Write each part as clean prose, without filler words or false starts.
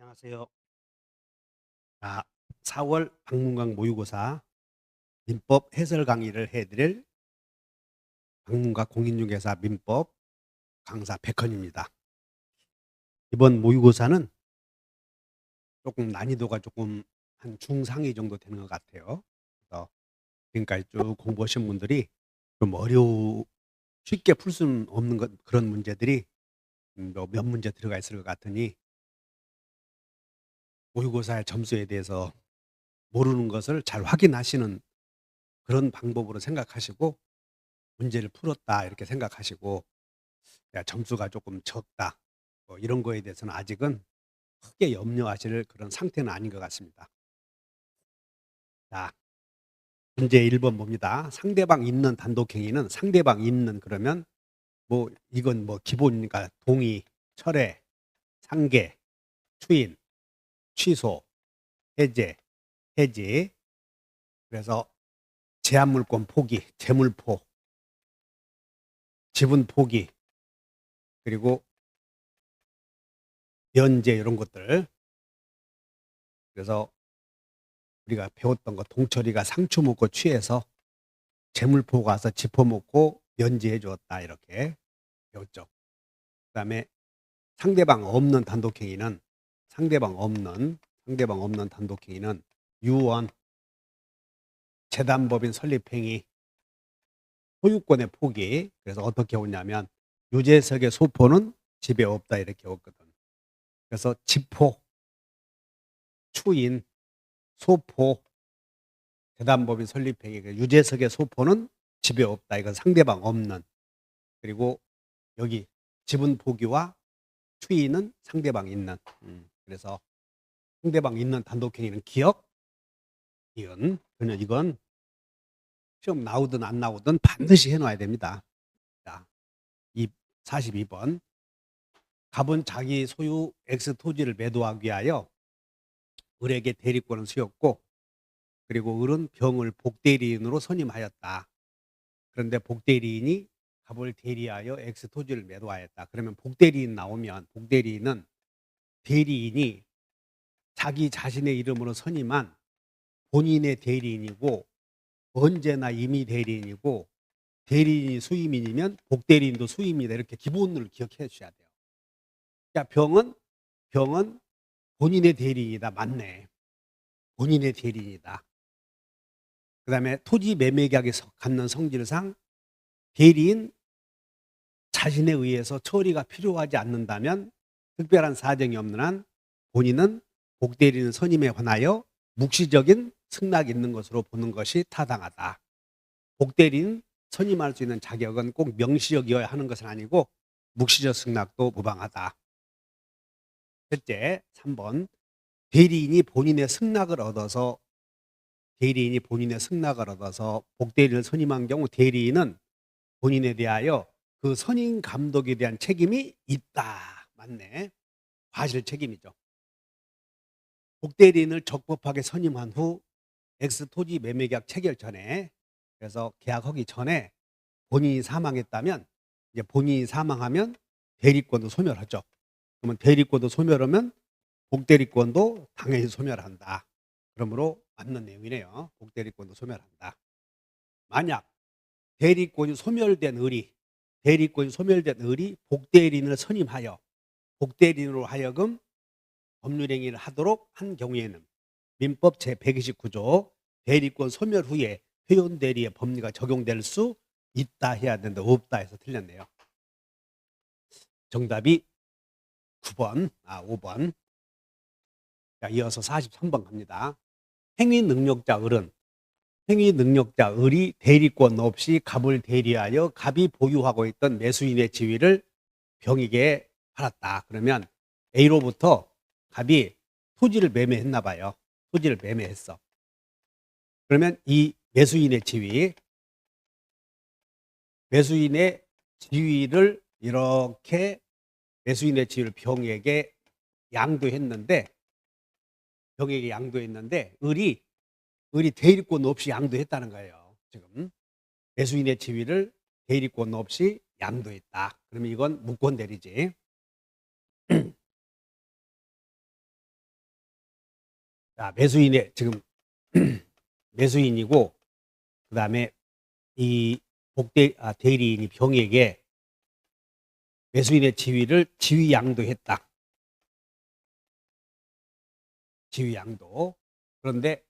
안녕하세요. 자, 4월 박문광 모의고사 민법 해설 강의를 해드릴 박문각 공인중개사 민법 강사 백헌입니다. 이번 모의고사는 조금 난이도가 조금 한 중상위 정도 되는 것 같아요. 그래서 지금까지 쭉 공부하신 분들이 좀 쉽게 풀 수는 없는 그런 문제들이 몇 문제 들어가 있을 것 같으니 모의고사의 점수에 대해서 모르는 것을 잘 확인하시는 그런 방법으로 생각하시고 문제를 풀었다 이렇게 생각하시고 야, 점수가 조금 적다. 뭐 이런 거에 대해서는 아직은 크게 염려하실 그런 상태는 아닌 것 같습니다. 자, 문제 1번 봅니다. 상대방 있는 단독행위는 상대방 있는 그러면 뭐 이건 뭐 기본이니까 동의, 철회, 상계, 추인, 취소, 해제, 해지. 그래서 제한물권 포기, 재물포, 지분 포기, 그리고 면제 이런 것들. 그래서 우리가 배웠던 거 동철이가 상추 먹고 취해서 재물포 가서 짚어먹고 면제해 주었다 이렇게 배웠죠. 그다음에 상대방 없는 단독행위는 상대방 없는 단독행위는 유언, 재단법인 설립행위, 소유권의 포기. 그래서 어떻게 오냐면 유재석의 소포는 집에 없다 이렇게 왔거든. 그래서 지포, 추인, 소포, 재단법인 설립행위. 유재석의 소포는 집에 없다. 이건 상대방 없는. 그리고 여기 지분 포기와 추인은 상대방 있는. 그래서 상대방 있는 단독행위는 기억, 이은. 그러면 이건 시험 나오든 안 나오든 반드시 해놔야 됩니다. 자, 42번. 갑은 자기 소유 X 토지를 매도하기 위하여 을에게 대리권을 수였고, 그리고 을은 병을 복대리인으로 선임하였다. 그런데 복대리인이 갑을 대리하여 X 토지를 매도하였다. 그러면 복대리인 나오면 복대리인은 대리인이 자기 자신의 이름으로 선임한 본인의 대리인이고 언제나 임의 대리인이고 대리인이 수임인이면 복대리인도 수임이다. 이렇게 기본을 기억해 주셔야 돼요. 자, 병은 본인의 대리인이다. 맞네. 본인의 대리인이다. 그다음에 토지 매매 계약에 갖는 성질상 대리인 자신에 의해서 처리가 필요하지 않는다면 특별한 사정이 없는 한 본인은 복대리인 선임에 관하여 묵시적인 승낙이 있는 것으로 보는 것이 타당하다. 복대리인 선임할 수 있는 자격은 꼭 명시적이어야 하는 것은 아니고 묵시적 승낙도 무방하다. 셋째, 3번. 대리인이 본인의 승낙을 얻어서 복대리인을 선임한 경우 대리인은 본인에 대하여 그 선임 감독에 대한 책임이 있다. 맞네. 과실 책임이죠. 복대리인을 적법하게 선임한 후 X 토지 매매 계약 체결 전에, 그래서 계약하기 전에 본인이 사망했다면, 이제 본인이 사망하면 대리권도 소멸하죠. 그러면 대리권도 소멸하면 복대리권도 당연히 소멸한다. 그러므로 맞는 내용이네요. 복대리권도 소멸한다. 만약 대리권이 소멸된 을이 복대리인을 선임하여 복대리인으로 하여금 법률행위를 하도록 한 경우에는 민법 제129조 대리권 소멸 후에 회원 대리의 법리가 적용될 수 있다 해야 된다. 없다 해서 틀렸네요. 정답이 5번. 자, 이어서 43번 갑니다. 행위 능력자 을이 대리권 없이 갑을 대리하여 갑이 보유하고 있던 매수인의 지위를 병에게 팔았다. 그러면 A로부터 갑이 토지를 매매했나 봐요. 토지를 매매했어. 그러면 이 매수인의 지위를 이렇게 매수인의 지위를 병에게 양도했는데 을이 대리권 없이 양도했다는 거예요. 지금 매수인의 지위를 대리권 없이 양도했다. 그러면 이건 무권 대리지. 자, 매수인의 지금 매수인이고 그다음에 이 대리인이 병에게 매수인의 지위를 지위양도했다. 지위양도. 그런데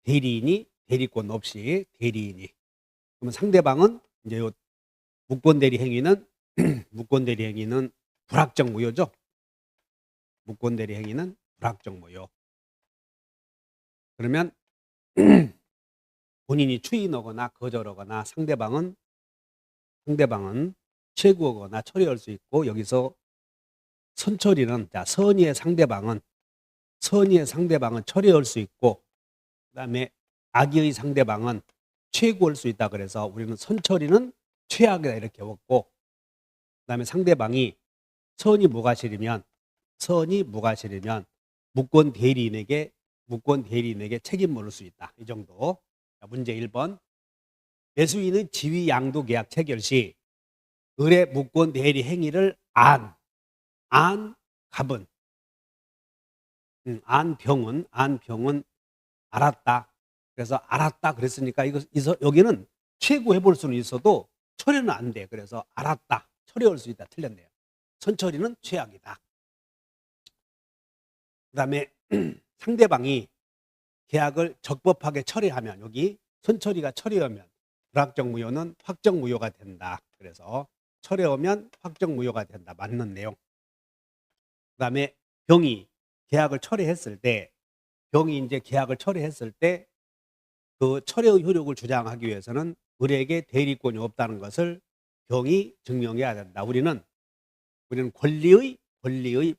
대리인이 대리권 없이 대리인이. 그러면 상대방은 이제 요 무권대리 행위는 무권대리 행위는 불합정 무효죠. 무권대리 행위는 불합정 무효. 그러면 본인이 추인하거나 거절하거나 상대방은 최고하거나 처리할 수 있고 여기서 선처리는 자 선의의 상대방은 처리할 수 있고 그다음에 악의의 상대방은 최고할 수 있다. 그래서 우리는 선처리는 최악이다 이렇게 했고 그다음에 상대방이 선이 무과실이면 무권 대리인에게 책임 물을 수 있다. 이 정도. 자, 문제 1번. 매수인의 지위 양도 계약 체결 시 의뢰 무권 대리 행위를 안 갑은 안 병은 알았다. 그래서 알았다 그랬으니까 여기는 최고 해볼 수는 있어도 처리는 안 돼. 그래서 알았다. 처리할 수 있다. 틀렸네요. 선처리는 최악이다. 그 다음에 상대방이 계약을 적법하게 처리하면 여기 선처리가 처리하면 불확정 무효는 확정 무효가 된다. 그래서 처리하면 확정 무효가 된다. 맞는 내용. 그 다음에 병이 계약을 처리했을 때 그 처리의 효력을 주장하기 위해서는 을에게 대리권이 없다는 것을 병이 증명해야 된다. 우리는 권리의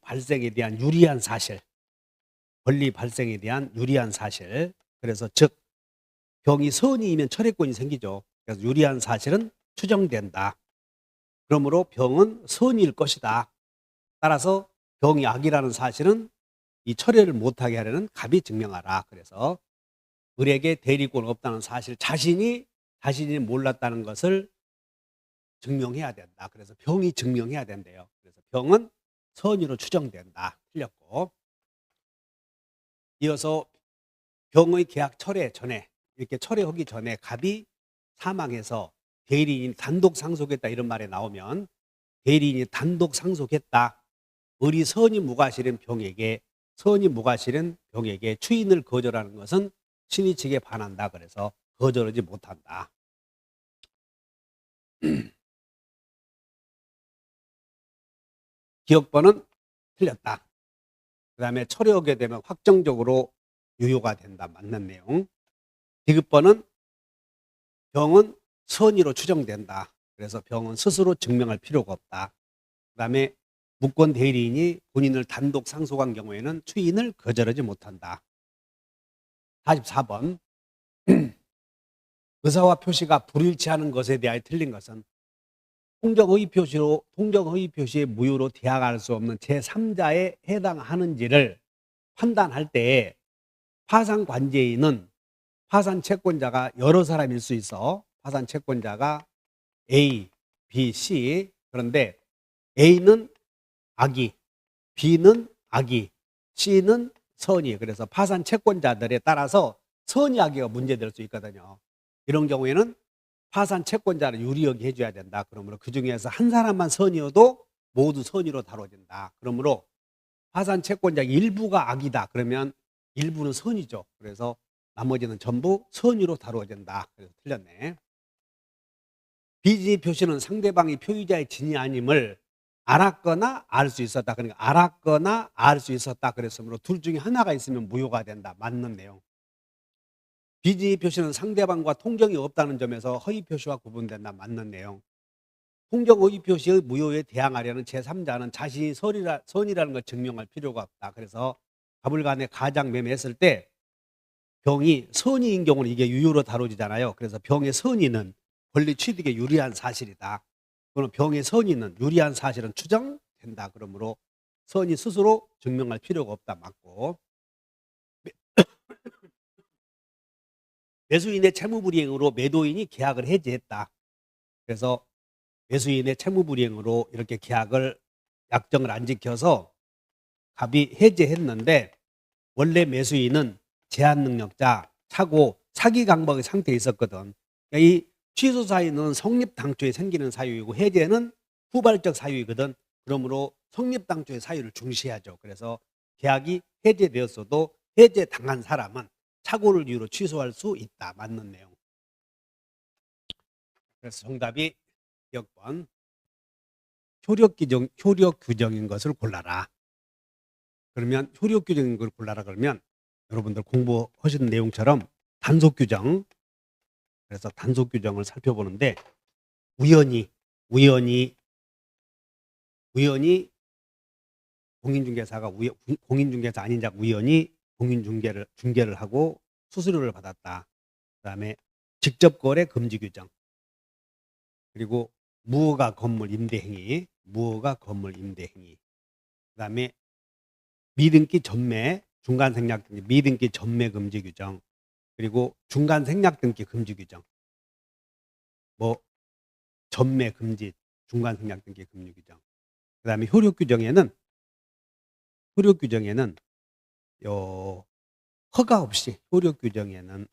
발생에 대한 유리한 사실, 그래서 즉 병이 선의이면 처리권이 생기죠. 그래서 유리한 사실은 추정된다. 그러므로 병은 선의일 것이다. 따라서 병이 악이라는 사실은 이 처리를 못하게 하려는 갑이 증명하라. 그래서 을에게 대리권 없다는 사실 자신이 몰랐다는 것을 증명해야 된다. 그래서 병이 증명해야 된대요. 그래서 병은 선의로 추정된다. 틀렸고. 이어서 병의 계약 철회 전에 이렇게 철회하기 전에 갑이 사망해서 대리인이 단독 상속했다 이런 말에 나오면 대리인이 단독 상속했다. 을이 선의 무과실인 병에게 추인을 거절하는 것은 신의 측에 반한다. 그래서 거절하지 못한다. 기억번은 틀렸다. 그 다음에 처리하게 되면 확정적으로 유효가 된다. 맞는 내용. 디귿번은 병은 선의로 추정된다. 그래서 병은 스스로 증명할 필요가 없다. 그 다음에 무권 대리인이 본인을 단독 상속한 경우에는 추인을 거절하지 못한다. 44번. 의사와 표시가 불일치하는 것에 대하여 틀린 것은 통정허위 표시의 무효로 대항할 수 없는 제3자에 해당하는지를 판단할 때에 파산 관계인은 파산 채권자가 여러 사람일 수 있어. 파산 채권자가 A, B, C. 그런데 A는 악의, B는 악의, C는 선의. 그래서 파산 채권자들에 따라서 선의 악의가 문제될 수 있거든요. 이런 경우에는 파산 채권자를 유리하게 해줘야 된다. 그러므로 그 중에서 한 사람만 선의여도 모두 선의로 다뤄진다. 그러므로 파산 채권자 일부가 악이다. 그러면 일부는 선의죠. 그래서 나머지는 전부 선의로 다뤄진다. 그래서 틀렸네. 비지 표시는 상대방이 표의자의 진이 아님을 알았거나 알 수 있었다. 그러니까 알았거나 알 수 있었다. 그랬으므로 둘 중에 하나가 있으면 무효가 된다. 맞는 내용. 비지 표시는 상대방과 통정이 없다는 점에서 허위 표시와 구분된다. 맞는 내용. 통정 허위 표시의 무효에 대항하려는 제3자는 자신이 선이라는 걸 증명할 필요가 없다. 그래서 가불간에 가장 매매했을 때 병이 선의인 경우는 이게 유효로 다뤄지잖아요. 그래서 병의 선의는 권리 취득에 유리한 사실이다. 그럼 병의 선의는 유리한 사실은 추정된다. 그러므로 선의 스스로 증명할 필요가 없다. 맞고. 매수인의 채무불이행으로 매도인이 계약을 해지했다. 그래서 매수인의 채무불이행으로 이렇게 계약을 약정을 안 지켜서 갑이 해지했는데 원래 매수인은 제한 능력자, 차고 사기 강박의 상태에 있었거든. 그러니까 이 취소 사유는 성립 당초에 생기는 사유이고 해제는 후발적 사유이거든. 그러므로 성립 당초의 사유를 중시하죠. 그래서 계약이 해제되었어도 해제당한 사람은 착오를 이유로 취소할 수 있다. 맞는 내용. 그래서 정답이 역번 효력 규정인 것을 골라라. 그러면 효력 규정인 걸 골라라 그러면 여러분들 공부하신 내용처럼 단속 규정, 그래서 단속 규정을 살펴보는데 우연히 공인중개사가 공인중개사 아닌 자 우연히 중개를 하고 수수료를 받았다. 그다음에 직접 거래 금지 규정, 그리고 무허가 건물 임대 행위, 그다음에 미등기 전매, 중간 생략 등기, 미등기 전매 금지 규정, 그리고 중간 생략 등기 금지 규정, 뭐 전매 금지, 중간 생략 등기 금지 규정. 그다음에 효력 규정에는 허가 없이, 효력 규정에는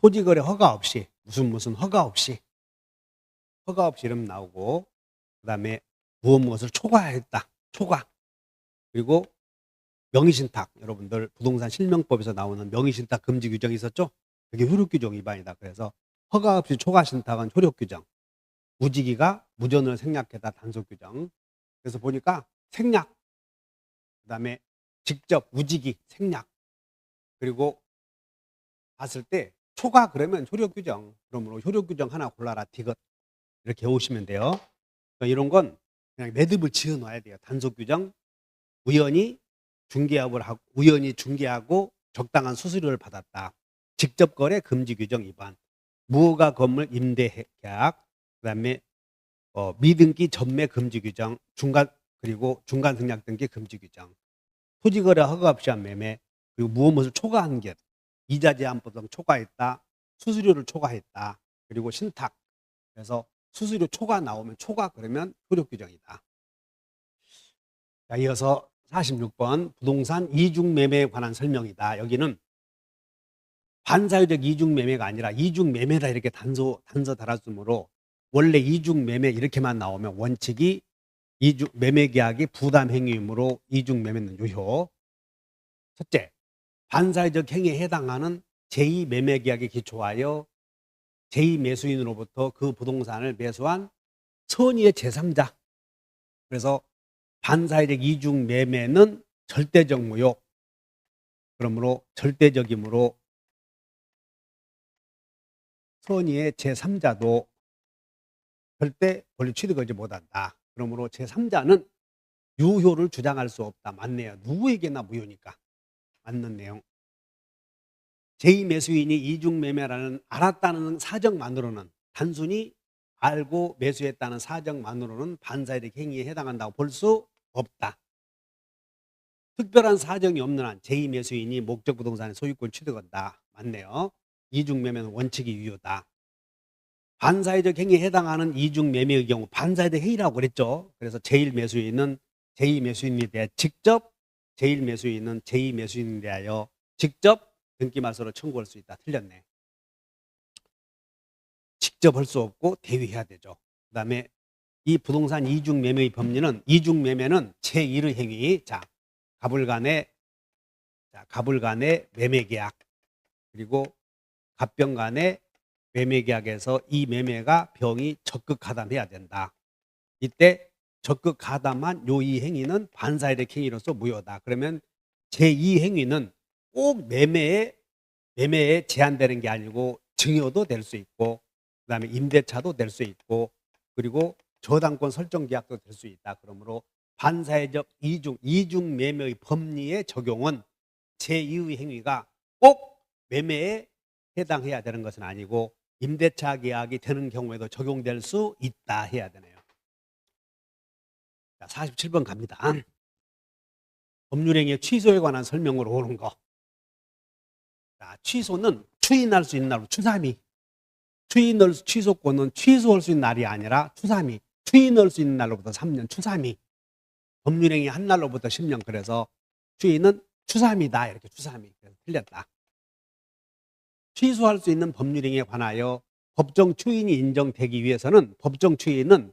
토지거래 허가 없이, 무슨 허가 없이 이름 나오고, 그다음에 무엇을 초과했다, 초과. 그리고 명의신탁, 여러분들 부동산 실명법에서 나오는 명의신탁 금지 규정이 있었죠? 그게 효력규정 위반이다. 그래서 허가 없이 초과신탁은 효력규정, 무지기가 무전을 생략했다 단속규정. 그래서 보니까 생략, 그다음에 직접 무지기 생략, 그리고 봤을 때 초과 그러면 효력규정, 그러므로 효력규정 하나 골라라 디귿, 이렇게 오시면 돼요. 그러니까 이런 건 그냥 매듭을 지어 놔야 돼요. 단속규정, 우연히 중개하고 적당한 수수료를 받았다. 직접 거래 금지 규정 위반, 무허가 건물 임대 계약, 그다음에 미등기 전매 금지 규정, 그리고 중간 생략 등기 금지 규정, 토지거래 허가 없이 한 매매, 그리고 무엇을 초과한 것, 이자 제한법 등 초과했다, 수수료를 초과했다, 그리고 신탁. 그래서 수수료 초과 나오면 초과 그러면 효력 규정이다. 자, 이어서 46번 부동산 이중매매에 관한 설명이다. 여기는 반사유적 이중매매가 아니라 이중매매다 이렇게 단서 달았으므로 원래 이중매매 이렇게만 나오면 원칙이 매매계약이 부담행위이므로 이중매매는 유효. 첫째, 반사유적 행위에 해당하는 제2매매계약에 기초하여 제2매수인으로부터 그 부동산을 매수한 선의의 제3자. 그래서 반사유적 이중매매는 절대적 무효. 그러므로 절대적이므로 선의의 제3자도 절대 권리 취득하지 못한다. 그러므로 제3자는 유효를 주장할 수 없다. 맞네요. 누구에게나 무효니까. 맞는 내용. 제2매수인이 이중매매라는 알았다는 사정만으로는, 단순히 알고 매수했다는 사정만으로는 반사유적 행위에 해당한다고 볼 수 없다. 특별한 사정이 없는 한 제2매수인이 목적 부동산의 소유권 취득한다. 맞네요. 이중매매는 원칙이 유효다. 반사유적 행위에 해당하는 이중매매의 경우 반사유적 행위라고 그랬죠. 그래서 제1매수인은 제2매수인에 대해 직접, 제1매수인은 제2매수인에 대하여 직접 등기말소로 청구할 수 있다. 틀렸네. 직접 할 수 없고 대위해야 되죠. 그 다음에 이 부동산 이중매매의 법리는, 이중매매는 제1의 행위, 갑을 간의 매매계약, 그리고 갑병 간의 매매계약에서 이 매매가 병이 적극 가담해야 된다. 이때 적극 가담한 요 이 행위는 반사유적 행위로서 무효다. 그러면 제2 행위는 꼭 매매에 제한되는 게 아니고 증여도 될 수 있고, 그 다음에 임대차도 될 수 있고, 그리고 저당권 설정 계약도 될 수 있다. 그러므로 반사회적 이중 매매의 법리의 적용은 제2의 행위가 꼭 매매에 해당해야 되는 것은 아니고 임대차 계약이 되는 경우에도 적용될 수 있다 해야 되네요. 자, 47번 갑니다. 법률행위 취소에 관한 설명으로 오는 거. 자, 취소는 추인할 수 있는 날로 추삼위. 취소권은 취소할 수 있는 날이 아니라 추삼위. 추인할 수 있는 날로부터 3년 추삼위. 법률행위 한 날로부터 10년. 그래서 추인은 추삼이다. 이렇게 추삼이. 그래서 틀렸다. 취소할 수 있는 법률행위에 관하여 법정 추인이 인정되기 위해서는 법정 추인은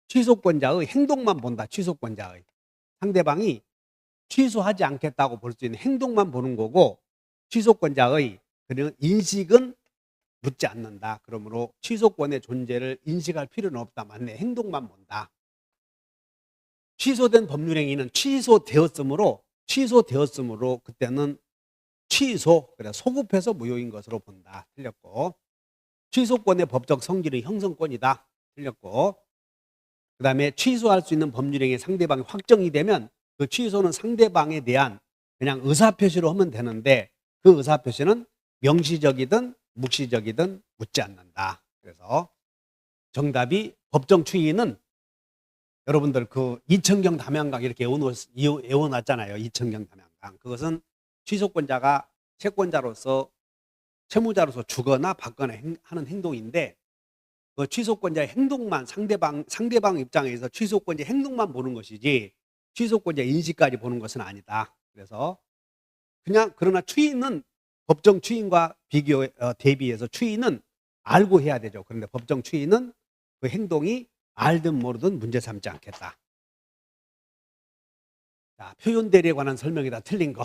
취소권자의 행동만 본다. 취소권자의. 상대방이 취소하지 않겠다고 볼 수 있는 행동만 보는 거고 취소권자의 그런 인식은 묻지 않는다. 그러므로 취소권의 존재를 인식할 필요는 없다. 맞네. 행동만 본다. 취소된 법률행위는 취소되었으므로 그때는 취소, 그래 소급해서 무효인 것으로 본다. 틀렸고. 취소권의 법적 성질은 형성권이다. 틀렸고. 그 다음에 취소할 수 있는 법률행위 상대방이 확정이 되면 그 취소는 상대방에 대한 그냥 의사표시로 하면 되는데 그 의사표시는 명시적이든 묵시적이든 묻지 않는다. 그래서 정답이 법정 추인은 여러분들 그 이천경 담양강 이렇게 외워놨잖아요. 이천경 담양강. 그것은 취소권자가 채권자로서 채무자로서 주거나 받거나 하는 행동인데 그 취소권자의 행동만 상대방 입장에서 취소권자의 행동만 보는 것이지 취소권자의 인식까지 보는 것은 아니다. 그래서 그러나 추인은 법정 추인과 대비해서 추인은 알고 해야 되죠. 그런데 법정 추인은 그 행동이 알든 모르든 문제 삼지 않겠다. 자, 표현 대리에 관한 설명이다. 틀린 거.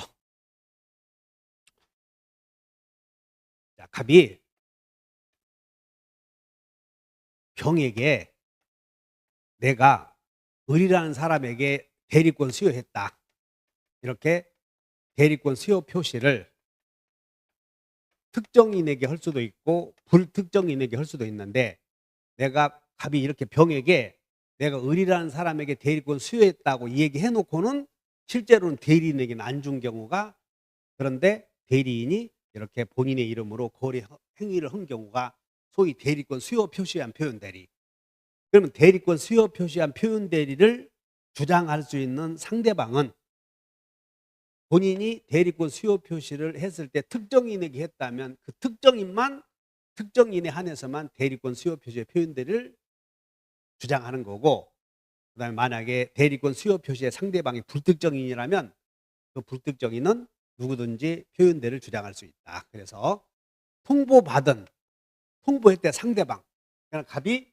자, 갑이 병에게 내가 을이라는 사람에게 대리권 수여했다. 이렇게 대리권 수여 표시를 특정인에게 할 수도 있고 불특정인에게 할 수도 있는데 내가 갑이 이렇게 병에게 내가 을이라는 사람에게 대리권 수여했다고 얘기해 놓고는 실제로는 대리인에게는 안 준 경우가 그런데 대리인이 이렇게 본인의 이름으로 거래 행위를 한 경우가 소위 대리권 수여 표시한 표현 대리. 그러면 대리권 수여 표시한 표현 대리를 주장할 수 있는 상대방은 본인이 대리권 수요 표시를 했을 때 특정인에게 했다면 그 특정인에 한해서만 대리권 수요 표시의 표현 대리를 주장하는 거고 그다음에 만약에 대리권 수요 표시의 상대방이 불특정인이라면 그 불특정인은 누구든지 표현 대리를 주장할 수 있다. 그래서 통보했대 상대방. 그러니까 갑이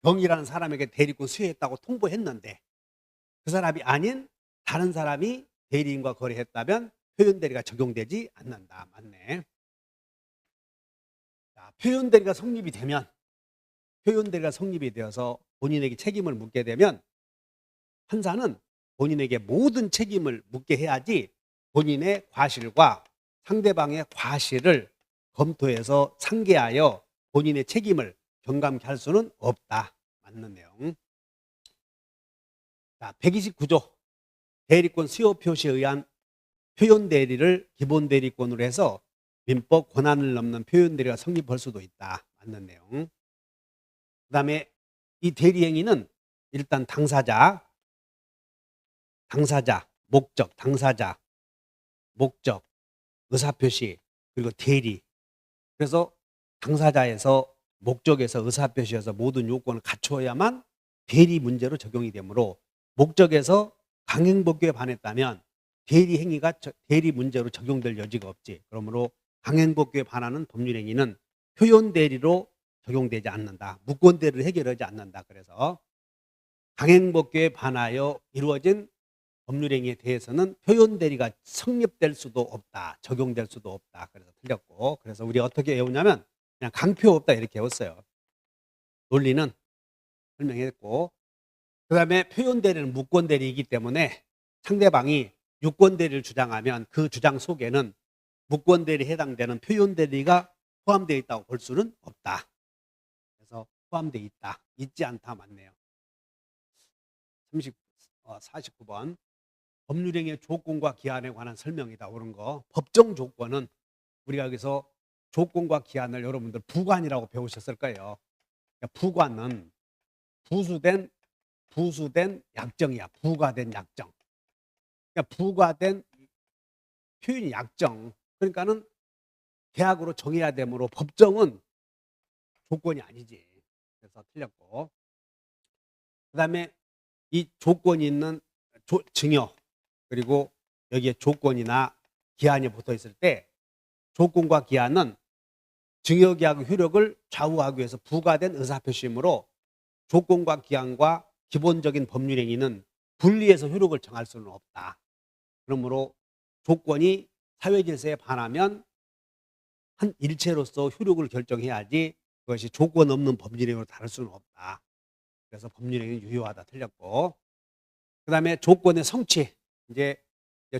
병이라는 사람에게 대리권 수여했다고 통보했는데 그 사람이 아닌 다른 사람이 대리인과 거래했다면 표현 대리가 적용되지 않는다. 맞네. 자, 표현 대리가 성립이 되어서 본인에게 책임을 묻게 되면 판사는 본인에게 모든 책임을 묻게 해야지 본인의 과실과 상대방의 과실을 검토해서 상계하여 본인의 책임을 경감케 할 수는 없다. 맞는 내용. 자, 129조 대리권 수요 표시에 의한 표현 대리를 기본 대리권으로 해서 민법 권한을 넘는 표현 대리가 성립할 수도 있다. 맞는 내용. 그 다음에 이 대리 행위는 일단 당사자, 목적, 의사표시, 그리고 대리. 그래서 당사자에서 목적에서 의사표시에서 모든 요건을 갖춰야만 대리 문제로 적용이 되므로 목적에서 강행법규에 반했다면 대리 행위가 대리 문제로 적용될 여지가 없지. 그러므로 강행법규에 반하는 법률행위는 표현 대리로 적용되지 않는다. 무권 대리를 해결하지 않는다. 그래서 강행법규에 반하여 이루어진 법률행위에 대해서는 표현 대리가 성립될 수도 없다. 적용될 수도 없다. 그래서 틀렸고 그래서 우리 어떻게 외우냐면 그냥 강표 없다 이렇게 외웠어요. 논리는 설명했고 그 다음에 표현 대리는 무권 대리이기 때문에 상대방이 유권 대리를 주장하면 그 주장 속에는 무권 대리에 해당되는 표현 대리가 포함되어 있다고 볼 수는 없다. 그래서 포함되어 있다. 있지 않다 맞네요. 49번 법률행위의 조건과 기한에 관한 설명이다. 옳은 거. 법정 조건은 우리가 여기서 조건과 기한을 여러분들 부관이라고 배우셨을 거예요. 그러니까 부관은 부수된 약정이야. 부과된 약정. 그러니까 부과된 표현이 약정. 그러니까는 계약으로 정해야 되므로 법정은 조건이 아니지. 그래서 틀렸고. 그 다음에 이 조건이 있는 증여 그리고 여기에 조건이나 기한이 붙어 있을 때 조건과 기한은 증여계약 효력을 좌우하기 위해서 부과된 의사표시이므로 조건과 기한과 기본적인 법률행위는 분리해서 효력을 정할 수는 없다. 그러므로 조건이 사회질서에 반하면 한 일체로서 효력을 결정해야지 그것이 조건 없는 법률행위로 다룰 수는 없다. 그래서 법률행위는 유효하다 틀렸고, 그 다음에 조건의 성취. 이제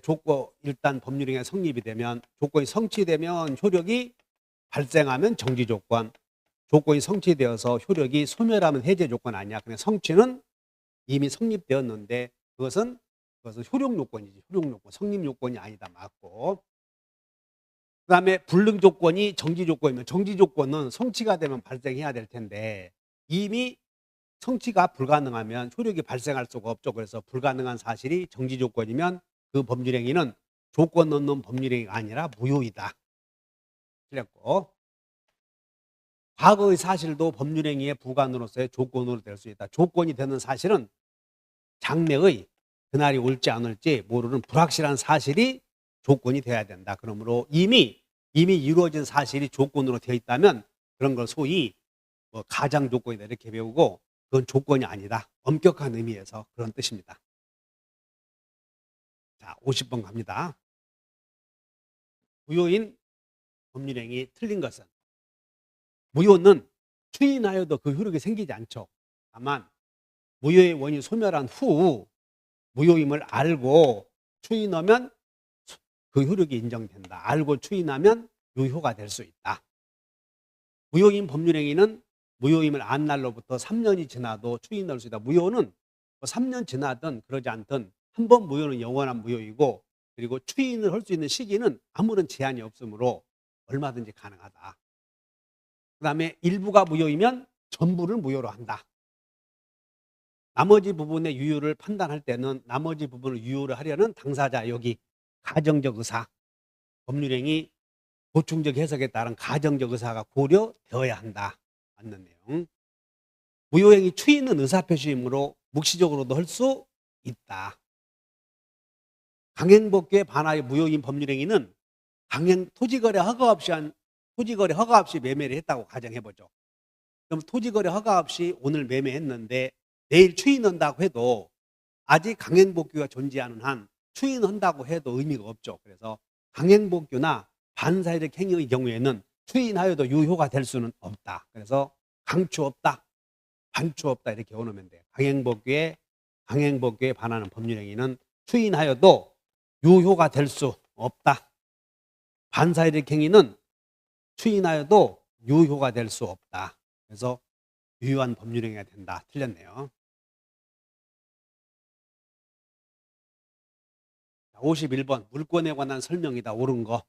조건, 일단 법률행위가 성립이 되면, 조건이 성취되면 효력이 발생하면 정지 조건, 조건이 성취되어서 효력이 소멸하면 해제 조건 아니야. 그냥 성취는 이미 성립되었는데 그것은 효력 요건이지. 효력 요건, 성립 요건이 아니다. 맞고. 그 다음에 불능 조건이 정지 조건이면 정지 조건은 성취가 되면 발생해야 될 텐데 이미 성취가 불가능하면 효력이 발생할 수가 없죠. 그래서 불가능한 사실이 정지 조건이면 그 법률행위는 조건 없는 법률행위가 아니라 무효이다. 틀렸고, 과거의 사실도 법률행위의 부관으로서의 조건으로 될 수 있다. 조건이 되는 사실은 장래의 그날이 올지 안 올지 모르는 불확실한 사실이 조건이 돼야 된다. 그러므로 이미 이루어진 사실이 조건으로 되어 있다면 그런 걸 소위 가장 조건이다 이렇게 배우고, 그건 조건이 아니다. 엄격한 의미에서 그런 뜻입니다. 자, 50번 갑니다. 무효인 법률행위 틀린 것은, 무효는 추인하여도 그 효력이 생기지 않죠. 다만 무효의 원인이 소멸한 후 무효임을 알고 추인하면 그 효력이 인정된다. 알고 추인하면 유효가 될 수 있다. 무효인 법률행위는 무효임을 안 날로부터 3년이 지나도 추인할 수 있다. 무효는 3년 지나든 그러지 않든 한 번 무효는 영원한 무효이고, 그리고 추인을 할 수 있는 시기는 아무런 제한이 없으므로 얼마든지 가능하다. 그 다음에 일부가 무효이면 전부를 무효로 한다. 나머지 부분의 유효를 판단할 때는 나머지 부분을 유효를 하려는 당사자, 여기 가정적 의사, 법률행위 보충적 해석에 따른 가정적 의사가 고려되어야 한다. 맞는 내용. 무효행위 추인은 의사표시이므로 묵시적으로도 할 수 있다. 강행법규에 반하여 무효인 법률행위는 토지거래 허가 없이 매매를 했다고 가정해보죠. 그럼 토지거래 허가 없이 오늘 매매했는데 내일 추인한다고 해도 아직 강행법규가 존재하는 한 추인한다고 해도 의미가 없죠. 그래서 강행법규나 반사회적 행위의 경우에는 추인하여도 유효가 될 수는 없다. 그래서 강추 없다, 반추 없다 이렇게 해놓으면 돼요. 강행법규에 반하는 법률행위는 추인하여도 유효가 될 수 없다. 반사회적 행위는 추인하여도 유효가 될 수 없다. 그래서 유효한 법률행위가 된다. 틀렸네요. 51번 물권에 관한 설명이다. 옳은 거.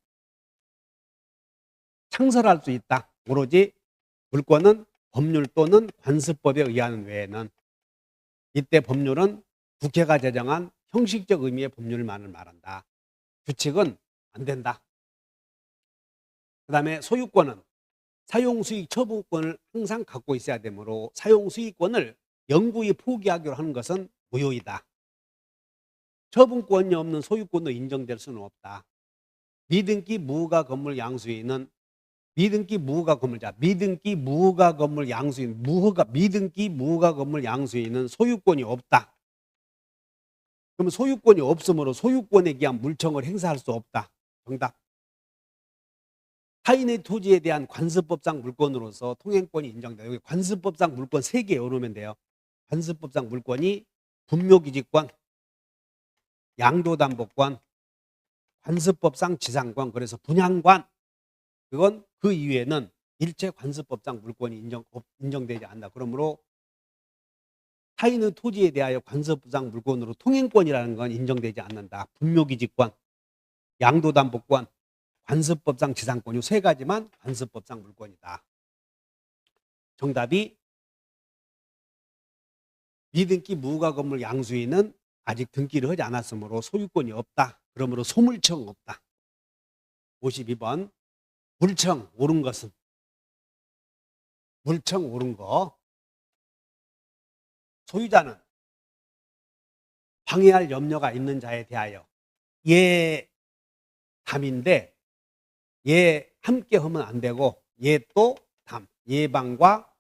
창설할 수 있다. 오로지 물권은 법률 또는 관습법에 의하는 외에는. 이때 법률은 국회가 제정한 형식적 의미의 법률만을 말한다. 규칙은 안 된다. 그 다음에 소유권은 사용수익 처분권을 항상 갖고 있어야 되므로 사용수익권을 영구히 포기하기로 하는 것은 무효이다. 처분권이 없는 소유권도 인정될 수는 없다. 미등기 무허가 건물 양수인은 미등기 무허가 건물자, 미등기 무허가 건물 양수인, 미등기 무허가 건물 양수인은 소유권이 없다. 그럼 소유권이 없으므로 소유권에 기한 물청을 행사할 수 없다. 정답. 타인의 토지에 대한 관습법상 물권으로서 통행권이 인정된다. 여기 관습법상 물권 3개 외우면 돼요. 관습법상 물권이 분묘기지권, 양도담보권, 관습법상 지상권, 그래서 분양권. 그건 그 이외에는 일체 관습법상 물권이 인정되지 않는다. 그러므로 타인의 토지에 대하여 관습법상 물권으로 통행권이라는 건 인정되지 않는다. 분묘기지권, 양도담보권, 관습법상 지상권, 이 3가지만 관습법상 물권이다. 정답이 미등기 무허가 건물 양수인은 아직 등기를 하지 않았으므로 소유권이 없다. 그러므로 소물청 없다. 52번 물청 옳은 것은, 물청 옳은 거, 소유자는 방해할 염려가 있는 자에 대하여 얘 담인데 얘 함께 하면 안 되고 얘 또 담. 예방과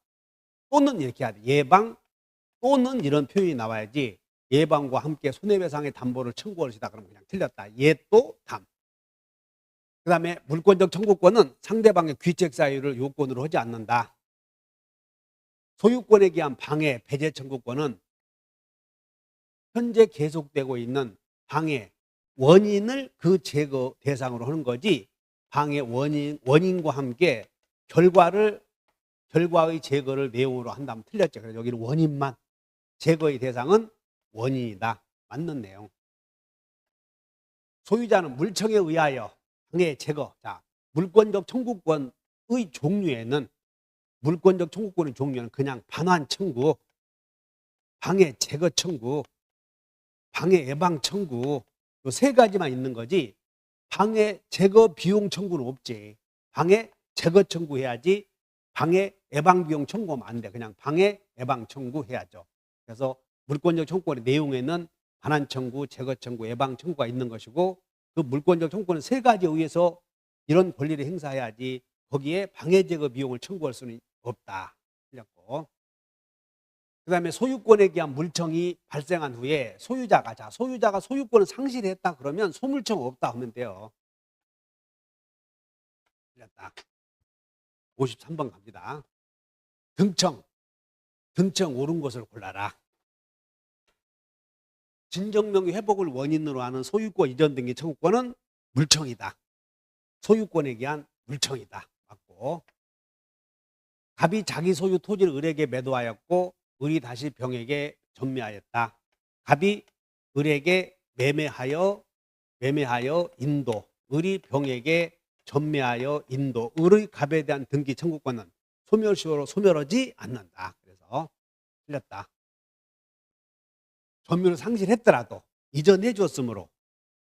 또는 이렇게 해야 돼. 예방 또는 이런 표현이 나와야지 예방과 함께 손해배상의 담보를 청구할 것이다. 그러면 그냥 틀렸다. 얘 또 담. 그 다음에 물권적 청구권은 상대방의 귀책 사유를 요건으로 하지 않는다. 소유권에 기한 방해, 배제 청구권은 현재 계속되고 있는 방해 원인을 그 제거 대상으로 하는 거지 방해 원인과 함께 결과의 제거를 내용으로 한다면 틀렸죠. 그래서 여기는 원인만 제거의 대상은 원인이다. 맞는 내용. 소유자는 물청에 의하여 방해 제거. 자, 물권적 청구권의 종류에는 물권적 청구권의 종류는 그냥 반환 청구, 방해 제거 청구, 방해 예방 청구 요 세 가지만 있는 거지 방해 제거 비용 청구는 없지. 방해 제거 청구해야지 방해 예방 비용 청구하면 안 돼. 그냥 방해 예방 청구해야죠. 그래서 물권적 청구권의 내용에는 반환 청구, 제거 청구, 예방 청구가 있는 것이고 그 물권적 청구권은 세 가지에 의해서 이런 권리를 행사해야지 거기에 방해 제거 비용을 청구할 수는 없다. 틀렸고. 그 다음에 소유권에 기한 물청이 발생한 후에 소유자가 소유권을 상실했다 그러면 소물청 없다 하면 돼요. 틀렸다. 53번 갑니다. 등청 옳은 것을 골라라. 진정명의 회복을 원인으로 하는 소유권 이전 등기 청구권은 물청이다. 소유권에 기한 물청이다. 맞고. 갑이 자기 소유 토지를 을에게 매도하였고 을이 다시 병에게 전매하였다. 갑이 을에게 매매하여 인도, 을이 병에게 전매하여 인도, 을의 갑에 대한 등기 청구권은 소멸시효로 소멸하지 않는다. 그래서 틀렸다. 점유를 상실했더라도 이전해 줬으므로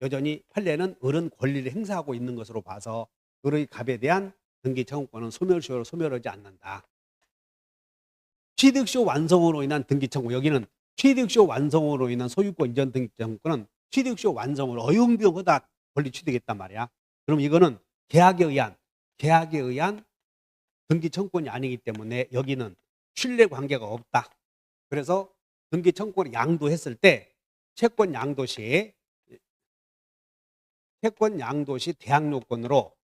여전히 판례는 을은 권리를 행사하고 있는 것으로 봐서 을의 갑에 대한 등기 청구권은 소멸시효로 소멸하지 않는다. 취득시효 완성으로 인한 등기 청구. 여기는 취득시효 완성으로 인한 소유권 이전 등기 청구권은 취득시효 완성으로 어용비용하다 권리 취득했단 말이야. 그럼 이거는 계약에 의한 등기 청구권이 아니기 때문에 여기는 신뢰 관계가 없다. 그래서 등기 청구권을 양도했을 때 채권 양도 시 대항 요건으로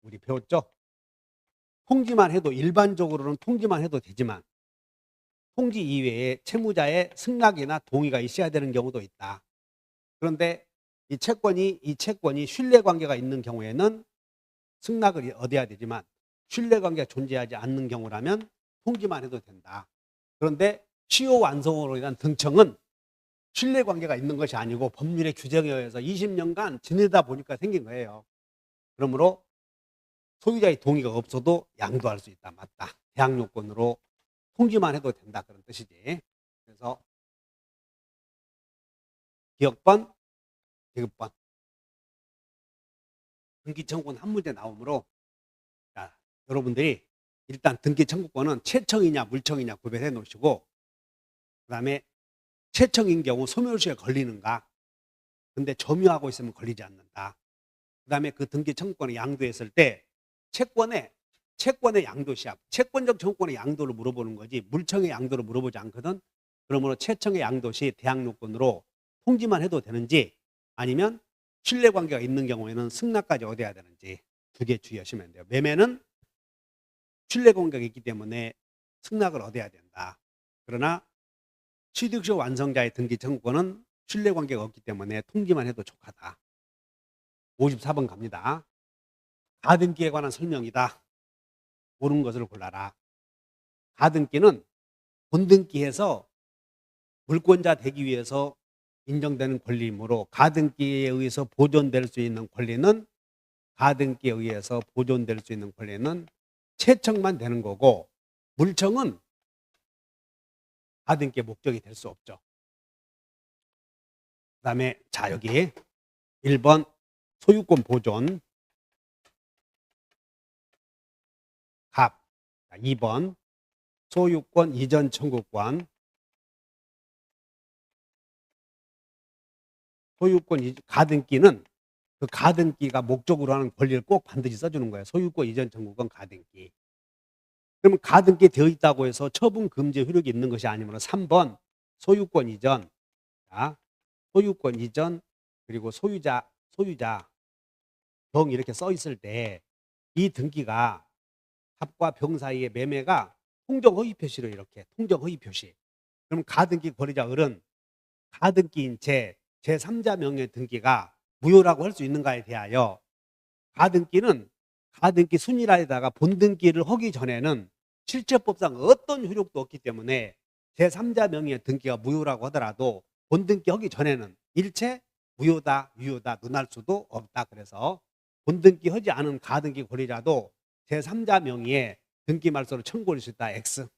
우리 배웠죠? 통지만 해도 일반적으로는 통지만 해도 되지만 통지 이외에 채무자의 승낙이나 동의가 있어야 되는 경우도 있다. 그런데 이 채권이 신뢰관계가 있는 경우에는 승낙을 얻어야 되지만 신뢰관계가 존재하지 않는 경우라면 통지만 해도 된다. 그런데 시효 완성으로 인한 등청은 신뢰관계가 있는 것이 아니고 법률의 규정에 의해서 20년간 지내다 보니까 생긴 거예요. 그러므로 소유자의 동의가 없어도 양도할 수 있다. 맞다. 대항 요건으로 통지만 해도 된다. 그런 뜻이지. 그래서 기억번, 계급번. 등기 청구권 한 문제 나오므로 자, 여러분들이 일단 등기 청구권은 채청이냐 물청이냐 구별해 놓으시고 그 다음에 채청인 경우 소멸시효에 걸리는가 근데 점유하고 있으면 걸리지 않는다. 그 다음에 그 등기 청구권을 양도했을 때 채권의 양도 시합 채권적 청구권의 양도를 물어보는 거지 물청의 양도를 물어보지 않거든. 그러므로 채청의 양도 시 대항 요건으로 통지만 해도 되는지 아니면 신뢰관계가 있는 경우에는 승낙까지 얻어야 되는지 두 개 주의하시면 돼요. 매매는 신뢰관계가 있기 때문에 승낙을 얻어야 된다. 그러나 취득시효 완성자의 등기 청구권은 신뢰관계가 없기 때문에 통지만 해도 족하다. 54번 갑니다. 가등기에 관한 설명이다. 옳은 것을 골라라. 가등기는 본등기에서 물권자 되기 위해서 인정되는 권리이므로 가등기에 의해서 보존될 수 있는 권리는 채청만 되는 거고 물청은 가등기의 목적이 될 수 없죠. 그 다음에 자 여기 1번 소유권 보존 갑 2번 소유권 이전 청구권 소유권 가등기는 그 가등기가 목적으로 하는 권리를 꼭 반드시 써주는 거예요. 소유권 이전 청구권 가등기. 그러면 가등기 되어 있다고 해서 처분 금지 효력이 있는 것이 아니면 3번 소유권 이전. 자, 소유권 이전 그리고 소유자 병 이렇게 써 있을 때 이 등기가 합과 병 사이의 매매가 통정 허위 표시로 이렇게 통정 허위 표시. 그럼 가등기 권리자 을은 가등기인 제3자 명의 등기가 무효라고 할 수 있는가에 대하여 가등기는 가등기 순위라에다가 본등기를 하기 전에는 실체법상 어떤 효력도 없기 때문에 제3자 명의 등기가 무효라고 하더라도 본등기 하기 전에는 일체 무효다, 유효다, 논할 수도 없다. 그래서 본등기 하지 않은 가등기 권리자도 제3자 명의의 등기 말소를 청구할 수 있다. X.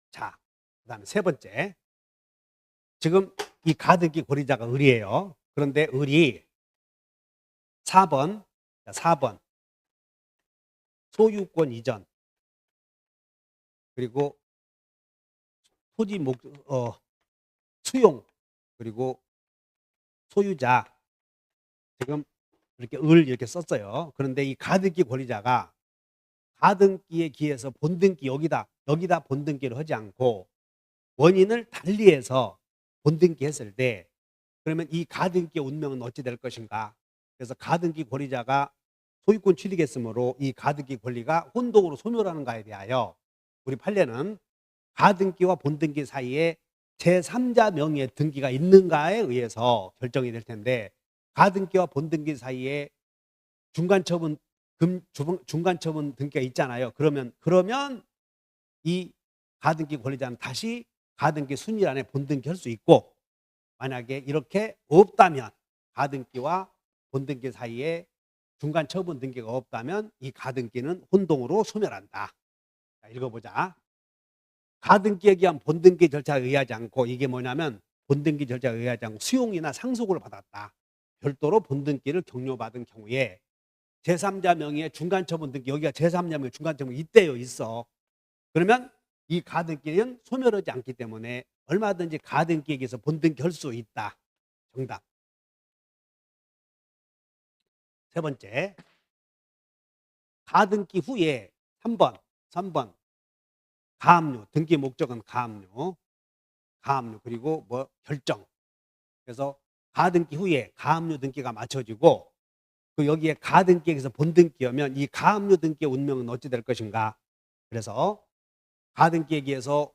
자, 그 다음에 세 번째. 지금 이 가등기 권리자가 을이에요. 그런데 을이 4번 소유권 이전 그리고 토지 수용 그리고 소유자 지금 이렇게 을 이렇게 썼어요. 그런데 이 가등기 권리자가 가등기에 기해서 본등기 여기다 본등기를 하지 않고 원인을 달리해서 본등기 했을 때 그러면 이 가등기의 운명은 어찌 될 것인가? 그래서 가등기 권리자가 소유권 취득했으므로 이 가등기 권리가 혼동으로 소멸하는가에 대하여 우리 판례는 가등기와 본등기 사이에 제3자 명의의 등기가 있는가에 의해서 결정이 될 텐데 가등기와 본등기 사이에 중간처분 등기가 있잖아요. 그러면 이 가등기 권리자는 다시 가등기 순위란에 본등기 할 수 있고 만약에 이렇게 없다면 가등기와 본등기 사이에 중간처분 등기가 없다면 이 가등기는 혼동으로 소멸한다. 자, 읽어보자. 가등기에 기한 본등기 절차에 의하지 않고 이게 뭐냐면 본등기 절차에 의하지 않고 수용이나 상속을 받았다. 별도로 본등기를 격려받은 경우에 제3자 명의의 중간처분 등기 여기가 제3자 명의 중간처분 있어. 그러면 이 가등기는 소멸하지 않기 때문에 얼마든지 가등기에 의해서 본등기 할 수 있다. 정답. 세 번째. 가등기 후에 3번 가압류 등기 목적은 가압류 그리고 뭐 결정. 그래서 가등기 후에 가압류 등기가 맞춰지고 그 여기에 가등기에서 본등기하면 이 가압류 등기의 운명은 어찌 될 것인가? 그래서 가등기에 의해서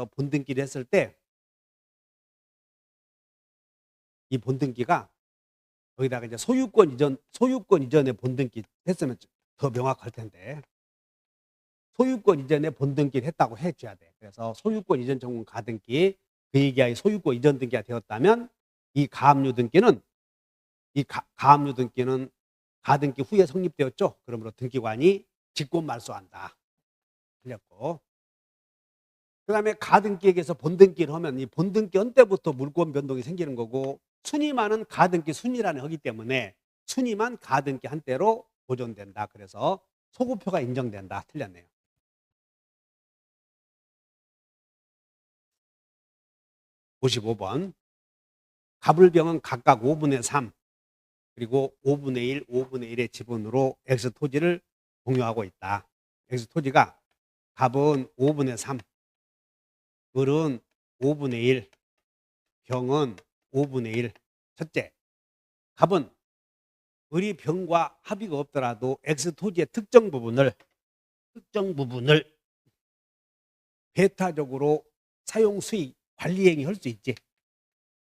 본등기를 했을 때 이 본등기가 여기다가 이제 소유권 이전에 본등기 했으면 더 명확할 텐데 소유권 이전에 본등기를 했다고 해줘야 돼. 그래서 소유권 이전 청구 가등기 그 얘기하에 소유권 이전 등기가 되었다면 이 가압류 등기는 가등기 후에 성립되었죠. 그러므로 등기관이 직권 말소한다. 틀렸고. 그 다음에 가등기에게서 본등기를 하면 이 본등기 한 때부터 물권 변동이 생기는 거고 순위만은 가등기 순위란에 하기 때문에 순위만 가등기 한때로 보존된다. 그래서 소급표가 인정된다. 틀렸네요. 55번. 갑을병은 각각 5분의 3 그리고 5분의 1, 5분의 1의 지분으로 X토지를 공유하고 있다. X토지가 갑은 5분의 3, 을은 5분의 1, 병은 5분의 1. 첫째, 갑은 을이 병과 합의가 없더라도 X토지의 특정 부분을 배타적으로 사용수익 관리행위 할 수 있지.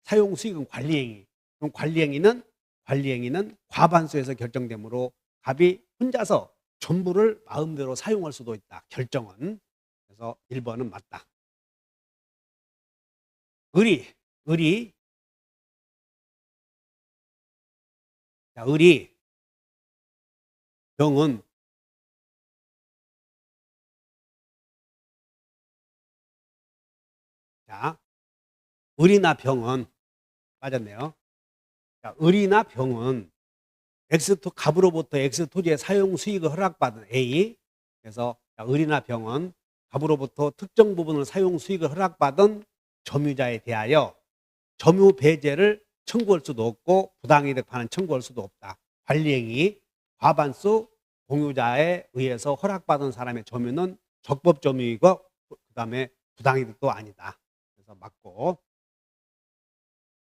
사용수익은 관리행위. 그럼 관리행위는 과반수에서 결정되므로 갑이 혼자서 전부를 마음대로 사용할 수도 있다. 결정은. 그래서 1번은 맞다. 을이 병은 자, 을이나 병은 빠졌네요. 자, 을이나 병은 갑으로부터 X토지의 사용 수익을 허락받은 A. 그래서 을이나 병은 갑으로부터 특정 부분을 사용 수익을 허락받은 점유자에 대하여 점유 배제를 청구할 수도 없고 부당이득 반환 청구할 수도 없다. 관리행위 과반수 공유자에 의해서 허락받은 사람의 점유는 적법 점유이고 그다음에 부당이득도 아니다. 그래서 맞고.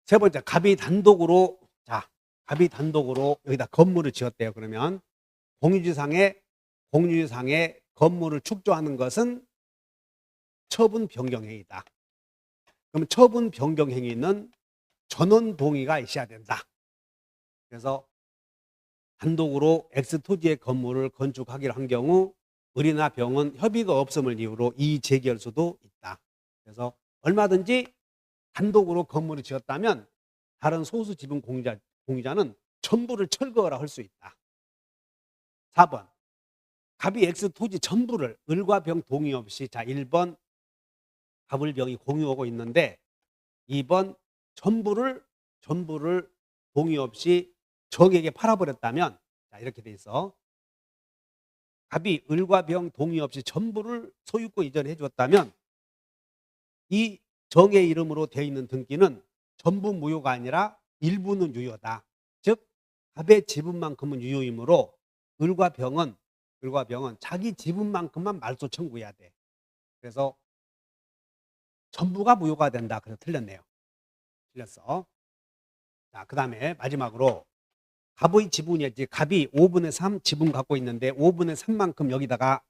세 번째, 갑이 단독으로 여기다 건물을 지었대요. 그러면 공유지상에 건물을 축조하는 것은 처분 변경 행위다. 그럼 처분 변경 행위는 전원 동의가 있어야 된다. 그래서 단독으로 X 토지의 건물을 건축하기로 한 경우 을이나 병은 협의가 없음을 이유로 이의 제기할 수도 있다. 그래서 얼마든지 단독으로 건물을 지었다면 다른 소수 지분 공유자는 전부를 철거하라 할 수 있다. 4번, 갑이 X 토지 전부를 을과 병 동의 없이 1번 갑을 병이 공유하고 있는데 2번 전부를 동의 없이 적에게 팔아버렸다면 이렇게 돼 있어. 갑이 을과 병 동의 없이 전부를 소유권 이전해 주었다면 이 정의 이름으로 되어 있는 등기는 전부 무효가 아니라 일부는 유효다. 즉 갑의 지분만큼은 유효이므로 을과 병은 자기 지분만큼만 말소 청구해야 돼. 그래서 전부가 무효가 된다. 그래서 틀렸네요. 틀렸어. 자, 그 다음에 마지막으로 갑의 지분이었지. 갑이 5분의 3 지분 갖고 있는데 5분의 3만큼 여기다가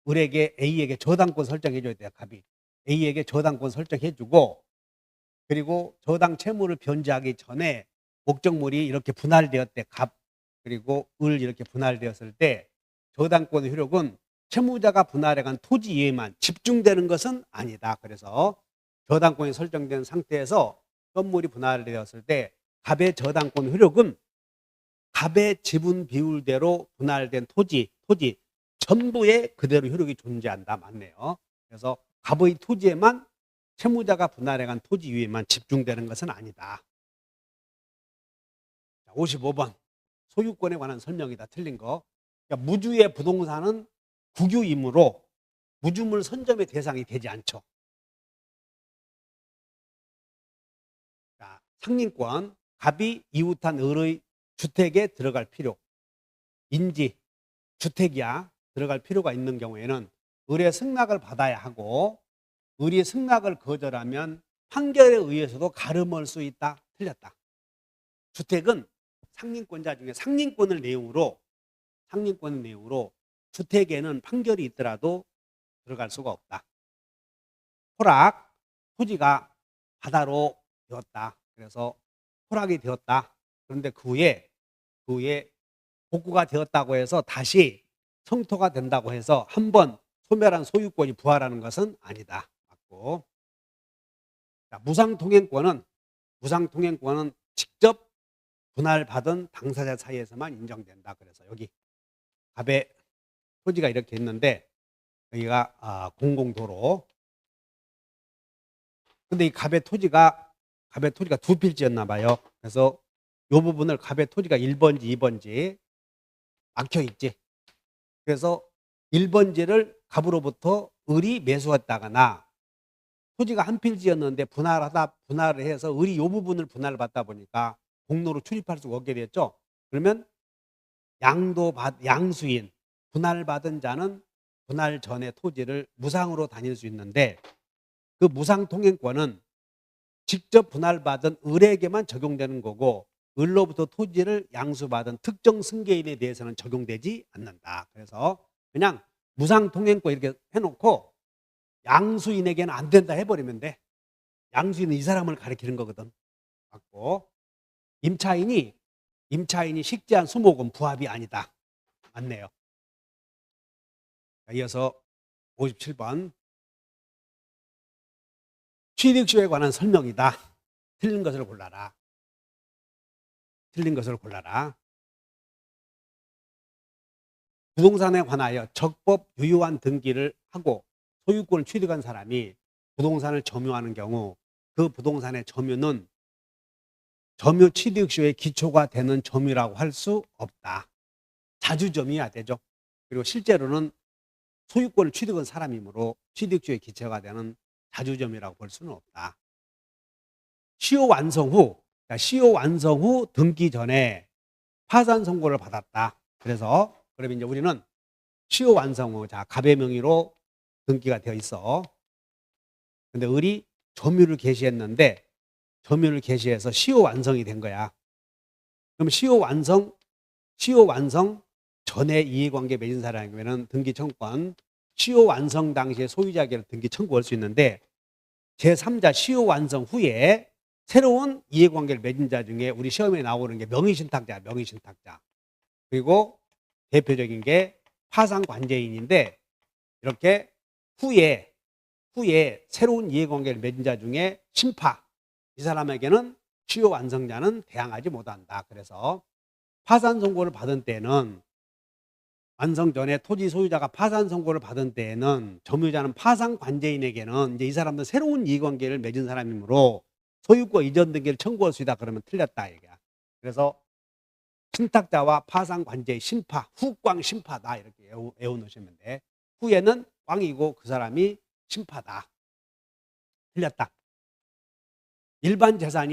A에게 저당권 설정해 줘야 돼요. 갑이 A에게 저당권 설정해 주고, 그리고 저당 채무를 변제하기 전에 목적물이 이렇게 분할되었대. 갑 그리고 을 이렇게 분할되었을 때 저당권의 효력은 채무자가 분할해간 토지 이외에만 집중되는 것은 아니다. 그래서 저당권이 설정된 상태에서 건물이 분할되었을 때 갑의 저당권 효력은 갑의 지분 비율대로 분할된 토지 전부에 그대로 효력이 존재한다. 맞네요. 그래서 갑의 토지에만 채무자가 분할해간 토지 위에만 집중되는 것은 아니다. 55번 소유권에 관한 설명이다. 틀린 거. 그러니까 무주의 부동산은 국유이므로 무주물 선점의 대상이 되지 않죠. 자, 상린권, 갑이 이웃한 을의 주택에 들어갈 필요, 인지 주택이야 들어갈 필요가 있는 경우에는 을의 승낙을 받아야 하고, 을이 승낙을 거절하면 판결에 의해서도 가름할 수 있다. 틀렸다. 주택은 상린권자 중에 상린권을 내용으로 주택에는 판결이 있더라도 들어갈 수가 없다. 호락, 토지가 바다로 되었다. 그래서 호락이 되었다. 그런데 그 후에 복구가 되었다고 해서 다시 성토가 된다고 해서 한번 소멸한 소유권이 부활하는 것은 아니다. 맞고. 자, 무상통행권은 직접 분할받은 당사자 사이에서만 인정된다. 그래서 여기 갑의 토지가 이렇게 있는데 여기가 공공도로. 근데 이 갑의 토지가 두 필지였나 봐요. 그래서 이 부분을 갑의 토지가 1번지 2번지 막혀 있지. 그래서 1번지를 갑으로부터 을이 매수했다거나, 토지가 한 필지였는데 분할을 해서 을이 이 부분을 분할을 받다 보니까 공로로 출입할 수가 없게 됐죠. 그러면 양수인 분할받은 자는 분할 전에 토지를 무상으로 다닐 수 있는데, 그 무상통행권은 직접 분할받은 을에게만 적용되는 거고 을로부터 토지를 양수받은 특정 승계인에 대해서는 적용되지 않는다. 그래서 그냥 무상통행권 이렇게 해놓고 양수인에게는 안 된다 해버리면 돼. 양수인은 이 사람을 가리키는 거거든. 맞고. 임차인이 식지한 수목은 부합이 아니다. 맞네요. 이어서 57번 취득시효에 관한 설명이다. 틀린 것을 골라라. 부동산에 관하여 적법 유효한 등기를 하고 소유권을 취득한 사람이 부동산을 점유하는 경우 그 부동산의 점유는 점유 취득시효의 기초가 되는 점유라고 할 수 없다. 자주점유해야 되죠. 그리고 실제로는 소유권을 취득한 사람이므로 취득시효의 기초가 되는 자주점유라고 볼 수는 없다. 시효 완성 후, 그러니까 시효 완성 후 등기 전에 파산 선고를 받았다. 그래서 그러면 이제 우리는 시효 완성 후, 자, 갑의 명의로 등기가 되어 있어. 근데 을이 점유를 개시했는데 점유를 개시해서 시효 완성이 된 거야. 그럼 시효 완성 전에 이해관계 맺은 사람이면 등기 청구권, 시효 완성 당시에 소유자에게 등기 청구할 수 있는데 제3자 시효 완성 후에 새로운 이해관계를 맺은 자 중에 우리 시험에 나오는 게 명의신탁자야, 명의신탁자. 그리고 대표적인 게 파산관제인인데 이렇게 후에 새로운 이해관계를 맺은 자 중에 신파, 이 사람에게는 시효 완성자는 대항하지 못한다. 그래서 파산 선고를 받은 때는 완성 전에 토지 소유자가 파산 선고를 받은 때에는 점유자는 파산 관제인에게는 이제 이 사람도 새로운 이해관계를 맺은 사람이므로 소유권 이전 등기를 청구할 수 있다. 그러면 틀렸다 얘기야. 그래서 신탁자와 파산 관제의 신파, 후광 신파다 이렇게 외워 놓으시면 돼. 후에는 꽝이고 그 사람이 신파다. 틀렸다. 일반 재산,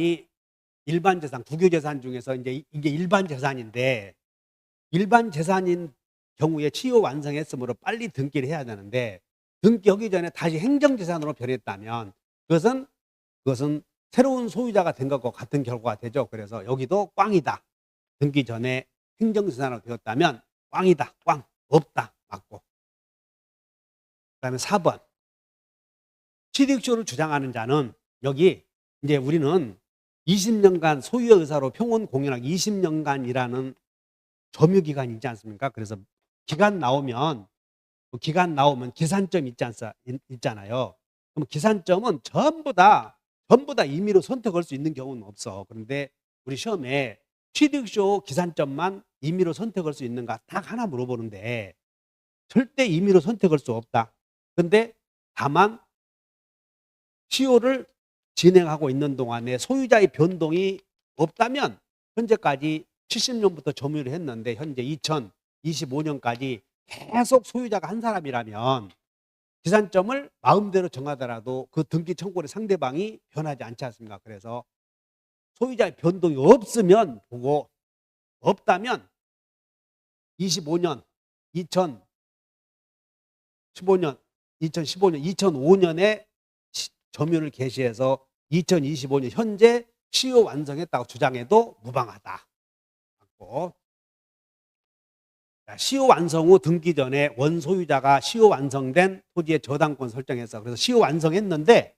국유 재산 중에서 이제 이게 일반 재산인데 일반 재산인 경우에 취소 완성했으므로 빨리 등기를 해야 되는데 등기하기 전에 다시 행정재산으로 변했다면 그것은 새로운 소유자가 된 것과 같은 결과가 되죠. 그래서 여기도 꽝이다. 등기 전에 행정재산으로 되었다면 꽝이다. 꽝. 없다. 맞고. 그다음에 4번. 취득쇼를 주장하는 자는 여기 이제 우리는 20년간 소유의 의사로 평온 공연하기 20년간이라는 점유기간이 있지 않습니까? 그래서 기간 나오면 계산점 있잖아요. 그럼 계산점은 전부 다 임의로 선택할 수 있는 경우는 없어. 그런데 우리 시험에 취득쇼 계산점만 임의로 선택할 수 있는가 딱 하나 물어보는데 절대 임의로 선택할 수 없다. 그런데 다만 시효를 진행하고 있는 동안에 소유자의 변동이 없다면 현재까지 70년부터 점유를 했는데 현재 2025년까지 계속 소유자가 한 사람이라면 계산점을 마음대로 정하더라도 그 등기 청구의 상대방이 변하지 않지 않습니까? 그래서 소유자의 변동이 없으면 보고 없다면 25년, 2015년, 2005년에 점유를 개시해서 2025년 현재 시효 완성했다고 주장해도 무방하다. 시효 완성 후 등기 전에 원소유자가 시효 완성된 토지의 저당권 설정했어. 그래서 시효 완성했는데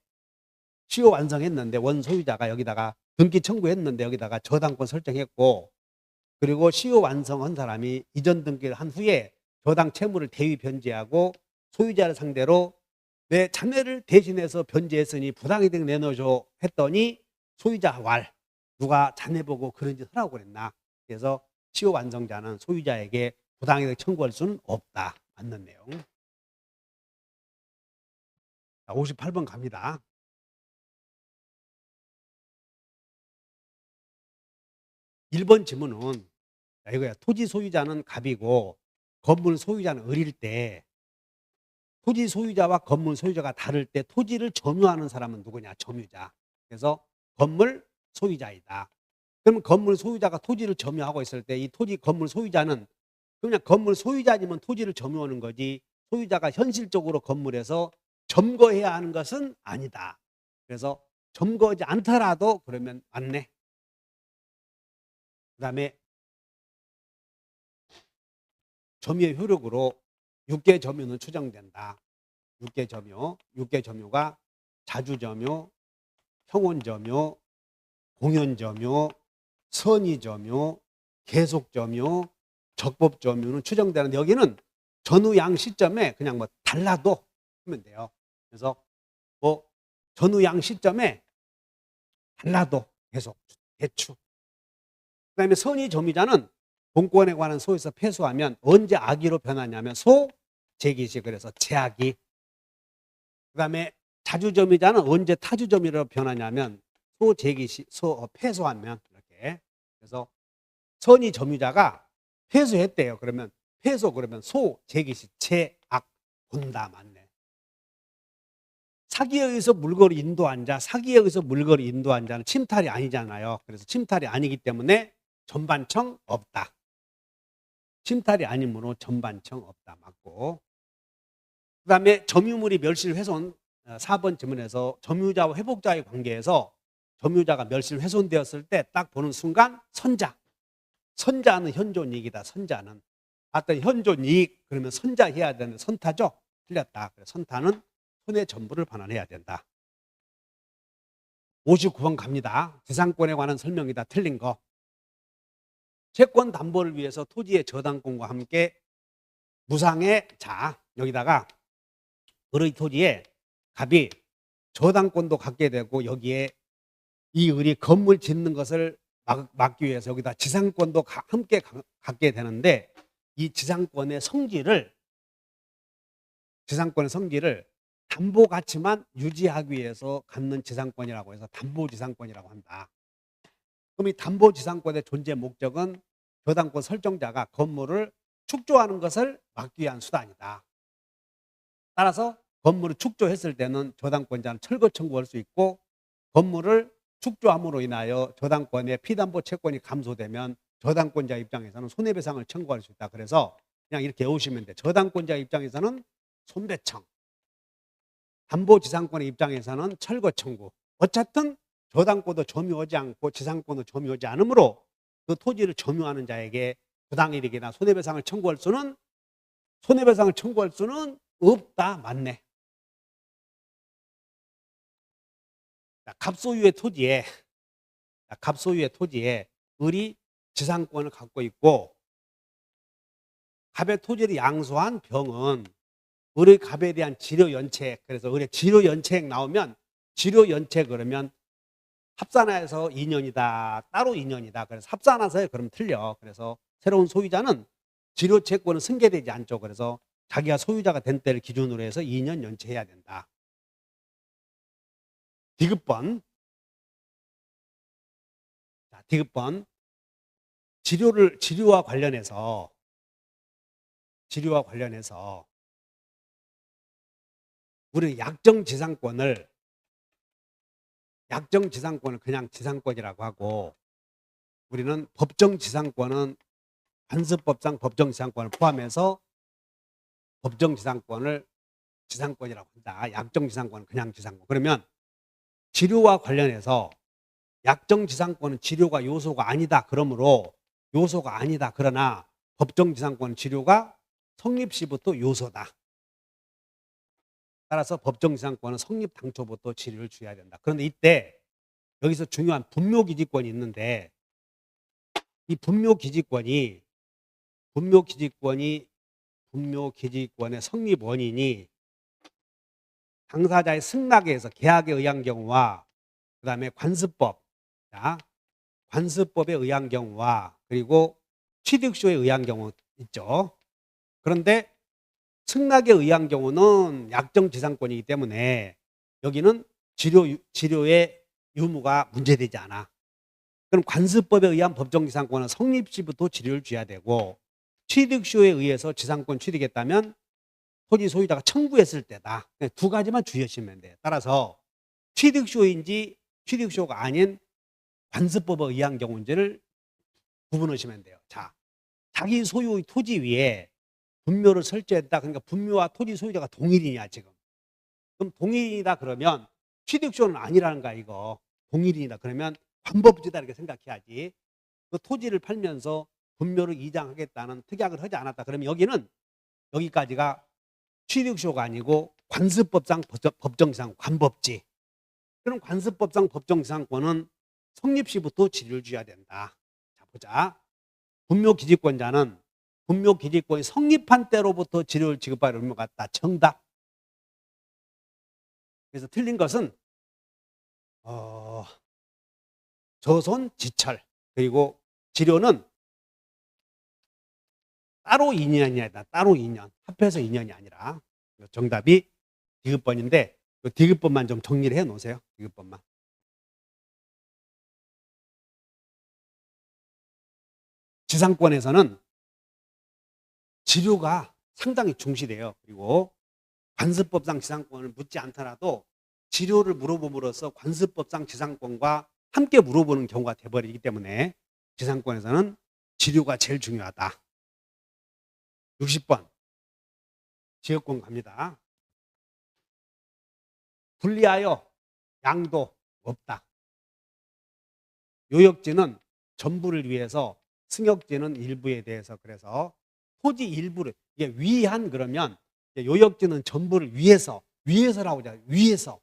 원소유자가 여기다가 등기 청구했는데 여기다가 저당권 설정했고 그리고 시효 완성한 사람이 이전 등기를 한 후에 저당 채무를 대위 변제하고 소유자를 상대로 내 자매를 대신해서 변제했으니 부당이득 내놓으셔 했더니 소유자 왈 누가 자네 보고 그런 짓 하라고 그랬나. 그래서 시효 완성자는 소유자에게 부당이득 청구할 수는 없다. 맞는 내용. 58번 갑니다. (1번) 지문은 이거야. 토지 소유자는 갑이고 건물 소유자는 을일 때 토지 소유자와 건물 소유자가 다를 때 토지를 점유하는 사람은 누구냐? 점유자. 그래서 건물 소유자이다. 그러면 건물 소유자가 토지를 점유하고 있을 때 이 토지 건물 소유자는 그냥 건물 소유자님은 토지를 점유하는 거지 소유자가 현실적으로 건물에서 점거해야 하는 것은 아니다. 그래서 점거하지 않더라도 그러면 맞네. 그 다음에 점유의 효력으로 6개 점유는 추정된다. 6개 점유가 자주점유, 평온점유, 공연점유, 선의점유, 계속점유, 적법점유는 추정되는데 여기는 전후양 시점에 그냥 뭐 달라도 하면 돼요. 그래서 뭐 전후양 시점에 달라도 계속 대추. 그 다음에 선의점유자는 본권에 관한 소에서 패소하면 언제 악의로 변하냐면 소, 제기시. 그래서 제악이. 그 다음에 자주점유자는 언제 타주점유로 변하냐면 소, 제기시, 패소하면 이렇게. 그래서 선의점유자가 패소했대요. 그러면 소, 제기시, 제악, 본다. 맞네. 사기에 의해서 물건을 인도한 자, 사기에 의해서 물건을 인도한 자는 침탈이 아니잖아요. 그래서 침탈이 아니기 때문에 전반청 없다. 침탈이 아니므로 전반청 없다. 맞고. 그 다음에 점유물이 멸실훼손 4번 질문에서 점유자와 회복자의 관계에서 점유자가 멸실훼손되었을 때 딱 보는 순간 선자는 현존이익이다. 선자는 어떤 현존이익 그러면 선자 해야 되는데 선타죠. 틀렸다. 그래서 선타는 손해 전부를 반환해야 된다. 59번 갑니다. 지상권에 관한 설명이다. 틀린 거. 채권 담보를 위해서 토지의 저당권과 함께 무상의 자 여기다가 을의 토지에 갑이 저당권도 갖게 되고 여기에 이 을이 건물 짓는 것을 막기 위해서 여기다 지상권도 함께 갖게 되는데 이 지상권의 성질을 담보 가치만 유지하기 위해서 갖는 지상권이라고 해서 담보지상권이라고 한다. 그럼 이 담보지상권의 존재 목적은 저당권 설정자가 건물을 축조하는 것을 막기 위한 수단이다. 따라서 건물을 축조했을 때는 저당권자는 철거 청구할 수 있고 건물을 축조함으로 인하여 저당권의 피담보 채권이 감소되면 저당권자 입장에서는 손해배상을 청구할 수 있다. 그래서 그냥 이렇게 외우시면 돼. 저당권자 입장에서는 손배청, 담보지상권의 입장에서는 철거 청구. 어쨌든 저당권도 점유하지 않고 지상권도 점유하지 않으므로 그 토지를 점유하는 자에게 부당이익이나 손해배상을 청구할 수는 없다. 맞네. 갑소유의 토지에 을이 지상권을 갖고 있고 갑의 토지를 양수한 병은 을의 갑에 대한 지료연책, 그래서 을의 지료연책 나오면 지료연책 그러면 합산해서 2년이다. 따로 2년이다. 그래서 합산해서 그러면 틀려. 그래서 새로운 소유자는 지료채권은 승계되지 않죠. 그래서 자기가 소유자가 된 때를 기준으로 해서 2년 연체해야 된다. 디귿번. 자, 디귿번. 지료와 관련해서 우리는 약정 지상권을 그냥 지상권이라고 하고 우리는 법정 지상권은 관습법상 법정 지상권을 포함해서 법정 지상권을 지상권이라고 한다. 약정 지상권은 그냥 지상권. 그러면 지료와 관련해서 약정 지상권은 지료가 요소가 아니다. 그러므로 요소가 아니다. 그러나 법정 지상권은 지료가 성립 시부터 요소다. 따라서 법정 지상권은 성립 당초부터 지료를 줘야 된다. 그런데 이때 여기서 중요한 분묘기지권이 있는데 이 분묘기지권의 성립 원인이 당사자의 승낙에 의해서 계약에 의한 경우와 그 다음에 관습법에 의한 경우와 그리고 취득쇼에 의한 경우 있죠. 그런데 승낙에 의한 경우는 약정지상권이기 때문에 여기는 지료의 유무가 문제되지 않아. 그럼 관습법에 의한 법정지상권은 성립시부터 지료를 줘야 되고 취득쇼에 의해서 지상권 취득했다면 토지 소유자가 청구했을 때다. 두 가지만 주의하시면 돼요. 따라서 취득쇼인지 취득쇼가 아닌 관습법에 의한 경우인지를 구분하시면 돼요. 자, 자기 소유의 토지 위에 분묘를 설치했다. 그러니까 분묘와 토지 소유자가 동일이냐 지금. 그럼 동일이다 그러면 취득쇼는 아니라는 거야 이거. 동일이다 그러면 관법지다 이렇게 생각해야지. 그 토지를 팔면서 분묘를 이장하겠다는 특약을 하지 않았다. 그러면 여기까지가 취득쇼가 아니고 관습법상 법정지상 관법지. 그럼 관습법상 법정지상권은 성립시부터 지료를 줘야 된다. 자 보자. 분묘기지권자는 분묘기지권이 성립한 때로부터 지료를 지급할 의무가 있다. 정답. 그래서 틀린 것은 저손 지철 그리고 지료는 따로 2년이 아니다. 따로 2년. 합해서 2년이 아니라. 정답이 디귿번인데 디귿번만 좀 정리를 해 놓으세요. 디귿번만. 지상권에서는 지료가 상당히 중시돼요. 그리고 관습법상 지상권을 묻지 않더라도 지료를 물어봄으로써 관습법상 지상권과 함께 물어보는 경우가 돼버리기 때문에 지상권에서는 지료가 제일 중요하다. 60번 지역권 갑니다. 분리하여 양도 없다. 요역지는 전부를 위해서, 승역지는 일부에 대해서. 그래서 토지 일부를, 이게 위한 그러면 요역지는 전부를 위해서라고 하잖아요. 위해서.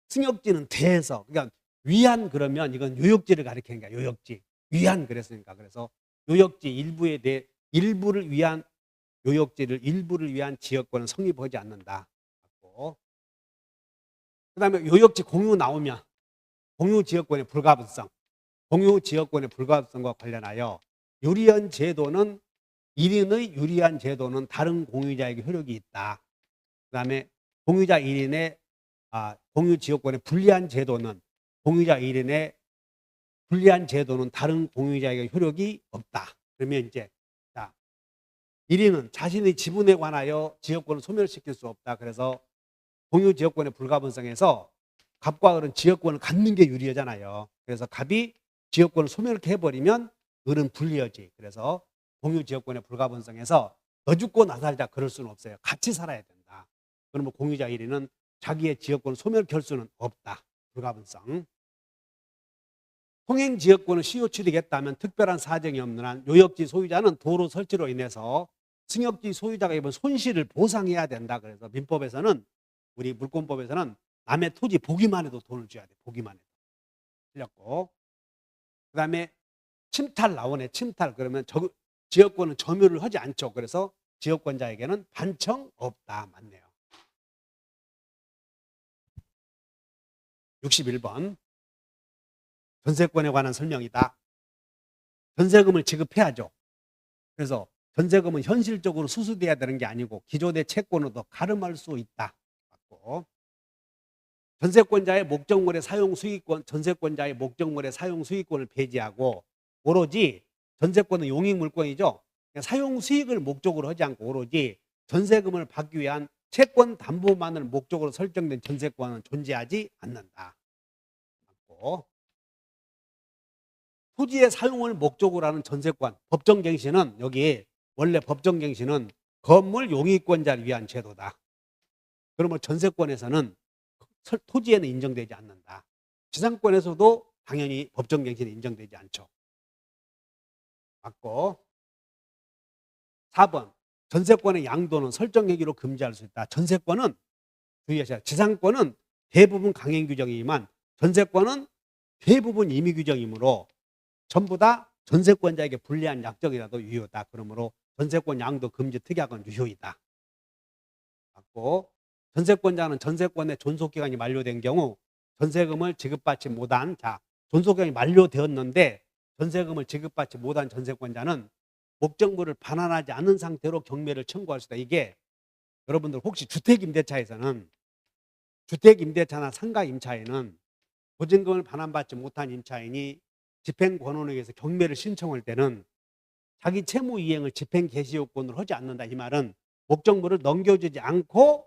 승역지는 대해서. 그러니까 위한 그러면 이건 요역지를 가리키는 거야. 요역지. 위한 그랬으니까. 그래서 요역지 일부에 대해, 일부를 위한 요역지를 일부를 위한 지역권은 성립하지 않는다. 그다음에 요역지 공유 나오면 공유 지역권의 불가분성. 공유 지역권의 불가분성과 관련하여 유리한 제도는 1인의 유리한 제도는 다른 공유자에게 효력이 있다. 그다음에 공유자 1인의 공유 지역권의 불리한 제도는 공유자 1인의 불리한 제도는 다른 공유자에게 효력이 없다. 그러면 이제 1인은 자신의 지분에 관하여 지역권을 소멸시킬 수 없다. 그래서 공유 지역권의 불가분성에서 갑과 을은 지역권을 갖는 게 유리하잖아요. 그래서 갑이 지역권을 소멸해버리면 을은 불리하지. 그래서 공유 지역권의 불가분성에서 너 죽고 나 살자 그럴 수는 없어요. 같이 살아야 된다. 그러면 공유자 1위는 자기의 지역권을 소멸할 수는 없다. 불가분성. 통행 지역권을 시효 취득했다면 특별한 사정이 없는 한 요역지 소유자는 도로 설치로 인해서 승역지 소유자가 입은 손실을 보상해야 된다. 그래서 민법에서는, 우리 물권법에서는 남의 토지 보기만 해도 돈을 줘야 돼. 보기만 해도. 틀렸고. 그 다음에 침탈 나오네. 침탈. 그러면 지역권은 점유를 하지 않죠. 그래서 지역권자에게는 반청 없다. 맞네요. 61번 전세권에 관한 설명이다. 전세금을 지급해야죠. 그래서 전세금은 현실적으로 수수돼야 되는 게 아니고 기존의 채권으로도 가름할 수 있다. 맞고. 전세권자의 목적물의 사용 수익권, 전세권자의 목적물의 사용 수익권을 폐지하고 오로지 전세권은 용익 물권이죠. 사용 수익을 목적으로 하지 않고 오로지 전세금을 받기 위한 채권 담보만을 목적으로 설정된 전세권은 존재하지 않는다. 맞고. 토지의 사용을 목적으로 하는 전세권, 법정갱신은 여기 원래 법정갱신은 건물 용익권자를 위한 제도다. 그러면 전세권에서는 토지에는 인정되지 않는다. 지상권에서도 당연히 법정갱신이 인정되지 않죠. 맞고. 4번 전세권의 양도는 설정행위로 금지할 수 있다. 전세권은 주의하셔야 돼요. 지상권은 대부분 강행 규정이지만 전세권은 대부분 임의 규정이므로 전부 다 전세권자에게 불리한 약정이라도 유효다. 그러므로 전세권 양도 금지 특약은 유효이다. 맞고. 전세권자는 전세권의 존속기간이 만료된 경우 전세금을 지급받지 못한, 존속기간이 만료되었는데 전세금을 지급받지 못한 전세권자는 목적물을 반환하지 않은 상태로 경매를 청구할 수 있다. 이게 여러분들 혹시 주택임대차에서는, 주택임대차나 상가임차에는 보증금을 반환받지 못한 임차인이 집행권원에 의해서 경매를 신청할 때는 자기 채무 이행을 집행 개시 요건으로 하지 않는다. 이 말은 목적물을 넘겨주지 않고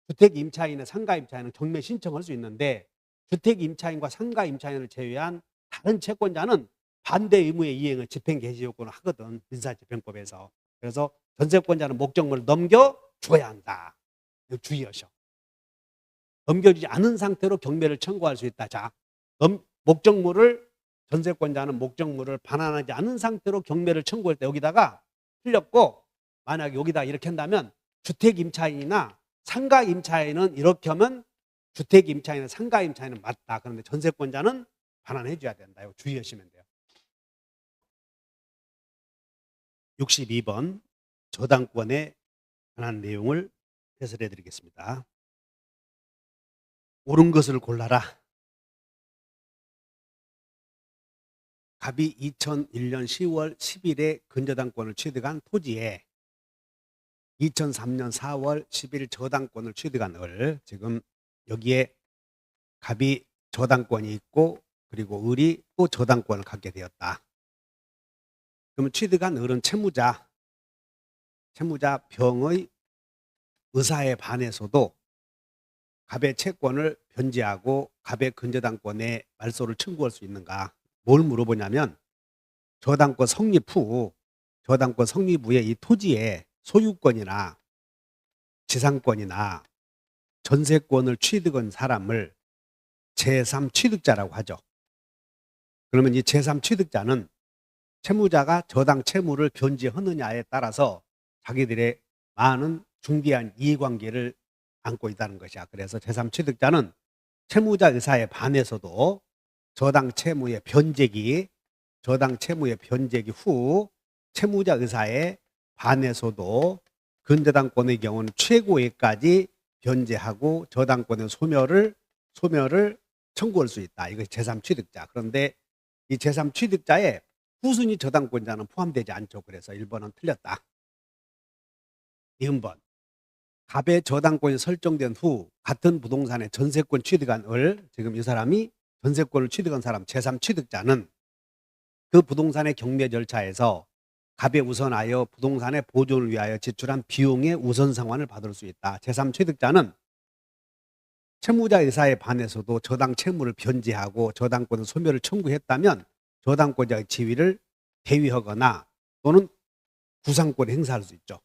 주택임차인의 상가임차인은 경매 신청할 수 있는데 주택임차인과 상가임차인을 제외한 다른 채권자는 반대 의무의 이행을 집행 개시 요건을 하거든. 민사집행법에서. 그래서 전세권자는 목적물을 넘겨줘야 한다. 주의하셔. 넘겨주지 않은 상태로 경매를 청구할 수 있다. 자, 전세권자는 목적물을 반환하지 않은 상태로 경매를 청구할 때 여기다가 틀렸고, 만약에 여기다 이렇게 한다면 주택임차인이나 상가임차인은 이렇게 하면 주택임차인이나 상가임차인은 맞다. 그런데 전세권자는 반환해 줘야 된다. 이거 주의하시면 돼요. 62번 저당권에 관한 내용을 해설해 드리겠습니다. 옳은 것을 골라라. 갑이 2001년 10월 10일에 근저당권을 취득한 토지에 2003년 4월 10일 저당권을 취득한 을, 지금 여기에 갑이 저당권이 있고 그리고 을이 또 저당권을 갖게 되었다. 그러면 취득한 을은 채무자 병의 의사에 반해서도 갑의 채권을 변제하고 갑의 근저당권에 말소를 청구할 수 있는가? 뭘 물어보냐면 저당권 성립 후 저당권 성립 후에 이 토지의 소유권이나 지상권이나 전세권을 취득한 사람을 제3 취득자라고 하죠. 그러면 이 제3 취득자는 채무자가 저당 채무를 변제하느냐에 따라서 자기들의 많은 중대한 이해관계를 안고 있다는 것이야. 그래서 제3 취득자는 채무자 의사에 반해서도 저당 채무의 변제기 후 채무자 의사에 반해서도 근저당권의 경우는 최고액까지 변제하고 저당권의 소멸을 청구할 수 있다. 이것이 제3 취득자. 그런데 이 제3 취득자에 후순위 저당권자는 포함되지 않죠. 그래서 1번은 틀렸다. 2번. 갑의 저당권이 설정된 후 같은 부동산의 전세권 취득한 지금 이 사람이 전세권을 취득한 사람 제3 취득자는 그 부동산의 경매 절차에서 갑에 우선하여 부동산의 보존을 위하여 지출한 비용의 우선 상환을 받을 수 있다. 제3 취득자는 채무자 의사에 반해서도 저당 채무를 변제하고 저당권의 소멸을 청구했다면 저당권자의 지위를 대위하거나 또는 구상권을 행사할 수 있죠.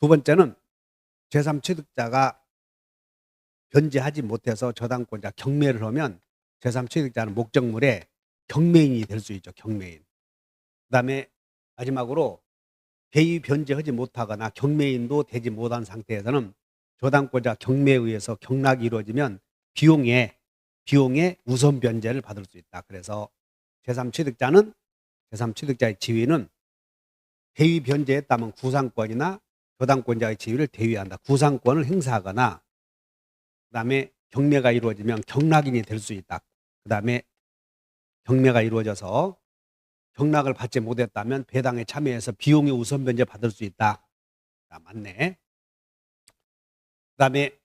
두 번째는 제3 취득자가 변제하지 못해서 저당권자 경매를 하면 제3 취득자는 목적물에 경매인이 될 수 있죠. 경매인. 그 다음에 마지막으로 대위 변제하지 못하거나 경매인도 되지 못한 상태에서는 저당권자 경매에 의해서 경락이 이루어지면 비용의 우선 변제를 받을 수 있다. 그래서 제3 취득자의 지위는 대위 변제했다면 구상권이나 저당권자의 지위를 대위한다. 구상권을 행사하거나 그 다음에 경매가 이루어지면 경락인이 될 수 있다. 그 다음에 경매가 이루어져서 경락을 받지 못했다면 배당에 참여해서 비용의 우선 변제 받을 수 있다. 자, 맞네. 그 다음에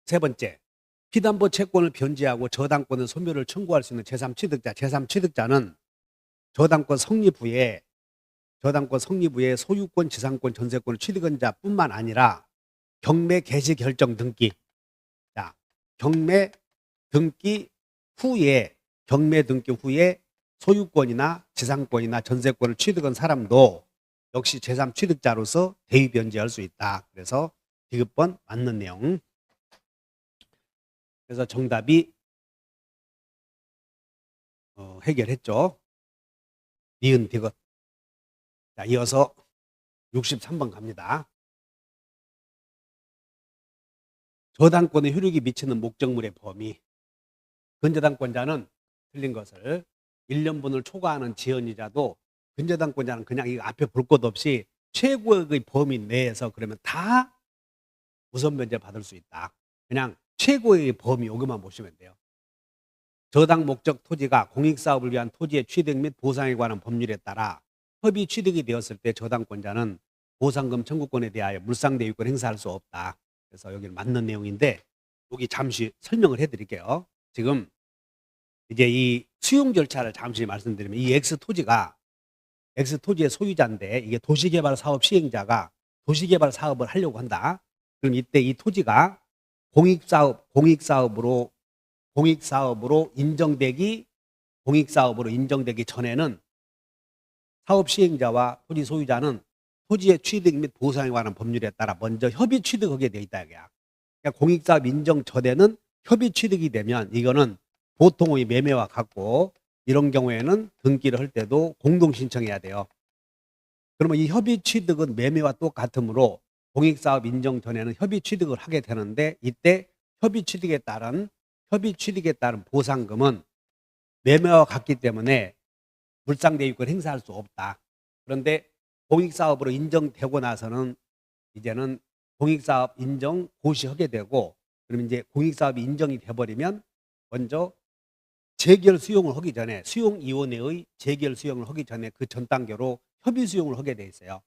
세 번째, 피담보 채권을 변제하고 저당권의 소멸을 청구할 수 있는 제3 취득자. 제3 취득자는 저당권 성립 후에 소유권, 지상권, 전세권을 취득한 자뿐만 아니라 경매 개시 결정 등기. 자, 경매 등기 후에 소유권이나 지상권이나 전세권을 취득한 사람도 역시 제3 취득자로서 대위 변제할 수 있다. 그래서 디귿번 맞는 내용. 그래서 정답이 해결했죠. 니은 디귿. 자, 이어서 63번 갑니다. 저당권의 효력이 미치는 목적물의 범위. 근저당권자는 틀린 것을 1년분을 초과하는 지연이자도 근저당권자는 그냥 이 앞에 볼 것 없이 최고액의 범위 내에서 그러면 다 우선 변제 받을 수 있다. 그냥 최고의 범위 이것만 보시면 돼요. 저당 목적 토지가 공익사업을 위한 토지의 취득 및 보상에 관한 법률에 따라 협의 취득이 되었을 때 저당권자는 보상금 청구권에 대하여 물상대위권 행사할 수 없다. 그래서 여기는 맞는 내용인데 여기 잠시 설명을 해드릴게요. 지금 이제 이 수용 절차를 잠시 말씀드리면 이 X토지의 소유자인데 이게 도시개발 사업 시행자가 도시개발 사업을 하려고 한다. 그럼 이때 이 토지가 공익사업으로 인정되기 전에는 사업 시행자와 토지 소유자는 토지의 취득 및 보상에 관한 법률에 따라 먼저 협의 취득하게 돼 있다. 그러니까 공익사업 인정 전에는 협의 취득이 되면 이거는 보통의 매매와 같고 이런 경우에는 등기를 할 때도 공동 신청해야 돼요. 그러면 이 협의 취득은 매매와 똑같으므로 공익사업 인정 전에는 협의 취득을 하게 되는데 이때 협의 취득에 따른 보상금은 매매와 같기 때문에 물상대위권 행사할 수 없다. 그런데 공익사업으로 인정되고 나서는 이제는 공익사업 인정 고시하게 되고 그러면 이제 공익사업이 인정이 돼버리면 먼저 재결 수용을 하기 전에 수용위원회의 재결 수용을 하기 전에 그 전 단계로 협의 수용을 하게 돼 있어요.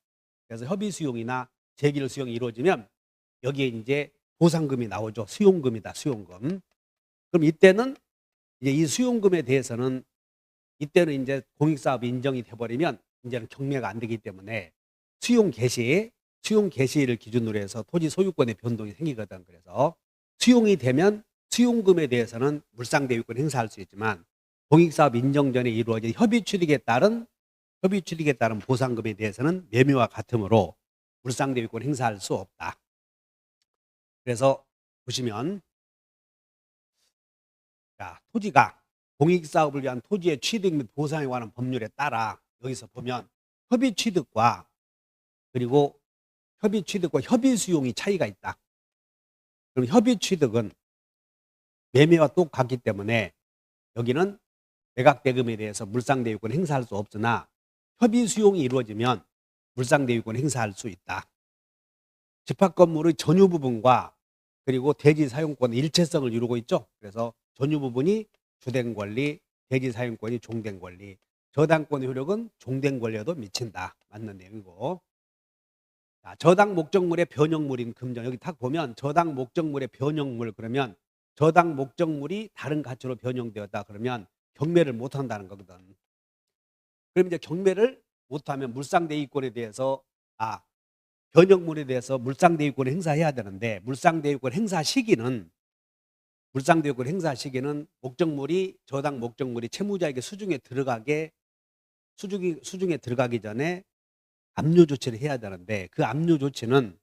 그래서 협의 수용이나 재결 수용이 이루어지면 여기에 이제 보상금이 나오죠. 수용금이다. 수용금. 그럼 이때는 이제 이 수용금에 대해서는 이때는 이제 공익사업이 인정이 돼버리면 이제는 경매가 안 되기 때문에 수용 개시를 기준으로 해서 토지 소유권의 변동이 생기거든. 그래서 수용이 되면 수용금에 대해서는 물상대위권 행사할 수 있지만 공익사업 인정 전에 이루어진 협의취득에 따른 보상금에 대해서는 매매와 같으므로 물상대위권 행사할 수 없다. 그래서 보시면 자, 토지가 공익사업을 위한 토지의 취득 및 보상에 관한 법률에 따라 여기서 보면 협의취득과 그리고 협의취득과 협의수용이 차이가 있다. 그럼 협의취득은 매매와 똑같기 때문에 여기는 매각대금에 대해서 물상대위권 행사할 수 없으나 협의수용이 이루어지면 물상대위권 행사할 수 있다. 집합건물의 전유 부분과 그리고 대지 사용권의 일체성을 이루고 있죠. 그래서 전유 부분이 주된 권리, 대지 사용권이 종된 권리, 저당권의 효력은 종된 권리에도 미친다. 맞는 내용이고. 자, 저당 목적물의 변형물인 금전. 여기 딱 보면 저당 목적물의 변형물 그러면 저당 목적물이 다른 가치로 변형되었다 그러면 경매를 못 한다는 거거든. 그럼 이제 경매를 못하면 물상대위권에 대해서 변형물에 대해서 물상대위권을 행사해야 되는데 물상대위권 행사 시기는 목적물이 저당 목적물이 채무자에게 수중에 들어가기 전에 압류 조치를 해야 되는데 그 압류 조치는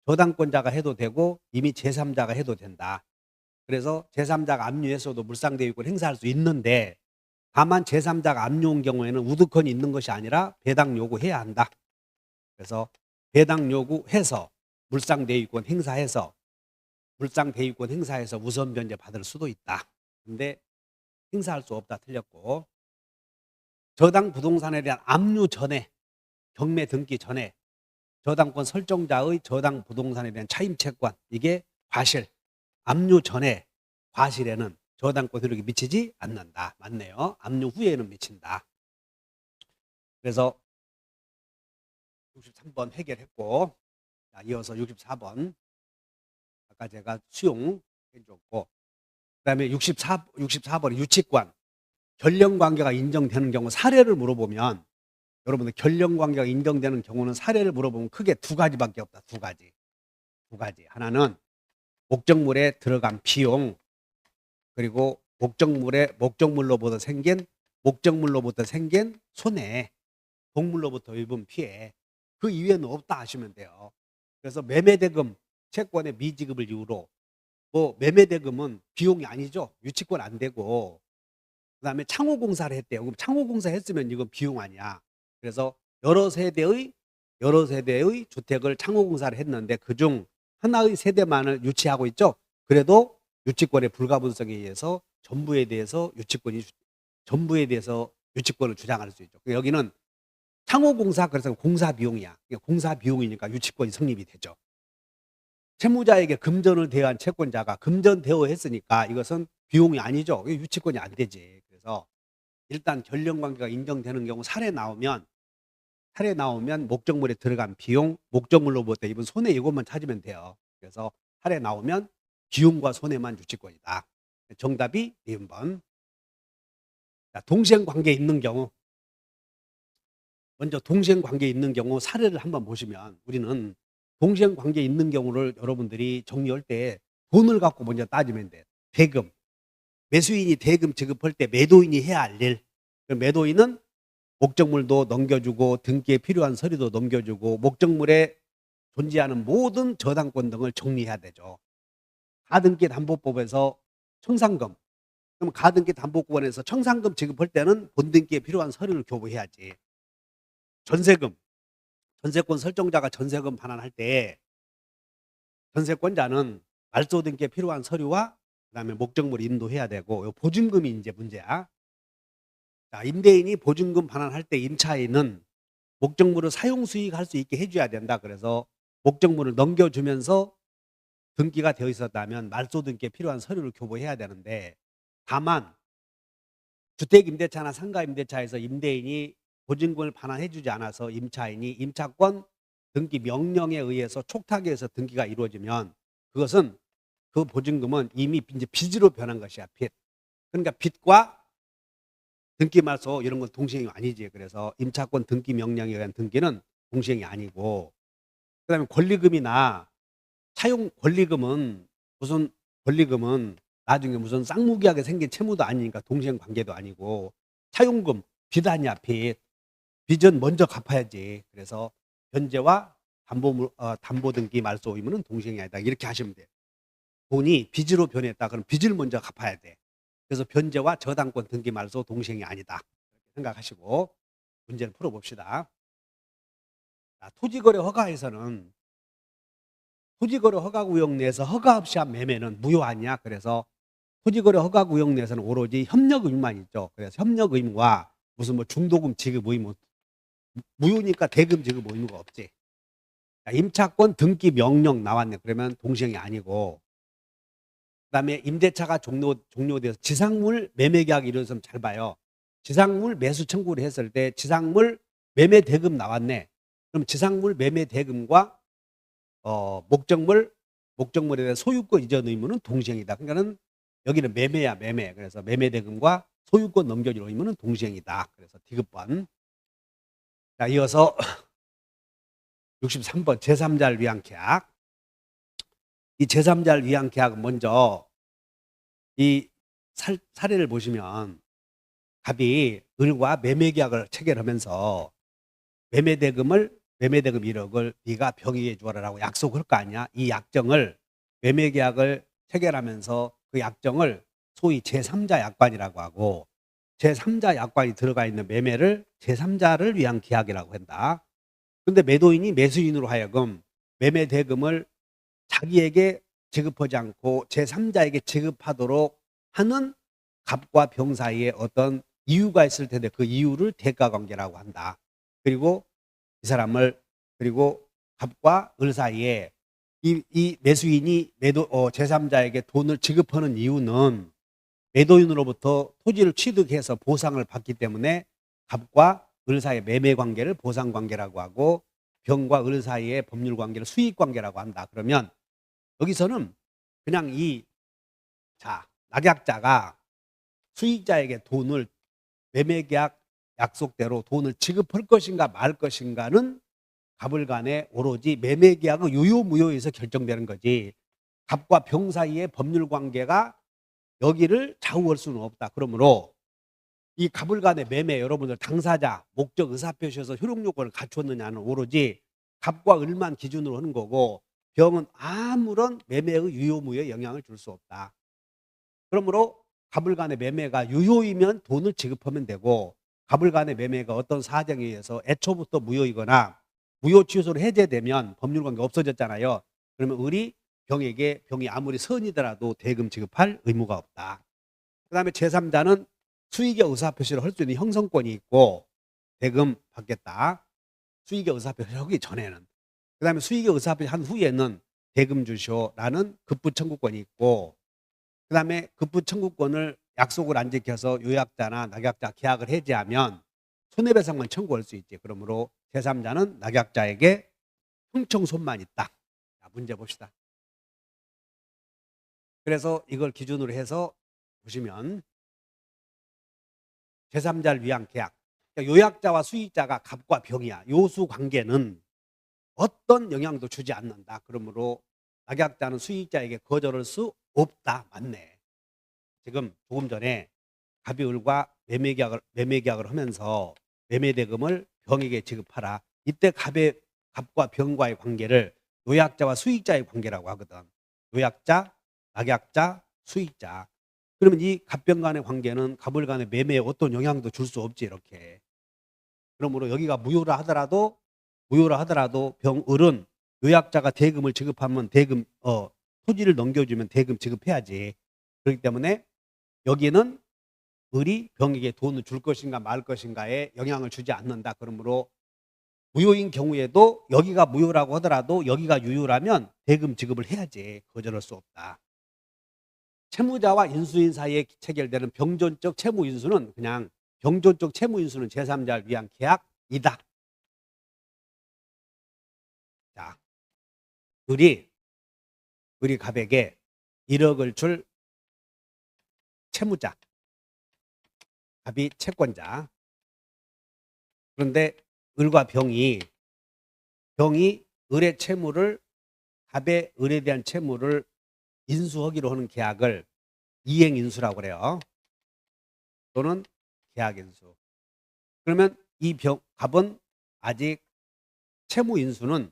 저당권자가 해도 되고 이미 제3자가 해도 된다. 그래서 제3자가 압류해서도 물상대위권 행사할 수 있는데 다만 제3자가 압류한 경우에는 우두컨이 있는 것이 아니라 배당 요구해야 한다. 그래서 배당 요구해서 물상대위권 행사해서 우선 변제 받을 수도 있다. 근데 행사할 수 없다. 틀렸고 저당 부동산에 대한 압류 전에 경매 등기 전에 저당권 설정자의 저당 부동산에 대한 차임채권 이게 과실 압류 전에 과실에는 저당권 효력이 미치지 않는다. 맞네요. 압류 후에는 미친다. 그래서 63번 해결했고 자, 이어서 64번 아까 제가 수용 해줬고 그 다음에 64번 유치권 결령관계가 인정되는 경우 사례를 물어보면 여러분들 결령관계가 인정되는 경우는 사례를 물어보면 크게 두 가지밖에 없다. 두 가지. 하나는 목적물에 들어간 비용 그리고 목적물로부터 생긴 손해 동물로부터 입은 피해 그 이외에는 없다 하시면 돼요. 그래서 매매대금 채권의 미지급을 이유로 매매대금은 비용이 아니죠. 유치권 안 되고 그 다음에 창호공사를 했대요. 그럼 창호공사 했으면 이건 비용 아니야. 그래서 여러 세대의 주택을 창호공사를 했는데 그중 하나의 세대만을 유치하고 있죠. 그래도 유치권의 불가분성에 의해서 전부에 대해서 유치권을 주장할 수 있죠. 여기는 창호공사 그래서 공사 비용이야. 공사 비용이니까 유치권이 성립이 되죠. 채무자에게 금전을 대여한 채권자가 금전 대여했으니까 이것은 비용이 아니죠. 유치권이 안 되지. 그래서 일단 결령관계가 인정되는 경우 사례 나오면 목적물에 들어간 비용, 목적물로부터 입은 손해 이것만 찾으면 돼요. 그래서 사례 나오면 비용과 손해만 유치권이다. 정답이 니은번. 동시행관계에 있는 경우 먼저 동시행관계에 있는 경우 사례를 한번 보시면 우리는 동시행관계에 있는 경우를 여러분들이 정리할 때 돈을 갖고 먼저 따지면 돼. 대금. 매수인이 대금 지급할 때 매도인이 해야 할 일. 매도인은 목적물도 넘겨주고 등기에 필요한 서류도 넘겨주고 목적물에 존재하는 모든 저당권 등을 정리해야 되죠. 가등기 담보법에서 청산금. 그럼 가등기 담보권에서 청산금 지급할 때는 본등기에 필요한 서류를 교부해야지. 전세금. 전세권 설정자가 전세금 반환할 때 전세권자는 말소 등기에 필요한 서류와 그다음에 목적물 인도해야 되고 보증금이 이제 문제야. 자, 임대인이 보증금 반환할 때 임차인은 목적물을 사용 수익할 수 있게 해줘야 된다. 그래서 목적물을 넘겨주면서 등기가 되어 있었다면 말소 등기에 필요한 서류를 교부해야 되는데 다만 주택임대차나 상가임대차에서 임대인이 보증금을 반환해주지 않아서 임차인이 임차권 등기 명령에 의해서 촉탁에 의해서 등기가 이루어지면 그것은 그 보증금은 이미 이제 빚으로 변한 것이야. 빚. 그러니까 빚과 등기 말소 이런 건 동시행이 아니지. 그래서 임차권 등기 명령에 의한 등기는 동시행이 아니고 그다음에 권리금이나 차용 권리금은 무슨 권리금은 나중에 무슨 쌍무기하게 생긴 채무도 아니니까 동생 관계도 아니고 차용금, 빚 아니야, 빚. 빚은 먼저 갚아야지. 그래서 변제와 담보 등기 말소 의무는 동생이 아니다. 이렇게 하시면 돼요. 돈이 빚으로 변했다. 그럼 빚을 먼저 갚아야 돼. 그래서 변제와 저당권 등기 말소 동생이 아니다. 이렇게 생각하시고 문제를 풀어봅시다. 자, 토지거래 허가에서는 토지거래 허가구역 내에서 허가 없이 한 매매는 무효 아니야. 그래서 토지거래 허가구역 내에서는 오로지 협력 의무만 있죠. 그래서 협력 의무와 무슨 뭐 중도금 지급 의무, 무효니까 대금 지급 의무가 없지. 자, 임차권 등기 명령 나왔네. 그러면 동생이 아니고, 그다음에 임대차가 종료돼서 지상물 매매 계약이 이루어졌으면 잘 봐요. 지상물 매수 청구를 했을 때 지상물 매매 대금 나왔네. 그럼 지상물 매매 대금과 목적물에 대한 소유권 이전 의무는 동시행이다. 그러니까는 여기는 매매야, 매매. 그래서 매매 대금과 소유권 넘겨줄 의무는 동시행이다. 그래서 디귿번. 자, 이어서 63번 제3자를 위한 계약. 이 제3자를 위한 계약은 먼저 이 사례를 보시면 갑이 을과 매매 계약을 체결하면서 매매 대금 1억을 네가 병의해 주어라라고 약속을 할 거 아니야. 이 약정을 매매 계약을 체결하면서 그 약정을 소위 제3자 약관이라고 하고, 제3자 약관이 들어가 있는 매매를 제3자를 위한 계약이라고 한다. 근데 매도인이 매수인으로 하여금 매매 대금을 자기에게 지급하지 않고 제3자에게 지급하도록 하는 갑과 병 사이에 어떤 이유가 있을 텐데 그 이유를 대가관계라고 한다. 그리고 이 사람을, 그리고 갑과 을 사이에 이 매수인이 제3자에게 돈을 지급하는 이유는 매도인으로부터 토지를 취득해서 보상을 받기 때문에 갑과 을 사이의 매매 관계를 보상 관계라고 하고, 병과 을 사이의 법률 관계를 수익 관계라고 한다. 그러면 여기서는 그냥 낙약자가 수익자에게 돈을 매매계약 약속대로 돈을 지급할 것인가 말 것인가는 갑을 간에 오로지 매매계약의 유효 무효에서 결정되는 거지, 갑과 병 사이의 법률 관계가 여기를 좌우할 수는 없다. 그러므로 이 갑을 간의 매매, 여러분들 당사자, 목적, 의사표시에서 효력 요건을 갖췄느냐는 오로지 갑과 을만 기준으로 하는 거고, 병은 아무런 매매의 유효 무효에 영향을 줄 수 없다. 그러므로 갑을 간의 매매가 유효이면 돈을 지급하면 되고, 갑을 간의 매매가 어떤 사정에 의해서 애초부터 무효이거나 무효 취소로 해제되면 법률 관계 없어졌잖아요. 그러면 을이 병에게, 병이 아무리 선이더라도 대금 지급할 의무가 없다. 그 다음에 제3자는 수익의 의사표시를 할 수 있는 형성권이 있고 대금 받겠다. 수익의 의사표시를 하기 전에는. 그 다음에 수익의 의사표시 한 후에는 대금 주시오라는 급부 청구권이 있고, 그 다음에 급부 청구권을 약속을 안 지켜서 요약자나 낙약자 계약을 해지하면 손해배상만 청구할 수 있지. 그러므로 제3자는 낙약자에게 형청손만 있다. 자, 문제 봅시다. 그래서 이걸 기준으로 해서 보시면 제3자를 위한 계약, 그러니까 요약자와 수익자가 갑과 병이야. 요수 관계는 어떤 영향도 주지 않는다. 그러므로 낙약자는 수익자에게 거절할 수 없다. 맞네. 지금 조금 전에 갑이 을과 매매 계약을 하면서 매매 대금을 병에게 지급하라. 이때 갑과 병과의 관계를 요약자와 수익자의 관계라고 하거든. 요약자, 낙약자, 수익자. 그러면 이 갑병 간의 관계는 갑을 간의 매매에 어떤 영향도 줄 수 없지, 이렇게. 그러므로 여기가 무효라 하더라도 병을은 요약자가 대금을 지급하면 토지를 넘겨주면 대금 지급해야지. 그렇기 때문에 여기는 을이 병에게 돈을 줄 것인가 말 것인가에 영향을 주지 않는다. 그러므로 무효인 경우에도 여기가 무효라고 하더라도 여기가 유효라면 대금 지급을 해야지. 거절할 수 없다. 채무자와 인수인 사이에 체결되는 병존적 채무인수는 그냥 병존적 채무인수는 제3자를 위한 계약이다. 자, 을이 갑에게 1억을 줄 채무자, 갑이 채권자. 그런데 을과 병이 을의 채무를, 갑의 을에 대한 채무를 인수하기로 하는 계약을 이행인수라고 그래요. 또는 계약인수. 그러면 이 갑은 아직 채무인수는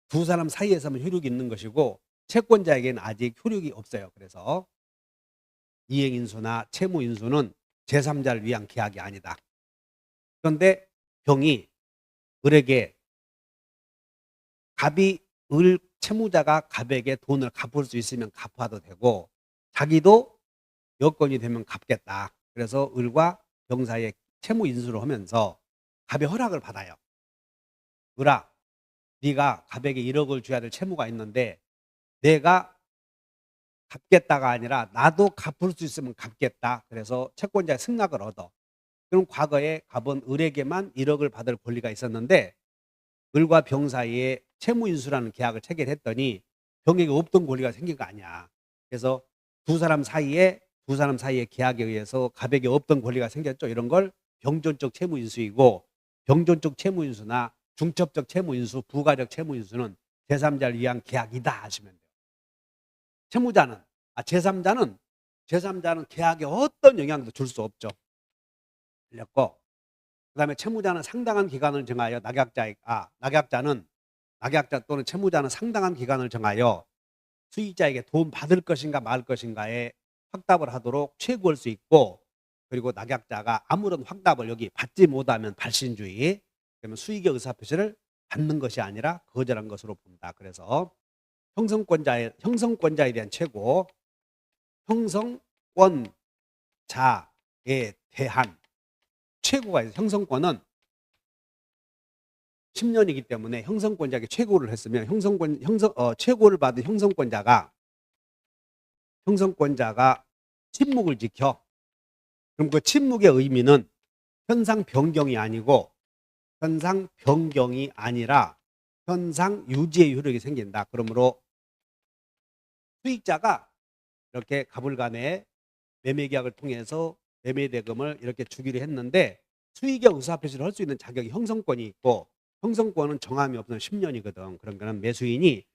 두 사람 사이에서만 효력이 있는 것이고 채권자에게는 아직 효력이 없어요. 그래서 이행인수나 채무인수는 제3자를 위한 계약이 아니다. 그런데 병이 을에게 갑이 채무자가 갑에게 돈을 갚을 수 있으면 갚아도 되고 자기도 여건이 되면 갚겠다. 그래서 을과 병 사이에 채무인수를 하면서 갑의 허락을 받아요. 을아, 네가 갑에게 1억을 줘야 될 채무가 있는데 내가 갚겠다가 아니라 나도 갚을 수 있으면 갚겠다. 그래서 채권자의 승낙을 얻어. 그럼 과거에 갑은 을에게만 1억을 받을 권리가 있었는데 을과 병 사이에 채무인수라는 계약을 체결했더니 병에게 없던 권리가 생긴 거 아니야. 그래서 두 사람 사이의 계약에 의해서 갑에게 없던 권리가 생겼죠. 이런 걸 병존적 채무인수이고 병존적 채무인수나 중첩적 채무인수, 부가적 채무인수는 제3자를 위한 계약이다 하시면 돼요. 제3자는 계약에 어떤 영향도 줄 수 없죠. 틀렸고 그다음에 채무자는 상당한 기간을 정하여 낙약자 또는 채무자는 상당한 기간을 정하여 수익자에게 돈 받을 것인가 말 것인가에 확답을 하도록 최고할 수 있고 그리고 낙약자가 아무런 확답을 여기 받지 못하면 발신주의 그러면 수익의 의사표시를 받는 것이 아니라 거절한 것으로 본다. 그래서 형성권자에 대한 최고 형성권자에 대한 최고가 있어요. 형성권은 10년이기 때문에 형성권자에게 최고를 했으면 최고를 받은 형성권자가 침묵을 지켜. 그럼 그 침묵의 의미는 현상 변경이 아니라 현상 유지의 효력이 생긴다. 그러므로 수익자가 이렇게 갑을 간에 매매 계약을 통해서 매매 대금을 이렇게 주기로 했는데 수익의 의사표시를 할 수 있는 자격이 형성권이 있고 형성권은 정함이 없으면 10년이거든. 그런 거는 매수인이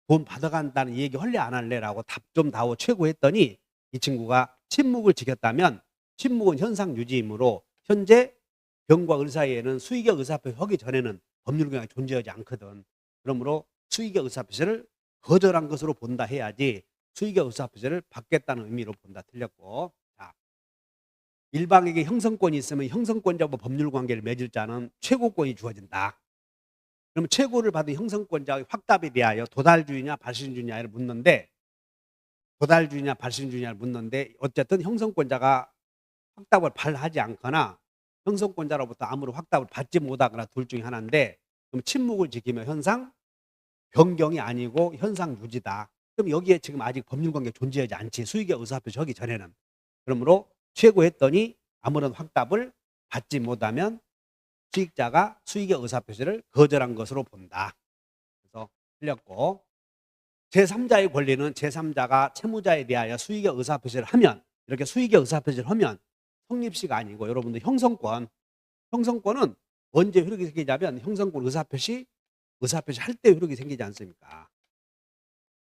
돈 받아간다는 얘기 할래 안 할래라고 답 좀 다오 최고했더니 이 친구가 침묵을 지켰다면 침묵은 현상 유지이므로 현재 병과 을 사이에는 수익의 의사표시 하기 전에는 법률경향이 존재하지 않거든. 그러므로 수익의 의사표시를 거절한 것으로 본다 해야지 수익의 의사표시를 받겠다는 의미로 본다. 틀렸고. 자, 일방에게 형성권이 있으면 형성권자와 법률관계를 맺을 자는 최고권이 주어진다. 그러면 최고를 받은 형성권자의 확답에 대하여 도달주의냐 발신주의냐를 묻는데 어쨌든 형성권자가 확답을 발하지 않거나 형성권자로부터 아무런 확답을 받지 못하거나 둘 중에 하나인데 그럼 침묵을 지키면 현상 변경이 아니고 현상 유지다. 그럼 여기에 지금 아직 법률관계 존재하지 않지. 수익의 의사표시 하기 전에는. 그러므로 최고했더니 아무런 확답을 받지 못하면 수익자가 수익의 의사표시를 거절한 것으로 본다. 그래서 틀렸고 제3자의 권리는 제3자가 채무자에 대하여 수익의 의사표시를 하면 이렇게 수익의 의사표시를 하면 성립시가 아니고 여러분들 형성권은 언제 효력이 생기냐면 형성권 의사표시 할 때 효력이 생기지 않습니까?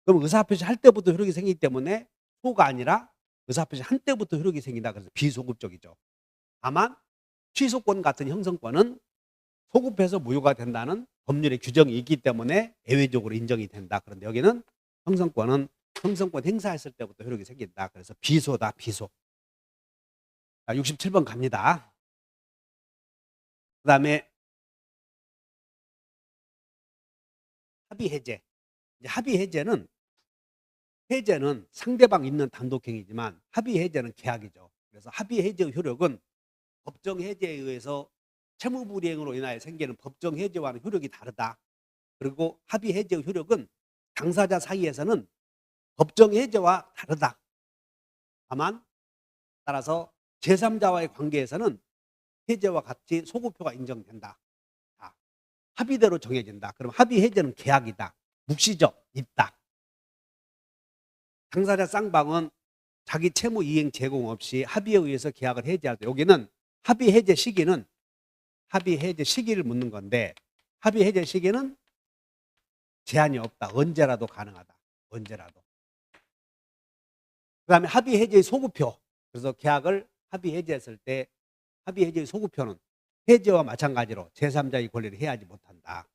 그럼 의사표시 할 때부터 효력이 생기기 때문에 소가 아니라 의사표시 한 때부터 효력이 생긴다. 그래서 비소급적이죠. 다만 취소권 같은 형성권은 소급해서 무효가 된다는 법률의 규정이 있기 때문에 예외적으로 인정이 된다. 그런데 여기는 형성권 행사했을 때부터 효력이 생긴다. 그래서 비소다. 비소. 자, 67번 갑니다. 그 다음에 합의해제. 합의해제는 상대방 있는 단독행위지만 합의해제는 계약이죠. 그래서 합의해제의 효력은 법정해제에 의해서 채무불이행으로 인하여 생기는 법정해제와는 효력이 다르다. 그리고 합의해제의 효력은 당사자 사이에서는 법정해제와 다르다. 다만 따라서 제3자와의 관계에서는 해제와 같이 소급표가 인정된다. 자, 합의대로 정해진다. 그럼 합의해제는 계약이다. 묵시적 있다. 당사자 쌍방은 자기 채무 이행 제공 없이 합의에 의해서 계약을 해제할 때 여기는 합의 해제 시기를 묻는 건데 합의 해제 시기는 제한이 없다. 언제라도 가능하다. 언제라도. 그다음에 합의 해제의 소급표. 그래서 계약을 합의 해제했을 때 합의 해제의 소급표는 해제와 마찬가지로 제3자의 권리를 해야지 못한다.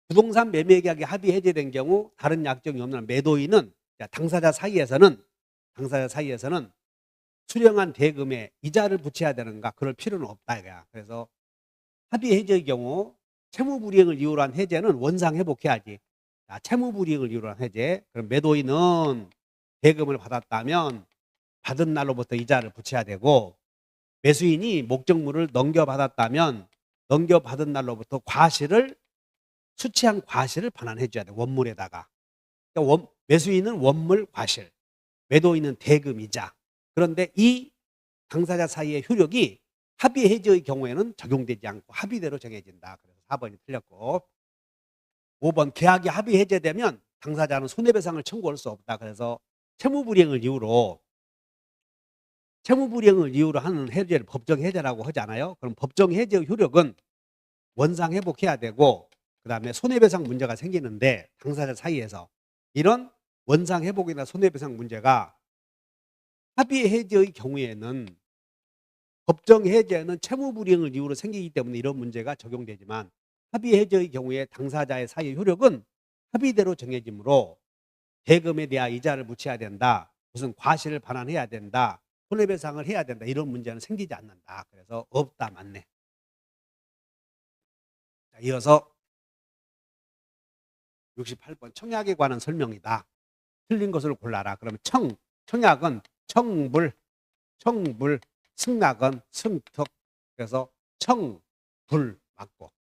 부동산 매매 계약이 합의 해제된 경우 다른 약정이 없는 매도인은 당사자 사이에서는 수령한 대금에 이자를 붙여야 되는가 그럴 필요는 없다 이거야. 그래서 합의 해제의 경우 채무불이행을 이유로 한 해제는 원상 회복해야지. 자, 채무불이행을 이유로 한 해제. 그럼 매도인은 대금을 받았다면 받은 날로부터 이자를 붙여야 되고, 매수인이 목적물을 넘겨받았다면 넘겨받은 날로부터 수취한 과실을 반환해 줘야 돼. 원물에다가. 그러니까 매수인은 원물 과실, 매도인은 대금이자. 그런데 이 당사자 사이의 효력이 합의 해제의 경우에는 적용되지 않고 합의대로 정해진다. 그래서 4번이 틀렸고, 5번 계약이 합의 해제되면 당사자는 손해배상을 청구할 수 없다. 그래서 채무불이행을 이유로 하는 해제를 법정 해제라고 하잖아요. 그럼 법정 해제의 효력은 원상 회복해야 되고, 그 다음에 손해배상 문제가 생기는데 당사자 사이에서 이런 원상 회복이나 손해배상 문제가 합의 해제의 경우에는 법정 해제는 채무불이행을 이유로 생기기 때문에 이런 문제가 적용되지만, 합의 해제의 경우에 당사자의 사이의 효력은 합의대로 정해지므로 대금에 대한 이자를 붙여야 된다, 무슨 과실을 반환해야 된다, 손해배상을 해야 된다, 이런 문제는 생기지 않는다. 그래서 없다, 맞네. 자, 이어서 68번 청약에 관한 설명이다. 틀린 것을 골라라. 그러면 청약은 청불, 승낙은 승특. 그래서 청불 맞고.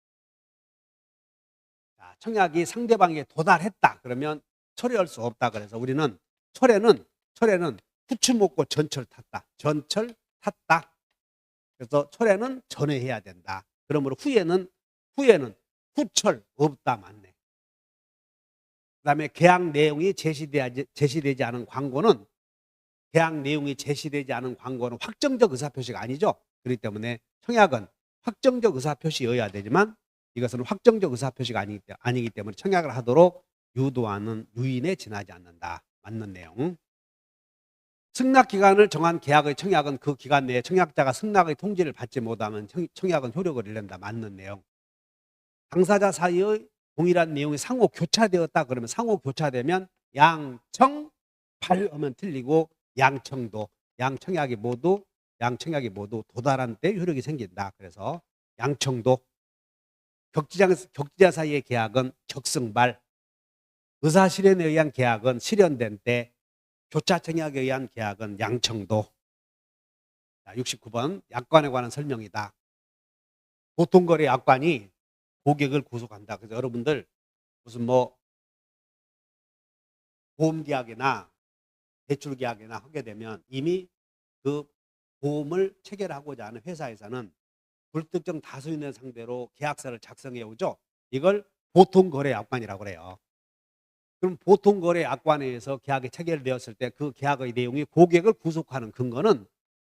자, 청약이 상대방에게 도달했다. 그러면 철회할 수 없다. 그래서 우리는 철회는 후추 먹고 전철 탔다. 그래서 철회는 전회해야 된다. 그러므로 후회는 후철 없다. 맞네. 그 다음에 계약 내용이 제시되지 않은 광고는 확정적 의사표시가 아니죠. 그렇기 때문에 청약은 확정적 의사표시여야 되지만 이것은 확정적 의사표시가 아니기 때문에 청약을 하도록 유도하는 유인에 지나지 않는다. 맞는 내용. 승낙기간을 정한 계약의 청약은 그 기간 내에 청약자가 승낙의 통지를 받지 못하면 청약은 효력을 잃는다. 맞는 내용. 당사자 사이의 동일한 내용이 상호 교차되었다. 그러면 상호 교차되면 양청발하면 틀리고 양청약이 모두 도달한 때 효력이 생긴다. 그래서 양청도. 격지자 사이의 계약은 격승발, 의사실현에 의한 계약은 실현된 때, 교차청약에 의한 계약은 양청도. 자, 69번 약관에 관한 설명이다. 보통거래 약관이 고객을 구속한다. 그래서 여러분들 무슨 보험계약이나 대출계약이나 하게 되면 이미 그 보험을 체결하고자 하는 회사에서는 불특정 다수인을 상대로 계약서를 작성해 오죠. 이걸 보통거래약관이라고 그래요. 그럼 보통거래약관에 의해서 계약이 체결되었을 때 그 계약의 내용이 고객을 구속하는 근거는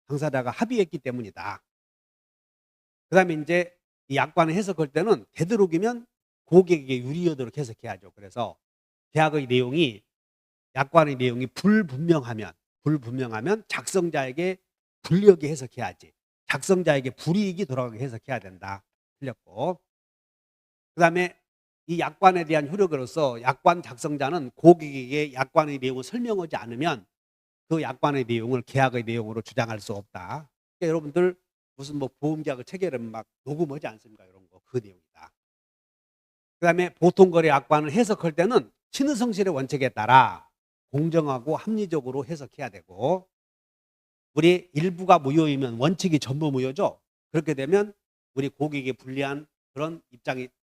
당사자가 합의했기 때문이다. 그 다음에 이제 이 약관을 해석할 때는 되도록이면 고객에게 유리하도록 해석해야죠. 그래서 계약의 내용이, 약관의 내용이 불분명하면 작성자에게 불리하게 해석해야지. 작성자에게 불이익이 돌아가게 해석해야 된다. 틀렸고. 그 다음에 이 약관에 대한 효력으로서 약관 작성자는 고객에게 약관의 내용을 설명하지 않으면 그 약관의 내용을 계약의 내용으로 주장할 수 없다. 그러니까 여러분들 무슨 보험계약을 체결하면 막 녹음하지 않습니까? 이런 거, 그 내용이다. 그 다음에 보통거래 약관을 해석할 때는 신의성실의 원칙에 따라 공정하고 합리적으로 해석해야 되고, 우리 일부가 무효이면 원칙이 전부 무효죠. 그렇게 되면 우리 고객에게 불리한 그런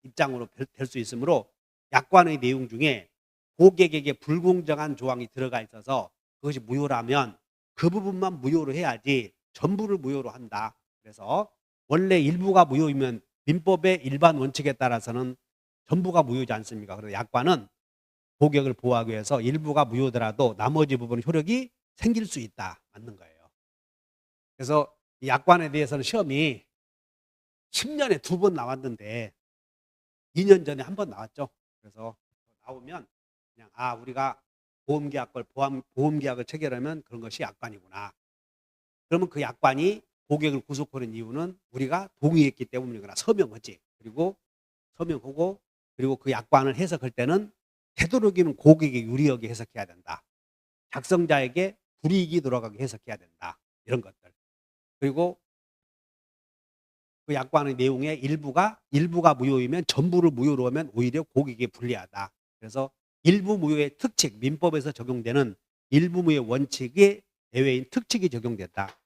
입장으로 될 수 있으므로 약관의 내용 중에 고객에게 불공정한 조항이 들어가 있어서 그것이 무효라면 그 부분만 무효로 해야지 전부를 무효로 한다. 그래서 원래 일부가 무효이면 민법의 일반 원칙에 따라서는 전부가 무효지 않습니까? 그래서 약관은 고객을 보호하기 위해서 일부가 무효더라도 나머지 부분 효력이 생길 수 있다. 맞는 거예요. 그래서 이 약관에 대해서는 시험이 10년에 2번 나왔는데 2년 전에 1번 나왔죠. 그래서 나오면 그냥 우리가 보험계약을 체결하면 그런 것이 약관이구나. 그러면 그 약관이 고객을 구속하는 이유는 우리가 동의했기 때문이거나 서명하지. 그리고 서명하고 그리고 그 약관을 해석할 때는 되도록이면 고객에 유리하게 해석해야 된다. 작성자에게 불이익이 돌아가게 해석해야 된다. 이런 것들. 그리고 그 약관의 내용의 일부가 무효이면 전부를 무효로 하면 오히려 고객에 불리하다. 그래서 일부 무효의 특칙, 민법에서 적용되는 일부 무효의 원칙의 예외인 특칙이 적용됐다.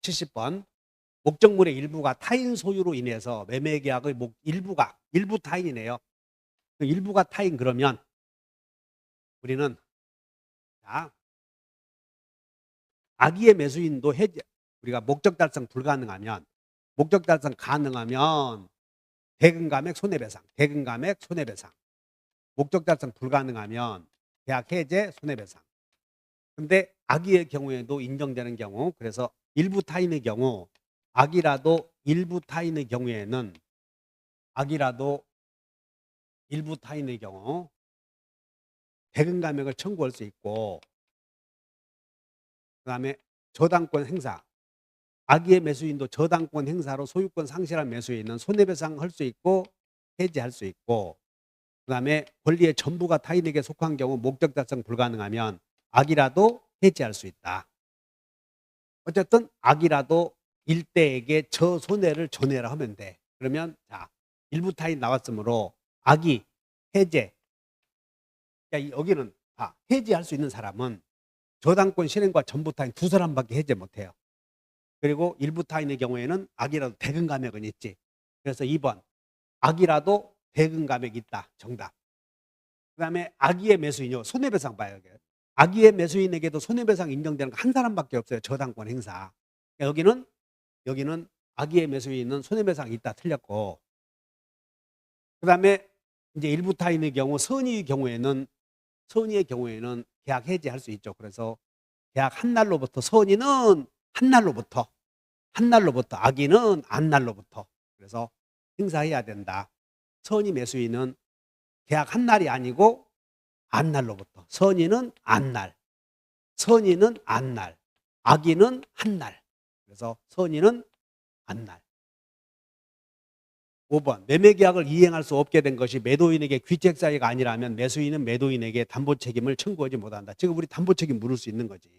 70번 목적물의 일부가 타인 소유로 인해서 매매계약의 일부 타인이네요. 그 일부가 타인 그러면 우리는 자, 악의의 매수인도 우리가 목적 달성 불가능하면 목적 달성 가능하면 대금감액 손해배상 목적 달성 불가능하면 계약 해제 손해배상. 근데 악의의 경우에도 인정되는 경우 그래서 일부 타인의 경우 악이라도 일부 타인의 경우에는 대금감액을 청구할 수 있고 그 다음에 저당권 행사 악의의 매수인도 저당권 행사로 소유권 상실한 매수인은 손해배상할 수 있고 해지할 수 있고 그 다음에 권리의 전부가 타인에게 속한 경우 목적 달성 불가능하면 악이라도 해지할 수 있다. 어쨌든 악이라도 일대에게 저 손해를 전해라 하면 돼. 그러면 자 일부 타인 나왔으므로 악이 해제. 그러니까 여기는 해지할 수 있는 사람은 저당권 실행과 전부 타인 두 사람밖에 해제 못해요. 그리고 일부 타인의 경우에는 악이라도 대금 감액은 있지. 그래서 2번 악이라도 대금 감액이 있다. 정답. 그 다음에 악의의 매수인요. 손해배상 봐요. 악의의 매수인에게도 손해배상 인정되는 거 한 사람밖에 없어요. 저당권 행사. 그러니까 여기는 악의의 매수인은 손해배상이 있다. 틀렸고 그 다음에 이제 일부 타인의 경우 선의의 경우에는 계약 해지할 수 있죠. 그래서 계약 한 날로부터 선의는 한 날로부터 악의는 안 날로부터 그래서 행사해야 된다. 선의 매수인은 계약 한 날이 아니고 안 날로부터 선의는 안 날, 악의는 한 날. 그래서 선의는 안 날. 5번 매매계약을 이행할 수 없게 된 것이 매도인에게 귀책사유가 아니라면 매수인은 매도인에게 담보책임을 청구하지 못한다. 지금 우리 담보책임 물을 수 있는 거지.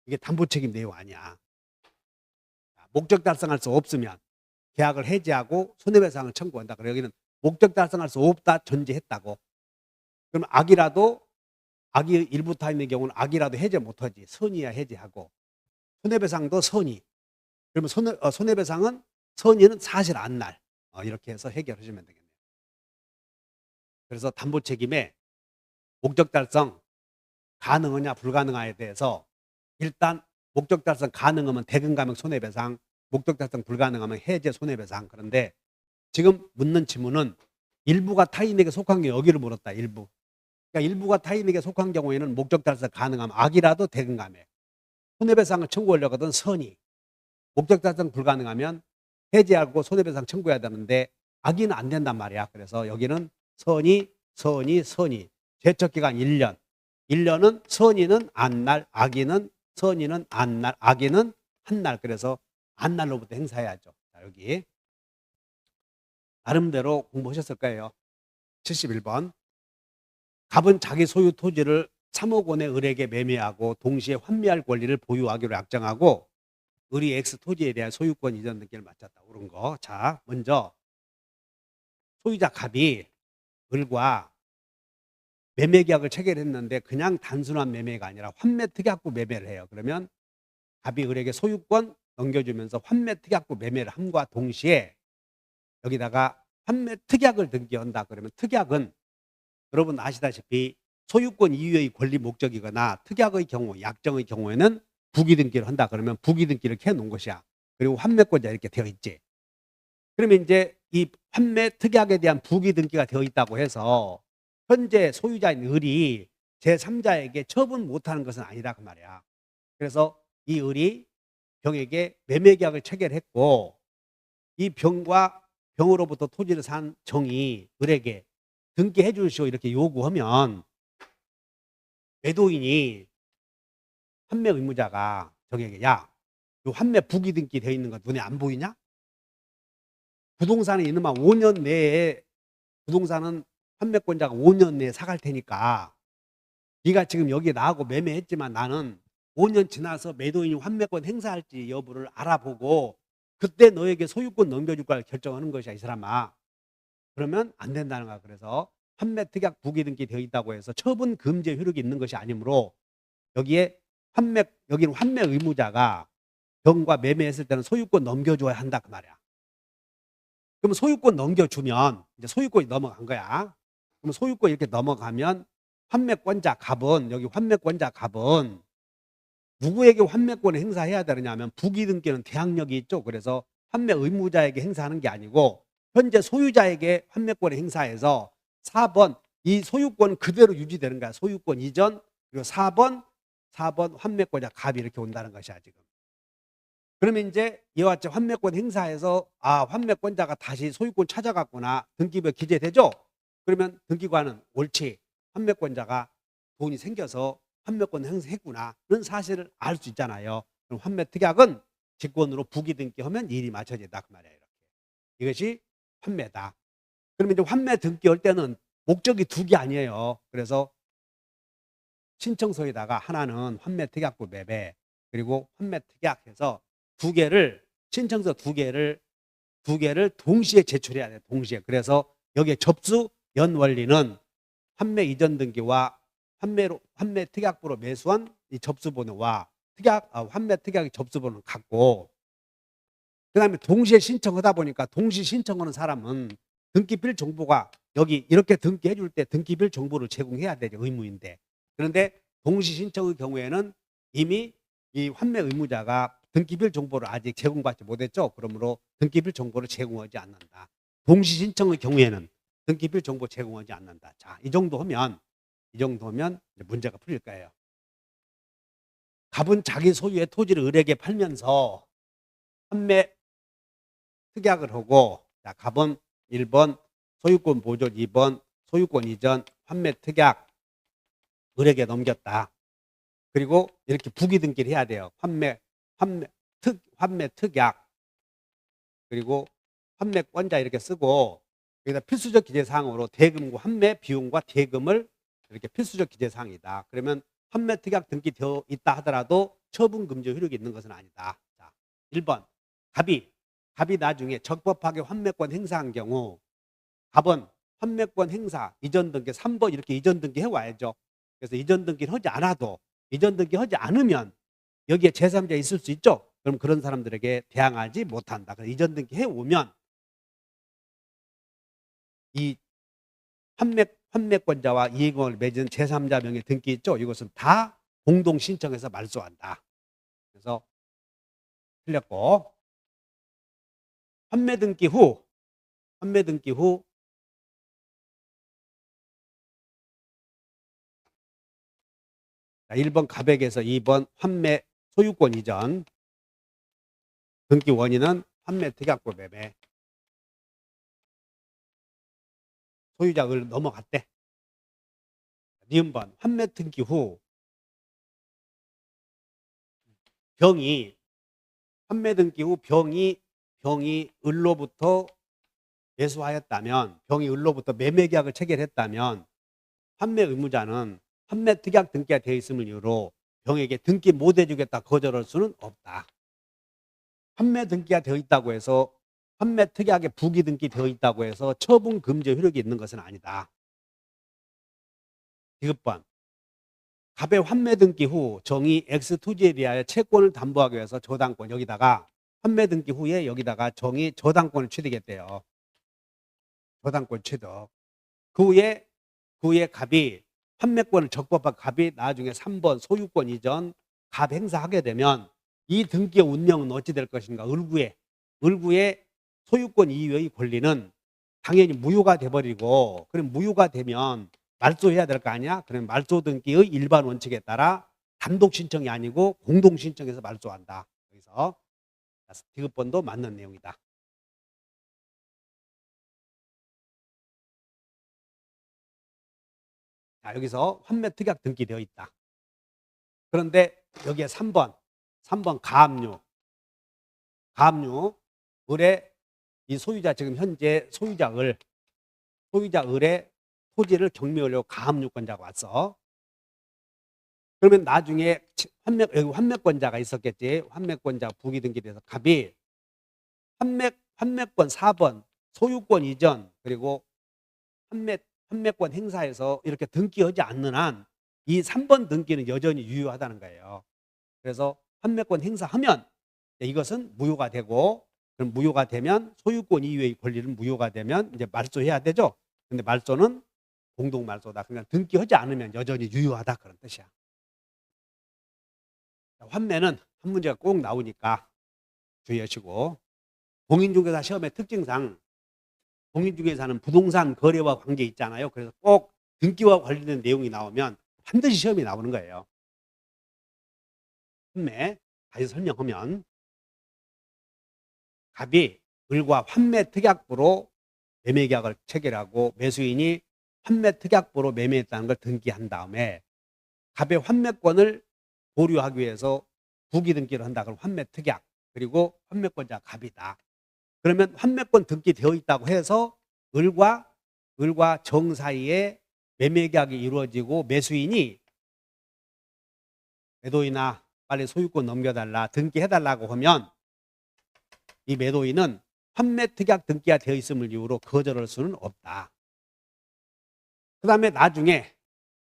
이게 담보책임 내용 아니야. 목적 달성할 수 없으면 계약을 해지하고 손해배상을 청구한다. 그래 여기는 목적 달성할 수 없다 전제했다고. 그럼 악의 일부 타인의 경우는 악이라도 해제 못하지. 선의야 해제하고 손해배상도 선의. 그러면 손해배상은 선의는 사실 안 날. 이렇게 해서 해결하시면 되겠네요. 그래서 담보책임에 목적 달성 가능하냐 불가능하냐에 대해서 일단 목적 달성 가능하면 대금감액 손해배상, 목적 달성 불가능하면 해제 손해배상. 그런데 지금 묻는 질문은 일부가 타인에게 속한 게 여기를 물었다. 일부. 그러니까 일부가 타인에게 속한 경우에는 목적 달성 가능하면 악이라도 대금감액, 손해배상을 청구하려고 하던 선의, 목적 달성 불가능하면 해제하고 손해배상 청구해야 되는데 악의는 안 된단 말이야. 그래서 여기는 선의. 제척기간 1년. 1년은 선의는 안 날, 선의는 안 날, 악의는 한 날. 그래서 안 날로부터 행사해야죠. 자, 여기 나름대로 공부하셨을 거예요. 71번 갑은 자기 소유 토지를 3억 원의 을에게 매매하고 동시에 환매할 권리를 보유하기로 약정하고 을이 X 토지에 대한 소유권 이전 등기를 마쳤다. 옳은 거. 자, 먼저 소유자 갑이 을과 매매계약을 체결했는데 그냥 단순한 매매가 아니라 환매특약부 매매를 해요. 그러면 갑이 을에게 소유권 넘겨주면서 환매특약부 매매를 함과 동시에 여기다가 환매특약을 등기한다. 그러면 특약은 여러분 아시다시피 소유권 이유의 권리 목적이거나 특약의 경우, 약정의 경우에는 부기등기를 한다. 그러면 부기등기를 켜놓은 것이야. 그리고 환매권자 이렇게 되어 있지. 그러면 이제 이 환매특약에 대한 부기등기가 되어 있다고 해서 현재 소유자인 을이 제3자에게 처분 못하는 것은 아니다 그 말이야. 그래서 이 을이 병에게 매매계약을 체결했고 이 병과 병으로부터 토지를 산 정이 을에게 등기해 주시오 이렇게 요구하면 매도인이 판매 의무자가 저기에게 야, 요 판매 부기 등기 되어 있는 거 눈에 안 보이냐? 부동산에 있는 만 5년 내에 부동산은 판매권자가 5년 내에 사갈 테니까 네가 지금 여기 나하고 매매했지만 나는 5년 지나서 매도인이 환매권 행사할지 여부를 알아보고 그때 너에게 소유권 넘겨줄까를 결정하는 것이야 이 사람아. 그러면 안 된다는 거야. 그래서 판매 특약 부기 등기 되어 있다고 해서 처분 금지 효력이 있는 것이 아니므로 여기는 환매 의무자가 병과 매매했을 때는 소유권 넘겨줘야 한다 그 말이야. 그럼 소유권 넘겨주면 이제 소유권이 넘어간 거야. 그럼 소유권 이렇게 넘어가면 환매권자 갑은 여기 환매권자 갑은 누구에게 환매권을 행사해야 되느냐면 부기 등기는 대항력이 있죠. 그래서 환매 의무자에게 행사하는 게 아니고 현재 소유자에게 환매권을 행사해서 4번 이 소유권 그대로 유지되는 거야. 소유권 이전. 그리고 4번 환매권자 갑이 이렇게 온다는 것이야 지금. 그러면 이제 이와 같이 환매권 행사해서 환매권자가 다시 소유권 찾아갔구나. 등기부에 기재되죠. 그러면 등기관은 옳지. 환매권자가 돈이 생겨서 환매권 행사했구나는 사실을 알 수 있잖아요. 그럼 환매특약은 직권으로 부기 등기하면 일이 맞춰진다 그 말이에요. 이것이 환매다. 그러면 이제 환매 등기할 때는 목적이 두 개 아니에요. 그래서 신청서에다가 하나는 환매특약부 매매 그리고 환매특약해서 두 개를 신청서 두 개를 동시에 제출해야 돼. 동시에. 그래서 여기에 접수 연원리는 환매 이전 등기와 환매 특약부로 매수한 이 접수번호와 환매 특약의 접수번호는 같고, 그 다음에 동시에 신청하다 보니까 동시 신청하는 사람은 등기빌 정보가 여기 이렇게 등기해 줄 때 등기빌 정보를 제공해야 되죠. 의무인데. 그런데 동시 신청의 경우에는 이미 이 환매 의무자가 등기빌 정보를 아직 제공받지 못했죠. 그러므로 등기빌 정보를 제공하지 않는다. 동시 신청의 경우에는 등기빌 정보 제공하지 않는다. 자, 이 정도 하면 문제가 풀릴 거예요. 갑은 자기 소유의 토지를 을에게 팔면서 판매 특약을 하고, 자, 갑은 1번 소유권 보존, 2번 소유권 이전, 판매 특약 을에게 넘겼다. 그리고 이렇게 부기 등기를 해야 돼요. 환매 특약 그리고 환매권자 이렇게 쓰고 여기다 필수적 기재사항으로 대금과 환매 비용과 대금을 이렇게 필수적 기재사항이다. 그러면 환매 특약 등기되어 있다 하더라도 처분 금지 효력이 있는 것은 아니다. 자, 1번 갑이 나중에 적법하게 환매권 행사한 경우 갑은 환매권 행사 이전 등기 3번 이렇게 이전 등기 해와야죠. 그래서 이전 등기를 하지 않아도 이전 등기 하지 않으면 여기에 제3자 있을 수 있죠. 그럼 그런 사람들에게 대항하지 못한다. 그래서 이전 등기 해오면 이 환매권자와 이해금을 맺은 제3자 명의 등기 있죠. 이것은 다 공동 신청해서 말소한다. 그래서 틀렸고, 환매 등기 후 1번 갑에게서 2번 환매 소유권 이전 등기 원인은 환매 특약부 매매 소유자를 넘어갔대. 니은번 환매 등기 후 환매 등기 후 병이 을로부터 매수하였다면, 병이 을로부터 매매 계약을 체결했다면 환매 의무자는 환매 특약 등기가 되어 있음을 이유로 병에게 등기 못 해주겠다 거절할 수는 없다. 환매 등기가 되어 있다고 해서 환매 특약에 부기 등기 되어 있다고 해서 처분 금지 효력이 있는 것은 아니다. 디귿번 갑의 환매 등기 후 정의 X 토지에 대하여 채권을 담보하기 위해서 저당권 여기다가 환매 등기 후에 여기다가 정의 저당권을 취득했대요. 저당권 취득. 그 후에 갑이 판매권을 적법한 갑이 나중에 3번 소유권 이전 갑 행사하게 되면 이 등기의 운명은 어찌 될 것인가? 을구의 소유권 이외의 권리는 당연히 무효가 돼버리고, 그럼 무효가 되면 말소해야 될 거 아니야? 그럼 말소 등기의 일반 원칙에 따라 단독 신청이 아니고 공동 신청해서 말소한다. 여기서 디귿번도 맞는 내용이다. 자, 여기서 환매 특약 등기 되어 있다. 그런데 여기에 3번 가압류. 을에 이 소유자, 지금 현재 소유자 을의 토지를 경매하려고 가압류권자가 왔어. 그러면 나중에 여기 환매권자가 있었겠지. 환매권자 부기 등기돼서 갑이 환매권 4번 소유권 이전 그리고 환매권 행사에서 이렇게 등기하지 않는 한 이 3번 등기는 여전히 유효하다는 거예요. 그래서 환매권 행사하면 이것은 무효가 되고, 그럼 무효가 되면 소유권 이외의 권리는 무효가 되면 이제 말소해야 되죠. 근데 말소는 공동 말소다. 그러니까 등기하지 않으면 여전히 유효하다, 그런 뜻이야. 환매는 한 문제가 꼭 나오니까 주의하시고, 공인중개사 시험의 특징상 공인중개사는 부동산 거래와 관계 있잖아요. 그래서 꼭 등기와 관련된 내용이 나오면 반드시 시험이 나오는 거예요. 환매 다시 설명하면, 갑이 을과 환매 특약부로 매매계약을 체결하고 매수인이 환매 특약부로 매매했다는 걸 등기한 다음에 갑의 환매권을 보류하기 위해서 부기 등기를 한다. 그럼 환매 특약, 그리고 환매권자 갑이다. 그러면 환매권 등기되어 있다고 해서 을과 정 사이에 매매계약이 이루어지고 매수인이 매도인아 빨리 소유권 넘겨달라, 등기해달라고 하면 이 매도인은 환매특약 등기가 되어 있음을 이유로 거절할 수는 없다. 그 다음에 나중에,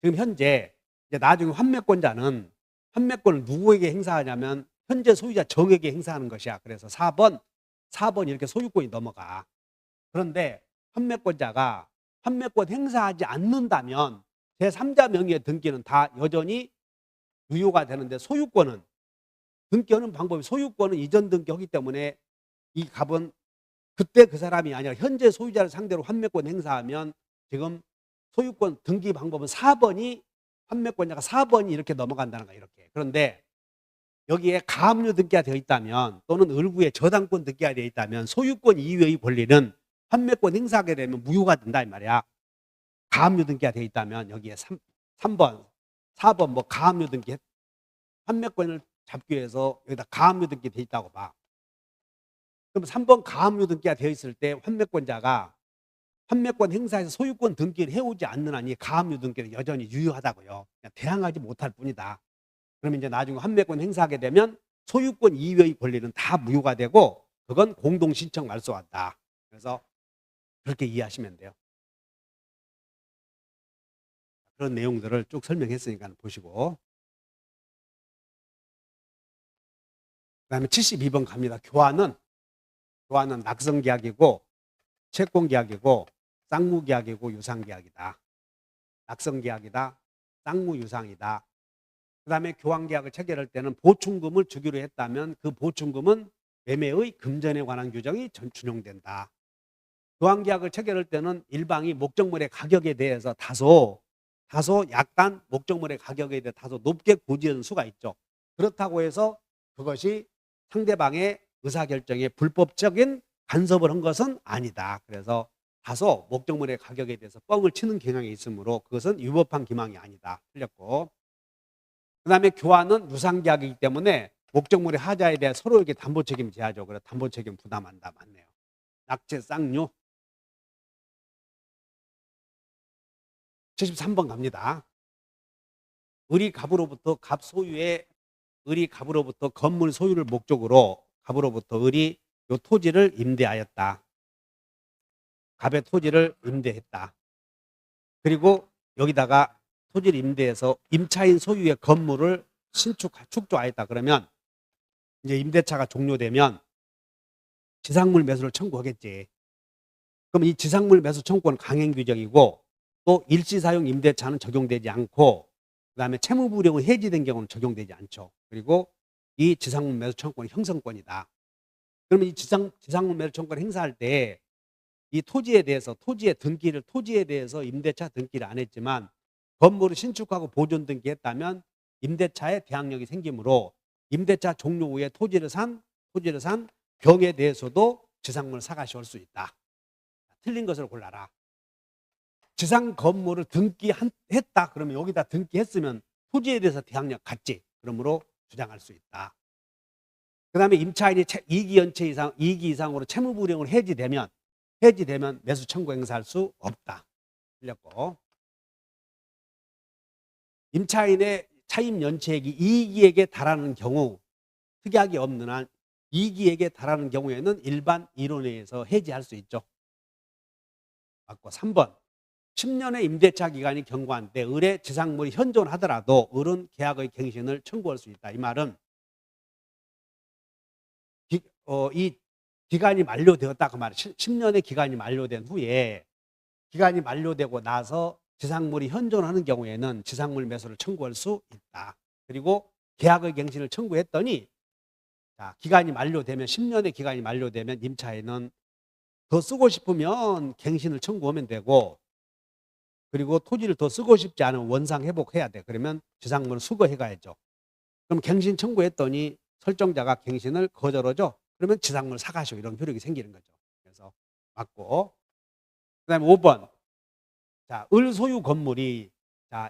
지금 현재 이제 나중에 환매권자는 환매권을 누구에게 행사하냐면 현재 소유자 정에게 행사하는 것이야. 그래서 4번 이렇게 소유권이 넘어가. 그런데 환매권자가 환매권 행사하지 않는다면 제3자 명의의 등기는 다 여전히 유효가 되는데, 소유권은 등기하는 방법이 소유권은 이전 등기하기 때문에 이 갑은 그때 그 사람이 아니라 현재 소유자를 상대로 환매권 행사하면 지금 소유권 등기 방법은 4번이, 환매권자가 4번이 이렇게 넘어간다는 거야, 이렇게. 그런데 여기에 가압류 등기가 되어 있다면 또는 을구에 저당권 등기가 되어 있다면 소유권 이외의 권리는 환매권 행사하게 되면 무효가 된다 이 말이야. 가압류 등기가 되어 있다면 여기에 3번 4번 뭐 가압류 등기, 환매권을 잡기 위해서 여기다 가압류 등기 되어 있다고 봐. 그럼 3번 가압류 등기가 되어 있을 때 환매권자가 환매권 행사에서 소유권 등기를 해오지 않는 한 이 가압류 등기는 여전히 유효하다고요. 그냥 대항하지 못할 뿐이다. 그러면 이제 나중에 환매권 행사하게 되면 소유권 이외의 권리는 다 무효가 되고 그건 공동신청 말소한다. 그래서 그렇게 이해하시면 돼요. 그런 내용들을 쭉 설명했으니까 보시고, 그 다음에 72번 갑니다. 교환은 낙성계약이고 채권계약이고 쌍무계약이고 유상계약이다. 낙성계약이다. 쌍무유상이다. 그 다음에 교환계약을 체결할 때는 보충금을 주기로 했다면 그 보충금은 매매의 금전에 관한 규정이 준용된다. 교환계약을 체결할 때는 일방이 목적물의 가격에 대해서 다소 약간 목적물의 가격에 대해 다소 높게 고지하는 수가 있죠. 그렇다고 해서 그것이 상대방의 의사결정에 불법적인 간섭을 한 것은 아니다. 그래서 다소 목적물의 가격에 대해서 뻥을 치는 경향이 있으므로 그것은 위법한 기망이 아니다. 틀렸고, 그 다음에 교환은 유상계약이기 때문에 목적물의 하자에 대해 서로에게 담보책임을 져야죠. 그래서 담보책임 부담한다. 맞네요. 낙제 쌍류. 73번 갑니다. 을이 갑으로부터 건물 소유를 목적으로 갑으로부터 을이 요 토지를 임대하였다. 갑의 토지를 임대했다. 그리고 여기다가 토지를 임대해서 임차인 소유의 건물을 축조하였다. 그러면 이제 임대차가 종료되면 지상물 매수를 청구하겠지. 그럼 이 지상물 매수 청구는 강행 규정이고 또 일시사용 임대차는 적용되지 않고 그다음에 채무불이익은 해지된 경우는 적용되지 않죠. 그리고 이 지상물 매수 청구는 형성권이다. 그러면 이 지상물 매수 청구를 행사할 때 이 토지에 대해서 토지에 대해서 임대차 등기를 안 했지만 건물을 신축하고 보존 등기했다면 임대차에 대항력이 생기므로 임대차 종료 후에 토지를 산 병에 대해서도 지상물을 사가시할 수 있다. 틀린 것을 골라라. 지상 건물을 했다. 그러면 여기다 등기했으면 토지에 대해서 대항력 같지. 그러므로 주장할 수 있다. 그 다음에 임차인이 2기 이상으로 채무불이행으로 해지되면 매수 청구 행사할 수 없다. 틀렸고. 임차인의 차임 연체액이 2기에게 달하는 경우, 특약이 없는 한 2기에게 달하는 경우에는 일반 이론회에서 해지할 수 있죠. 맞고. 3번. 10년의 임대차 기간이 경과한 때 을의 지상물이 현존하더라도 을은 계약의 갱신을 청구할 수 있다. 이 말은 이 기간이 만료되었다 그 말이에요. 10년의 기간이 만료된 후에 기간이 만료되고 나서 지상물이 현존하는 경우에는 지상물 매수를 청구할 수 있다. 그리고 계약의 갱신을 청구했더니 기간이 만료되면 10년의 기간이 만료되면 임차인은 더 쓰고 싶으면 갱신을 청구하면 되고, 그리고 토지를 더 쓰고 싶지 않으면 원상 회복해야 돼. 그러면 지상물을 수거해 가야죠. 그럼 갱신 청구했더니 설정자가 갱신을 거절하죠. 그러면 지상물 사가시오 이런 효력이 생기는 거죠. 그래서 맞고. 그다음에 5번. 을 소유 건물이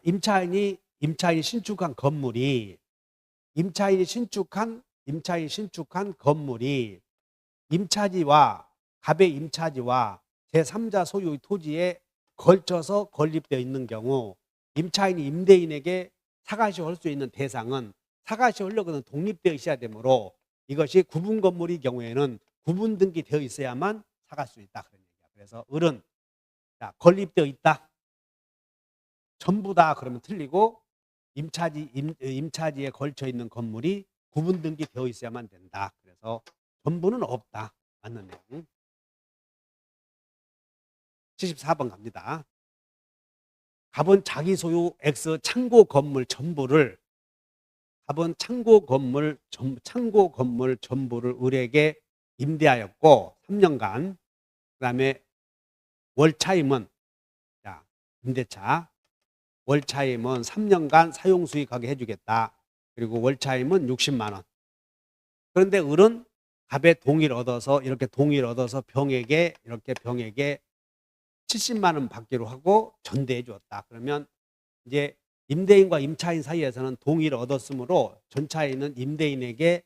임차인이 신축한 건물이 임차지와 갑의 임차지와 제3자 소유의 토지에 걸쳐서 건립되어 있는 경우 임차인이 임대인에게 사가시오 할 수 있는 대상은 사가시오 하려고는 독립되어 있어야 되므로 이것이 구분 건물의 경우에는 구분 등기되어 있어야만 사갈 수 있다. 그런 얘기야. 그래서 을은 건립되어 있다. 전부다 그러면 틀리고 임차지에 걸쳐 있는 건물이 구분 등기되어 있어야만 된다. 그래서 전부는 없다. 맞는 내용. 74번 갑니다. 갑은 자기 소유 X 창고 건물 전부를 을에게 임대하였고 3년간. 그다음에 월차임은 임대차 월차임은 3년간 사용수익하게 해주겠다. 그리고 월차임은 60만 원. 그런데 을은 갑의 동의를 얻어서 병에게 70만 원 받기로 하고 전대해 주었다. 그러면 이제 임대인과 임차인 사이에서는 동의를 얻었으므로 전차인은 임대인에게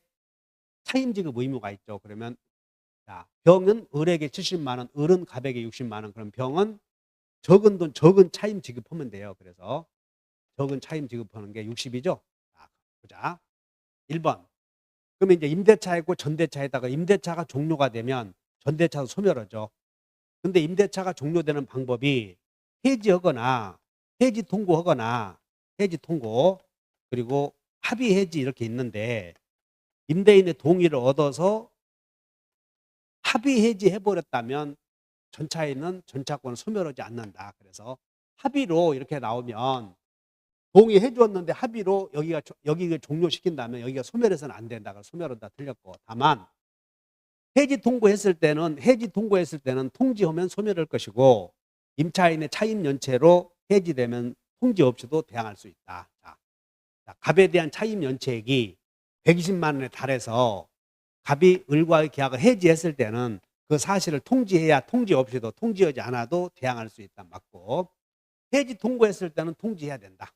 차임 지급 의무가 있죠. 그러면 병은 을에게 70만 원, 을은 갑에게 60만 원. 그럼 병은 적은 차임 지급하면 돼요. 그래서 적은 차임 지급하는 게 60이죠. 보자. 1번. 그러면 이제 임대차 있고 전대차에다가 임대차가 종료가 되면 전대차도 소멸하죠. 근데 임대차가 종료되는 방법이 해지 통고 그리고 합의 해지 이렇게 있는데 임대인의 동의를 얻어서 합의 해지 해버렸다면 전차인은 전차권을 소멸하지 않는다. 그래서 합의로 이렇게 나오면 동의해 주었는데 합의로 여기가 종료시킨다면 여기가 소멸해서는 안 된다. 그래서 소멸한다 틀렸고, 다만 해지 통고했을 때는 통지하면 소멸할 것이고 임차인의 차임 연체로 해지되면 통지 없이도 대항할 수 있다. 갑에 대한 차임 연체액이 120만 원에 달해서 갑이 을과의 계약을 해지했을 때는 그 사실을 통지해야 통지 없이도 통지하지 않아도 대항할 수 있다. 맞고. 해지 통고했을 때는 통지해야 된다.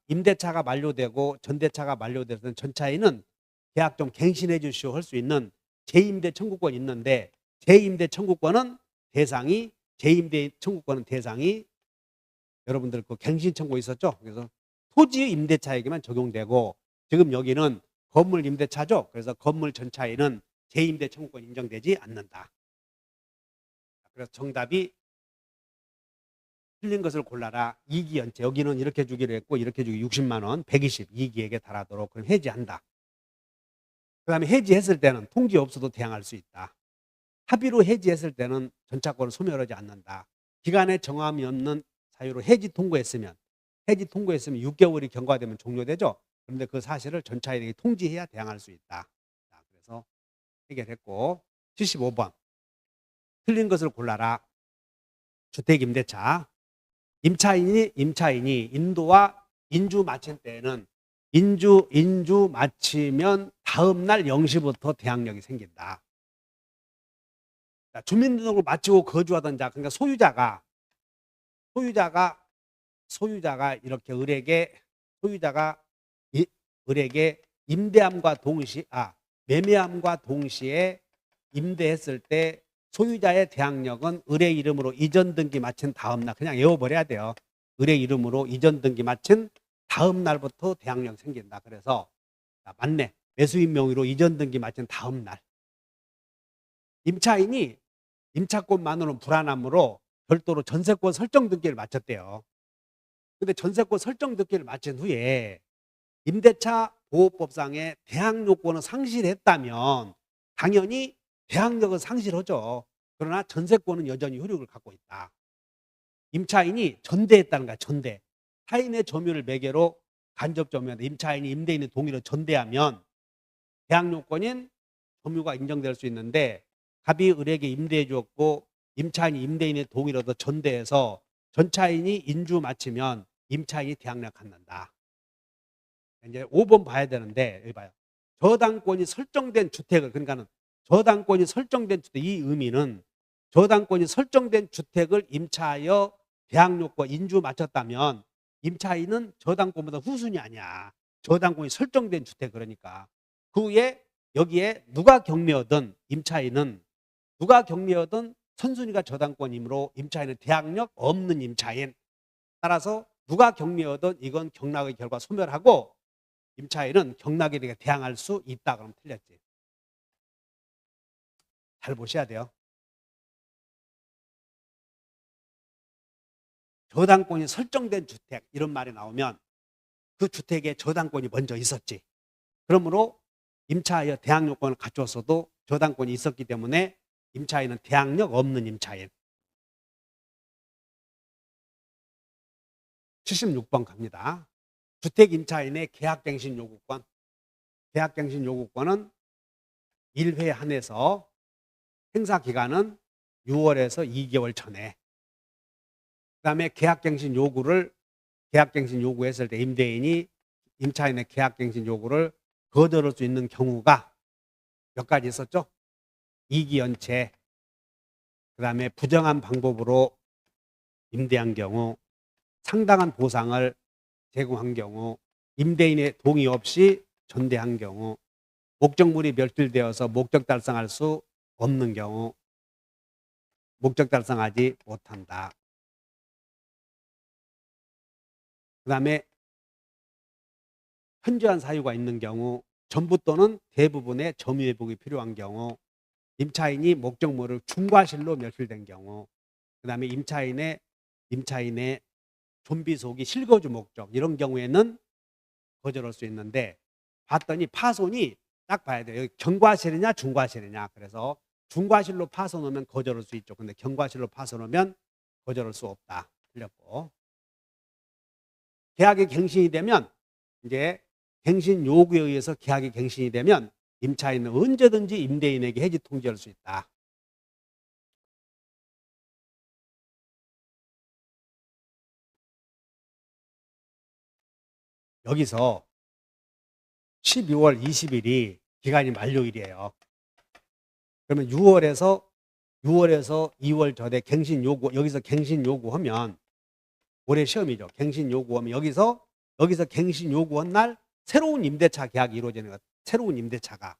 임대차가 만료되고 전대차가 만료되던 전차인은 계약 좀 갱신해 주시오 할 수 있는 재임대 청구권이 있는데 재임대 청구권은 대상이 여러분들 그 갱신 청구 있었죠? 그래서 토지 임대차에게만 적용되고 지금 여기는 건물 임대차죠. 그래서 건물 전차인은 재임대 청구권 인정되지 않는다. 그래서 정답이 틀린 것을 골라라. 2기 연체. 여기는 이렇게 주기로 했고 이렇게 주기 60만 원, 120 2기에게 달하도록. 그럼 해지한다. 그 다음에 해지했을 때는 통지 없어도 대항할 수 있다. 합의로 해지했을 때는 전차권을 소멸하지 않는다. 기간에 정함이 없는 사유로 해지 통고했으면 6개월이 경과되면 종료되죠. 그런데 그 사실을 전차인에게 통지해야 대항할 수 있다. 그래서 해결했고 75번. 틀린 것을 골라라. 주택임대차. 임차인이 인도와 인주 마칠 때는 인주 마치면 다음 날 0시부터 대항력이 생긴다. 자, 주민등록을 마치고 거주하던 자, 그러니까 소유자가 이렇게 을에게 임대함과 동시 매매함과 동시에 임대했을 때 소유자의 대항력은 을의 이름으로 이전 등기 마친 다음 날, 그냥 외워버려야 돼요. 을의 이름으로 이전 등기 마친 다음 날부터 대항력 생긴다. 그래서 맞네. 매수인 명의로 이전 등기 마친 다음 날. 임차인이 임차권만으로는 불안하므로 별도로 전세권 설정 등기를 마쳤대요. 근데 전세권 설정 등기를 마친 후에 임대차 보호법상의 대항 요건을 상실했다면 당연히 대항력은 상실하죠. 그러나 전세권은 여전히 효력을 갖고 있다. 임차인이 전대했다는 거야. 전대. 타인의 점유를 매개로 간접 점유한다. 임차인이 임대인의 동의로 전대하면 대항 요건인 점유가 인정될 수 있는데, 갑이 을에게 임대해 주었고 임차인이 임대인의 동의로도 전대해서 전차인이 인주 마치면 임차인이 대항력 갖는다. 이제 5번 봐야 되는데, 여기 봐요. 저당권이 설정된 주택을, 그러니까는 저당권이 설정된 주택, 이 의미는 저당권이 설정된 주택을 임차하여 대항력과 인주 마쳤다면 임차인은 저당권보다 후순위 아니야. 저당권이 설정된 주택. 그러니까 그 후에 여기에 누가 경매하든 임차인은 선순위가 저당권이므로 임차인은 대항력 없는 임차인. 따라서 누가 경매하든 이건 경락의 결과 소멸하고 임차인은 경락에 대해 대항할 수 있다. 그러면 틀렸지. 잘 보셔야 돼요. 저당권이 설정된 주택 이런 말이 나오면 그 주택에 저당권이 먼저 있었지. 그러므로 임차하여 대항 요건을 갖추었어도 저당권이 있었기 때문에 임차인은 대항력 없는 임차인. 76번 갑니다. 주택임차인의 계약갱신 요구권. 계약갱신 요구권은 1회 한해서 행사기간은 6월에서 2개월 전에. 그 다음에 계약갱신 요구했을 때 임대인이 임차인의 계약갱신 요구를 거절할 수 있는 경우가 몇 가지 있었죠? 이기연체, 그 다음에 부정한 방법으로 임대한 경우, 상당한 보상을 제공한 경우, 임대인의 동의 없이 전대한 경우, 목적물이 멸실되어서 목적 달성할 수 없는 경우, 목적 달성하지 못한다. 그 다음에 현저한 사유가 있는 경우, 전부 또는 대부분의 점유회복이 필요한 경우, 임차인이 목적물을 중과실로 멸실된 경우, 그 다음에 임차인의 좀비 속이 실거주 목적, 이런 경우에는 거절할 수 있는데, 봤더니 파손이 딱 봐야 돼요. 여기 경과실이냐 중과실이냐. 그래서 중과실로 파손하면 거절할 수 있죠. 근데 경과실로 파손하면 거절할 수 없다. 틀렸고. 계약이 갱신이 되면, 이제 갱신 요구에 의해서 계약이 갱신이 되면 임차인은 언제든지 임대인에게 해지 통지할 수 있다. 여기서 12월 20일이 기간이 만료일이에요. 그러면 6월에서 2월 전에 갱신 요구, 여기서 갱신 요구하면 올해 시험이죠. 갱신 요구하면 여기서 갱신 요구한 날 새로운 임대차 계약이 이루어지는 것. 새로운 임대차가.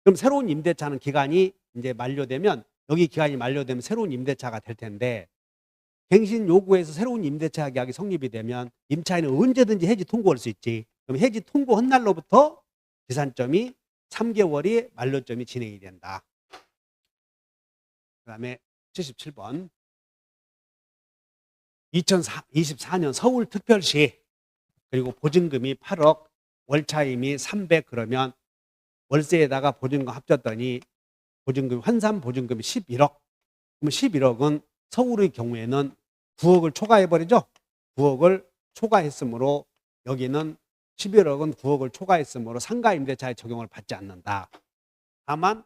그럼 새로운 임대차는 기간이 이제 만료되면, 여기 기간이 만료되면 새로운 임대차가 될 텐데, 갱신 요구에서 새로운 임대차 계약이 성립이 되면 임차인은 언제든지 해지 통고할 수 있지. 그럼 해지 통고한 날로부터 계산점이 3개월이 만료점이 진행이 된다. 그 다음에 77번. 2024년 서울특별시, 그리고 보증금이 8억, 월차임이 300, 그러면 월세에다가 보증금 합쳤더니 환산 보증금이 11억. 그럼 11억은 서울의 경우에는 9억을 초과해버리죠. 9억을 초과했으므로 여기는 11억은 9억을 초과했으므로 상가임대차의 적용을 받지 않는다. 다만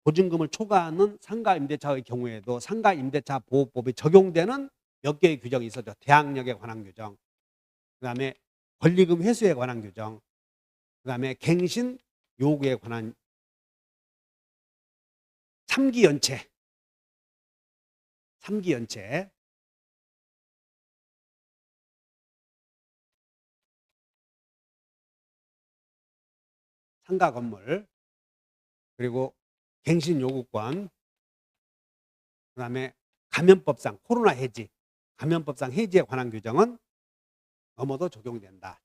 보증금을 초과하는 상가임대차의 경우에도 상가임대차 보호법이 적용되는 몇 개의 규정이 있었죠. 대항력에 관한 규정, 그 다음에 권리금 회수에 관한 규정, 그 다음에 갱신 요구에 관한 3기 연체, 3기 연체, 상가 건물, 그리고 갱신 요구권, 그다음에 감염법상 코로나 해지, 감염법상 해지에 관한 규정은 넘어도 적용이 된다.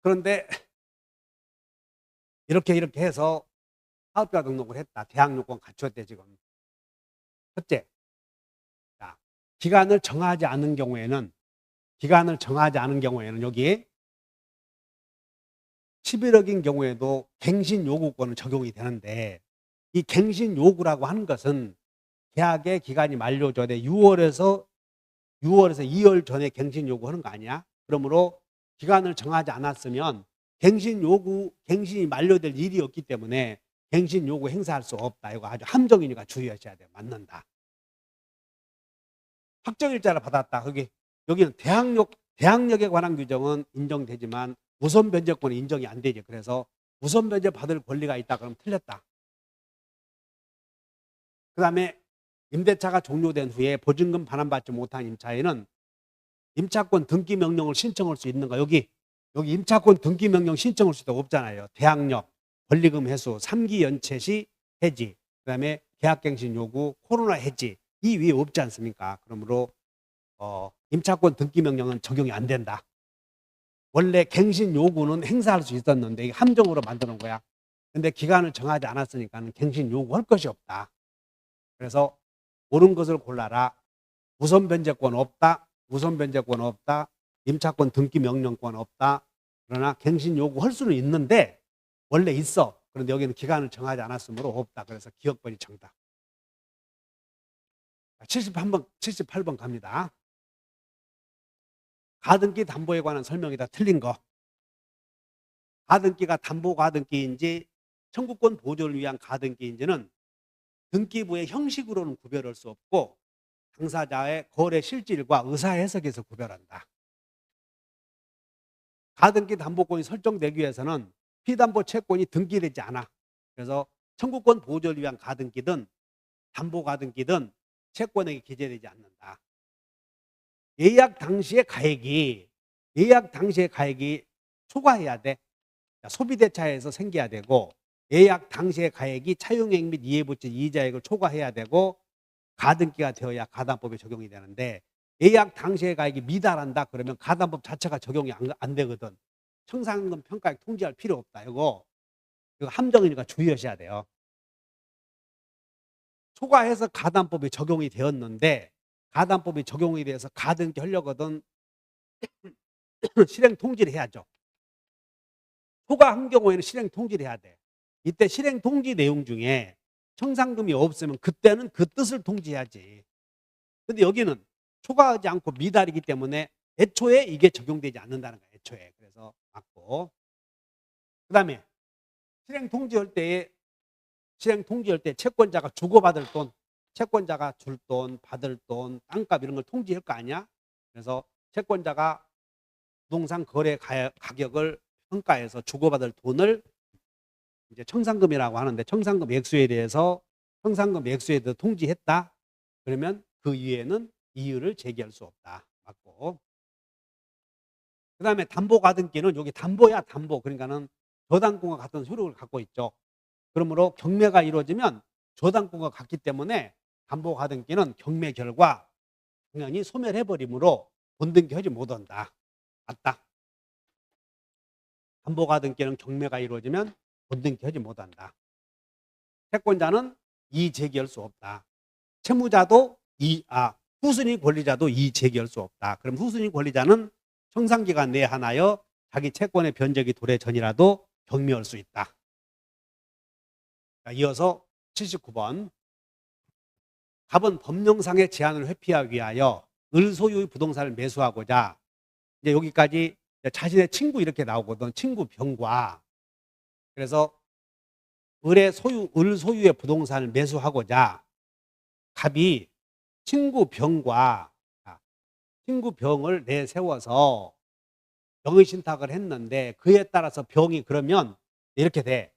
그런데 이렇게 해서 사업자 등록을 했다. 대항 요건 갖췄대 지금. 첫째, 자, 기간을 정하지 않은 경우에는 여기 11억인 경우에도 갱신 요구권은 적용이 되는데, 이 갱신 요구라고 하는 것은 계약의 기간이 만료전에 6월에서 2월 전에 갱신 요구하는 거 아니야? 그러므로 기간을 정하지 않았으면 갱신이 만료될 일이 없기 때문에 갱신 요구 행사할 수 없다. 이거 아주 함정이니까 주의하셔야 돼요. 맞는다. 확정일자를 받았다. 여기는 대항력에 관한 규정은 인정되지만 우선 변제권은 인정이 안 되지. 그래서 우선 변제 받을 권리가 있다. 그러면 틀렸다. 그 다음에 임대차가 종료된 후에 보증금 반환받지 못한 임차인은 임차권 등기 명령을 신청할 수 있는가? 여기 임차권 등기 명령 신청할 수도 없잖아요. 대항력, 권리금 회수, 3기 연체 시 해지, 그 다음에 계약갱신 요구, 코로나 해지, 이 위에 없지 않습니까? 그러므로 임차권 등기 명령은 적용이 안 된다. 원래 갱신 요구는 행사할 수 있었는데 이게 함정으로 만드는 거야. 근데 기간을 정하지 않았으니까 갱신 요구할 것이 없다. 그래서 옳은 것을 골라라. 우선 변제권 없다. 임차권 등기 명령권 없다. 그러나 갱신 요구할 수는 있는데 원래 있어. 그런데 여기는 기간을 정하지 않았으므로 없다. 그래서 기억번이 정답. 78번 갑니다. 가등기 담보에 관한 설명이 다 틀린 거. 가등기가 담보 가등기인지 청구권 보존을 위한 가등기인지는 등기부의 형식으로는 구별할 수 없고 당사자의 거래 실질과 의사 해석에서 구별한다. 가등기 담보권이 설정되기 위해서는 피담보 채권이 등기되지 않아. 그래서 청구권 보존을 위한 가등기든 담보 가등기든 채권액이 기재되지 않는다. 예약 당시의 가액이 초과해야 돼. 소비대차에서 생겨야 되고, 예약 당시의 가액이 차용액 및 이해부채 이자액을 초과해야 되고 가등기가 되어야 가담법에 적용이 되는데, 예약 당시의 가액이 미달한다 그러면 가담법 자체가 적용이 안 되거든. 청산금 평가액 통지할 필요 없다. 이거 함정이니까 주의하셔야 돼요. 초과해서 가담법이 적용이 되었는데 가담법이 적용이 돼서 가등기 하려거든 실행 통지를 해야죠. 초과한 경우에는 실행 통지를 해야 돼. 이때 실행 통지 내용 중에 청산금이 없으면 그때는 그 뜻을 통지해야지. 근데 여기는 초과하지 않고 미달이기 때문에 애초에 이게 적용되지 않는다는 거예요. 애초에. 그래서 맞고. 그 다음에 실행 통지할 때 채권자가 주고받을 돈, 채권자가 줄 돈, 받을 돈, 땅값 이런 걸 통지할 거 아니야? 그래서 채권자가 부동산 거래 가격을 평가해서 주고받을 돈을 이제 청산금이라고 하는데, 청산금 액수에 대해서 통지했다. 그러면 그 이후에는 이유를 제기할 수 없다. 맞고. 그 다음에 담보 가등기는 여기 담보야, 담보. 그러니까는 저당권과 같은 효력을 갖고 있죠. 그러므로 경매가 이루어지면 저당권과 같기 때문에 담보 가등기는 경매 결과 당연히 소멸해버리므로 본등기하지 못한다. 맞다. 담보 가등기는 경매가 이루어지면 본등기하지 못한다. 채권자는 이의 제기할 수 없다. 채무자도 후순위 권리자도 이의 제기할 수 없다. 그럼 후순위 권리자는 청산기간 내에 하나여 자기 채권의 변적이 도래 전이라도 경매할 수 있다. 자, 이어서 79번. 갑은 법령상의 제한을 회피하기 위하여 을 소유의 부동산을 매수하고자, 이제 여기까지 자신의 친구 이렇게 나오거든. 친구 병과. 그래서 을 소유의 부동산을 매수하고자 갑이 친구 병을 내세워서 병의 신탁을 했는데, 그에 따라서 병이 그러면 이렇게 돼.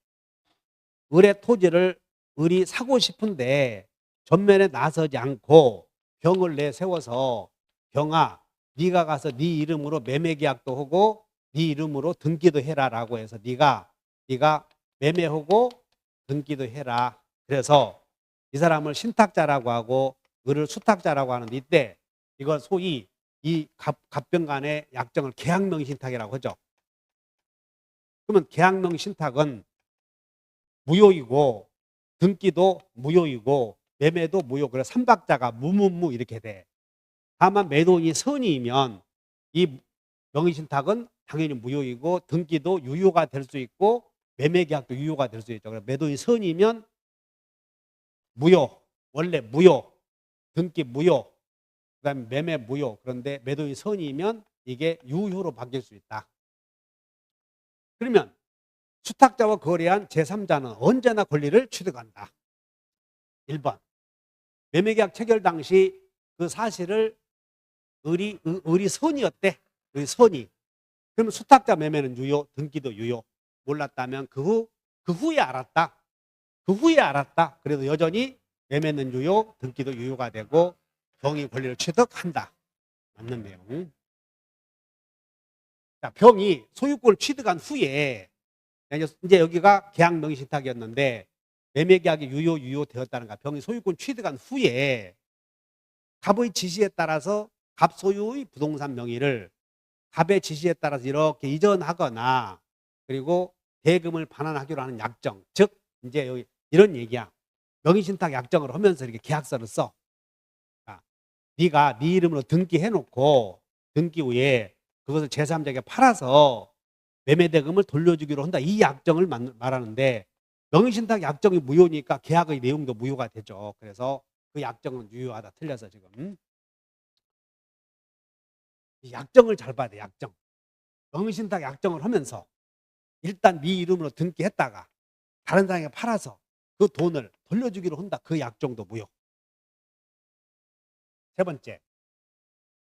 을의 토지를 을이 사고 싶은데 전면에 나서지 않고 병을 내세워서 병아 네가 가서 네 이름으로 매매계약도 하고 네 이름으로 등기도 해라라고 해서 네가 매매하고 등기도 해라. 그래서 이 사람을 신탁자라고 하고 을을 수탁자라고 하는데 이때 이걸 소위 이 갑병 간의 약정을 계약명의신탁이라고 하죠. 그러면 계약명의신탁은 무효이고 등기도 무효이고 매매도 무효. 그래서 삼박자가 무무무 이렇게 돼. 다만 매도인이 선이면 이 명의신탁은 당연히 무효이고 등기도 유효가 될 수 있고 매매계약도 유효가 될 수 있죠. 그래서 매도인이 선이면 무효, 원래 무효, 등기 무효, 그다음에 매매 무효. 그런데 매도인이 선이면 이게 유효로 바뀔 수 있다. 그러면 수탁자와 거래한 제3자는 언제나 권리를 취득한다. 1번 매매계약 체결 당시 그 사실을 을이 선이었대. 을이 선이. 그러면 수탁자 매매는 유효, 등기도 유효. 몰랐다면 그 후에 알았다. 그 후에 알았다. 그래도 여전히 매매는 유효, 등기도 유효가 되고 병이 권리를 취득한다. 맞는 내용. 자, 병이 소유권을 취득한 후에 이제 여기가 계약 명의신탁이었는데 매매계약이 유효되었다는 거야. 병이 소유권 취득한 후에 갑의 지시에 따라서 갑 소유의 부동산 명의를 갑의 지시에 따라서 이렇게 이전하거나 그리고 대금을 반환하기로 하는 약정. 즉 이제 여기 이런 얘기야. 명의신탁 약정을 하면서 이렇게 계약서를 써. 자, 네가 네 이름으로 등기해놓고 등기 후에 그것을 제3자에게 팔아서 매매대금을 돌려주기로 한다. 이 약정을 말하는데 명의신탁 약정이 무효니까 계약의 내용도 무효가 되죠. 그래서 그 약정은 유효하다. 틀려서 지금. 이 약정을 잘 봐야 돼. 약정. 명의신탁 약정을 하면서 일단 네 이름으로 등기했다가 다른 사람에게 팔아서 그 돈을 돌려주기로 한다. 그 약정도 무효. 세 번째,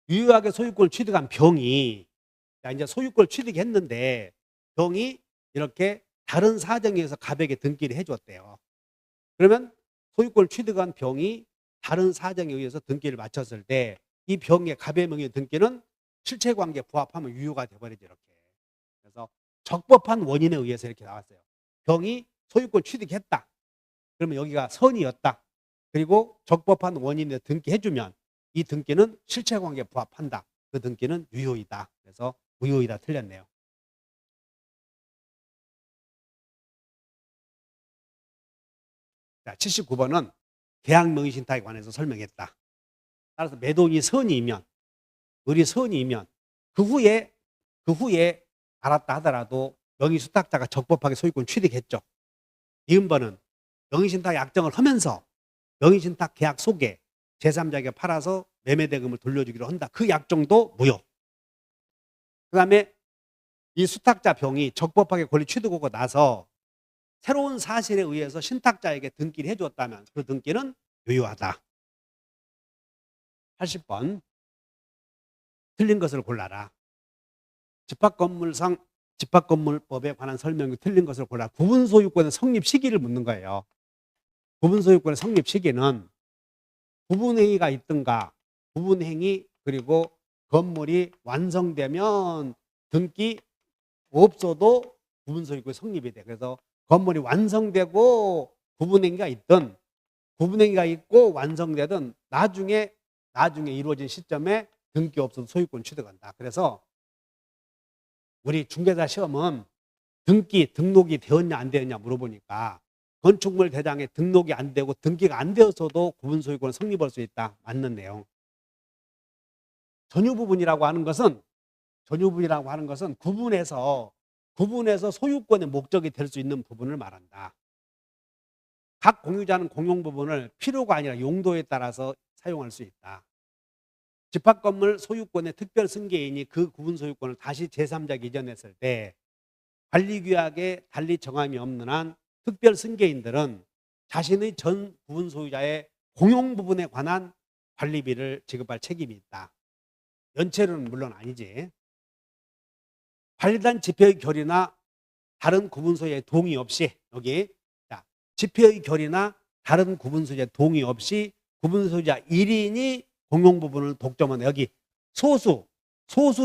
유효하게 소유권을 취득한 병이 이제 소유권을 취득했는데 병이 이렇게 다른 사정에 의해서 갑에게 등기를 해줬대요. 그러면 소유권을 취득한 병이 다른 사정에 의해서 등기를 마쳤을 때 이 병의 갑의 명의 등기는 실체관계에 부합하면 유효가 돼버리죠. 이렇게. 그래서 적법한 원인에 의해서 이렇게 나왔어요. 병이 소유권 취득했다. 그러면 여기가 선이었다. 그리고 적법한 원인에 등기해주면 이 등기는 실체관계에 부합한다. 그 등기는 유효이다. 그래서 무효이다. 틀렸네요. 자, 79번은 계약명의신탁에 관해서 설명했다. 따라서 매도인이 선이면 을이 선이면 그 후에 알았다 하더라도 명의수탁자가 적법하게 소유권 취득했죠. 이음번은 명의신탁 약정을 하면서 명의신탁 계약 속에 제3자에게 팔아서 매매대금을 돌려주기로 한다. 그 약정도 무효. 그 다음에 이 수탁자 병이 적법하게 권리 취득하고 나서 새로운 사실에 의해서 신탁자에게 등기를 해주었다면 그 등기는 유효하다. 80번 틀린 것을 골라라. 집합건물법에 관한 설명이 틀린 것을 골라. 구분소유권의 성립 시기를 묻는 거예요. 구분소유권의 성립 시기는 구분행위가 있든가 구분행위 그리고 건물이 완성되면 등기 없어도 구분소유권이 성립이 돼. 그래서 건물이 완성되고 구분행위가 있든 구분행위가 있고 완성되든 나중에 이루어진 시점에 등기 없어도 소유권 취득한다. 그래서 우리 중개사 시험은 등록이 되었냐 안 되었냐 물어보니까 건축물 대장에 등록이 안 되고 등기가 안 되어서도 구분소유권 성립할 수 있다. 맞는 내용. 전유부분이라고 하는 것은 구분해서 소유권의 목적이 될 수 있는 부분을 말한다. 각 공유자는 공용 부분을 필요가 아니라 용도에 따라서 사용할 수 있다. 집합건물 소유권의 특별 승계인이 그 구분 소유권을 다시 제3자에게 이전했을 때 관리규약에 달리 정함이 없는 한 특별 승계인들은 자신의 전 구분 소유자의 공용 부분에 관한 관리비를 지급할 책임이 있다. 연체료는 물론 아니지. 관리단 집회의 결의나 다른 구분 소유의 동의 없이 여기 집회의 결의나 다른 구분소재 동의 없이 구분소유자 1인이 공용 부분을 독점하는 여기 소수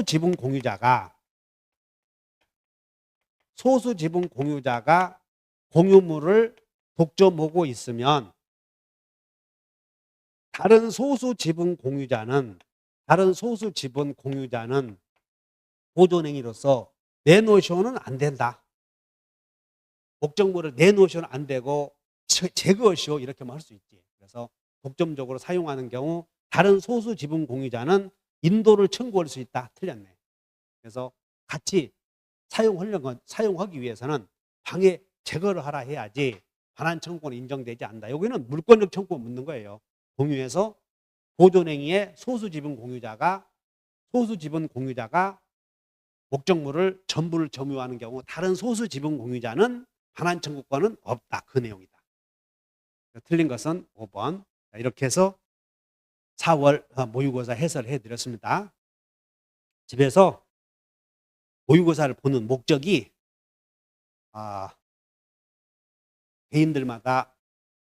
지분 공유자가 공유물을 독점하고 있으면 다른 소수 지분 공유자는 보존행위로서 내놓으시오는 안 된다. 목적물을 내놓으시오는 안 되고 제거하시오 이렇게만 할 수 있지. 그래서 독점적으로 사용하는 경우 다른 소수 지분 공유자는 인도를 청구할 수 있다. 틀렸네. 그래서 같이 사용하기 위해서는 방해 제거를 하라 해야지 반환 청구는 인정되지 않는다. 여기는 물권적 청구 묻는 거예요. 공유해서 보존행위의 소수 지분 공유자가 목적물을 전부를 점유하는 경우 다른 소수 지분 공유자는 반환 청구권은 없다. 그 내용이다. 틀린 것은 5번. 이렇게 해서 4월 모의고사 해설해 드렸습니다. 집에서 모의고사를 보는 목적이 개인들마다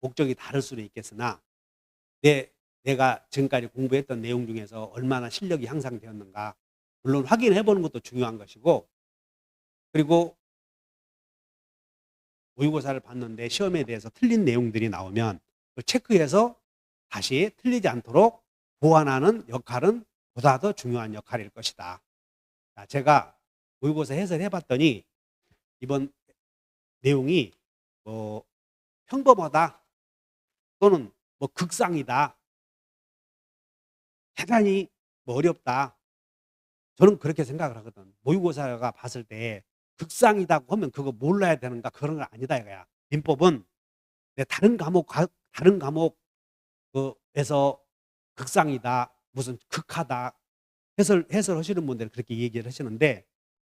목적이 다를 수는 있겠으나 내가 지금까지 공부했던 내용 중에서 얼마나 실력이 향상되었는가 물론 확인해 보는 것도 중요한 것이고, 그리고 모의고사를 봤는데 시험에 대해서 틀린 내용들이 나오면 체크해서 다시 틀리지 않도록 보완하는 역할은 보다 더 중요한 역할일 것이다. 자, 제가 모의고사 해설해 봤더니 이번 내용이 평범하다 또는 극상이다, 대단히 어렵다, 저는 그렇게 생각을 하거든. 모의고사가 봤을 때 극상이다고 하면 그거 몰라야 되는가 그런 건 아니다 이거야. 민법은 다른 과목에서 극상이다 무슨 극하다 해설하시는 분들은 그렇게 얘기를 하시는데,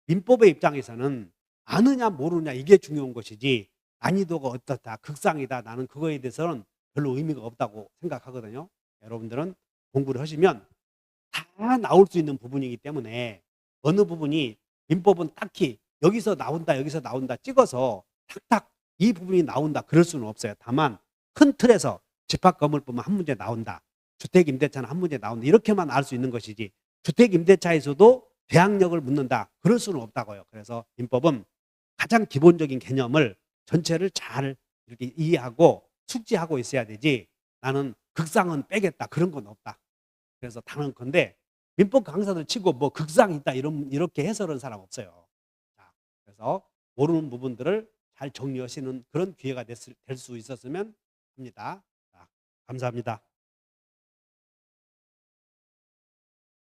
민법의 입장에서는 아느냐 모르냐 이게 중요한 것이지 난이도가 어떻다 극상이다 나는 그거에 대해서는 별로 의미가 없다고 생각하거든요. 여러분들은 공부를 하시면 다 나올 수 있는 부분이기 때문에 어느 부분이 민법은 딱히 여기서 나온다 찍어서 탁탁 이 부분이 나온다 그럴 수는 없어요. 다만 큰 틀에서 집합건물법은 한 문제 나온다, 주택임대차는 한 문제 나온다 이렇게만 알 수 있는 것이지 주택임대차에서도 대항력을 묻는다 그럴 수는 없다고요. 그래서 민법은 가장 기본적인 개념을 전체를 잘 이렇게 이해하고 숙지하고 있어야 되지 나는 극상은 빼겠다 그런 건 없다. 그래서 다른 건데 민법 강사들 치고 극상이 있다 이렇게 해설하는 사람 없어요. 자, 그래서 모르는 부분들을 잘 정리하시는 그런 기회가 될 수 있었으면 합니다. 자, 감사합니다.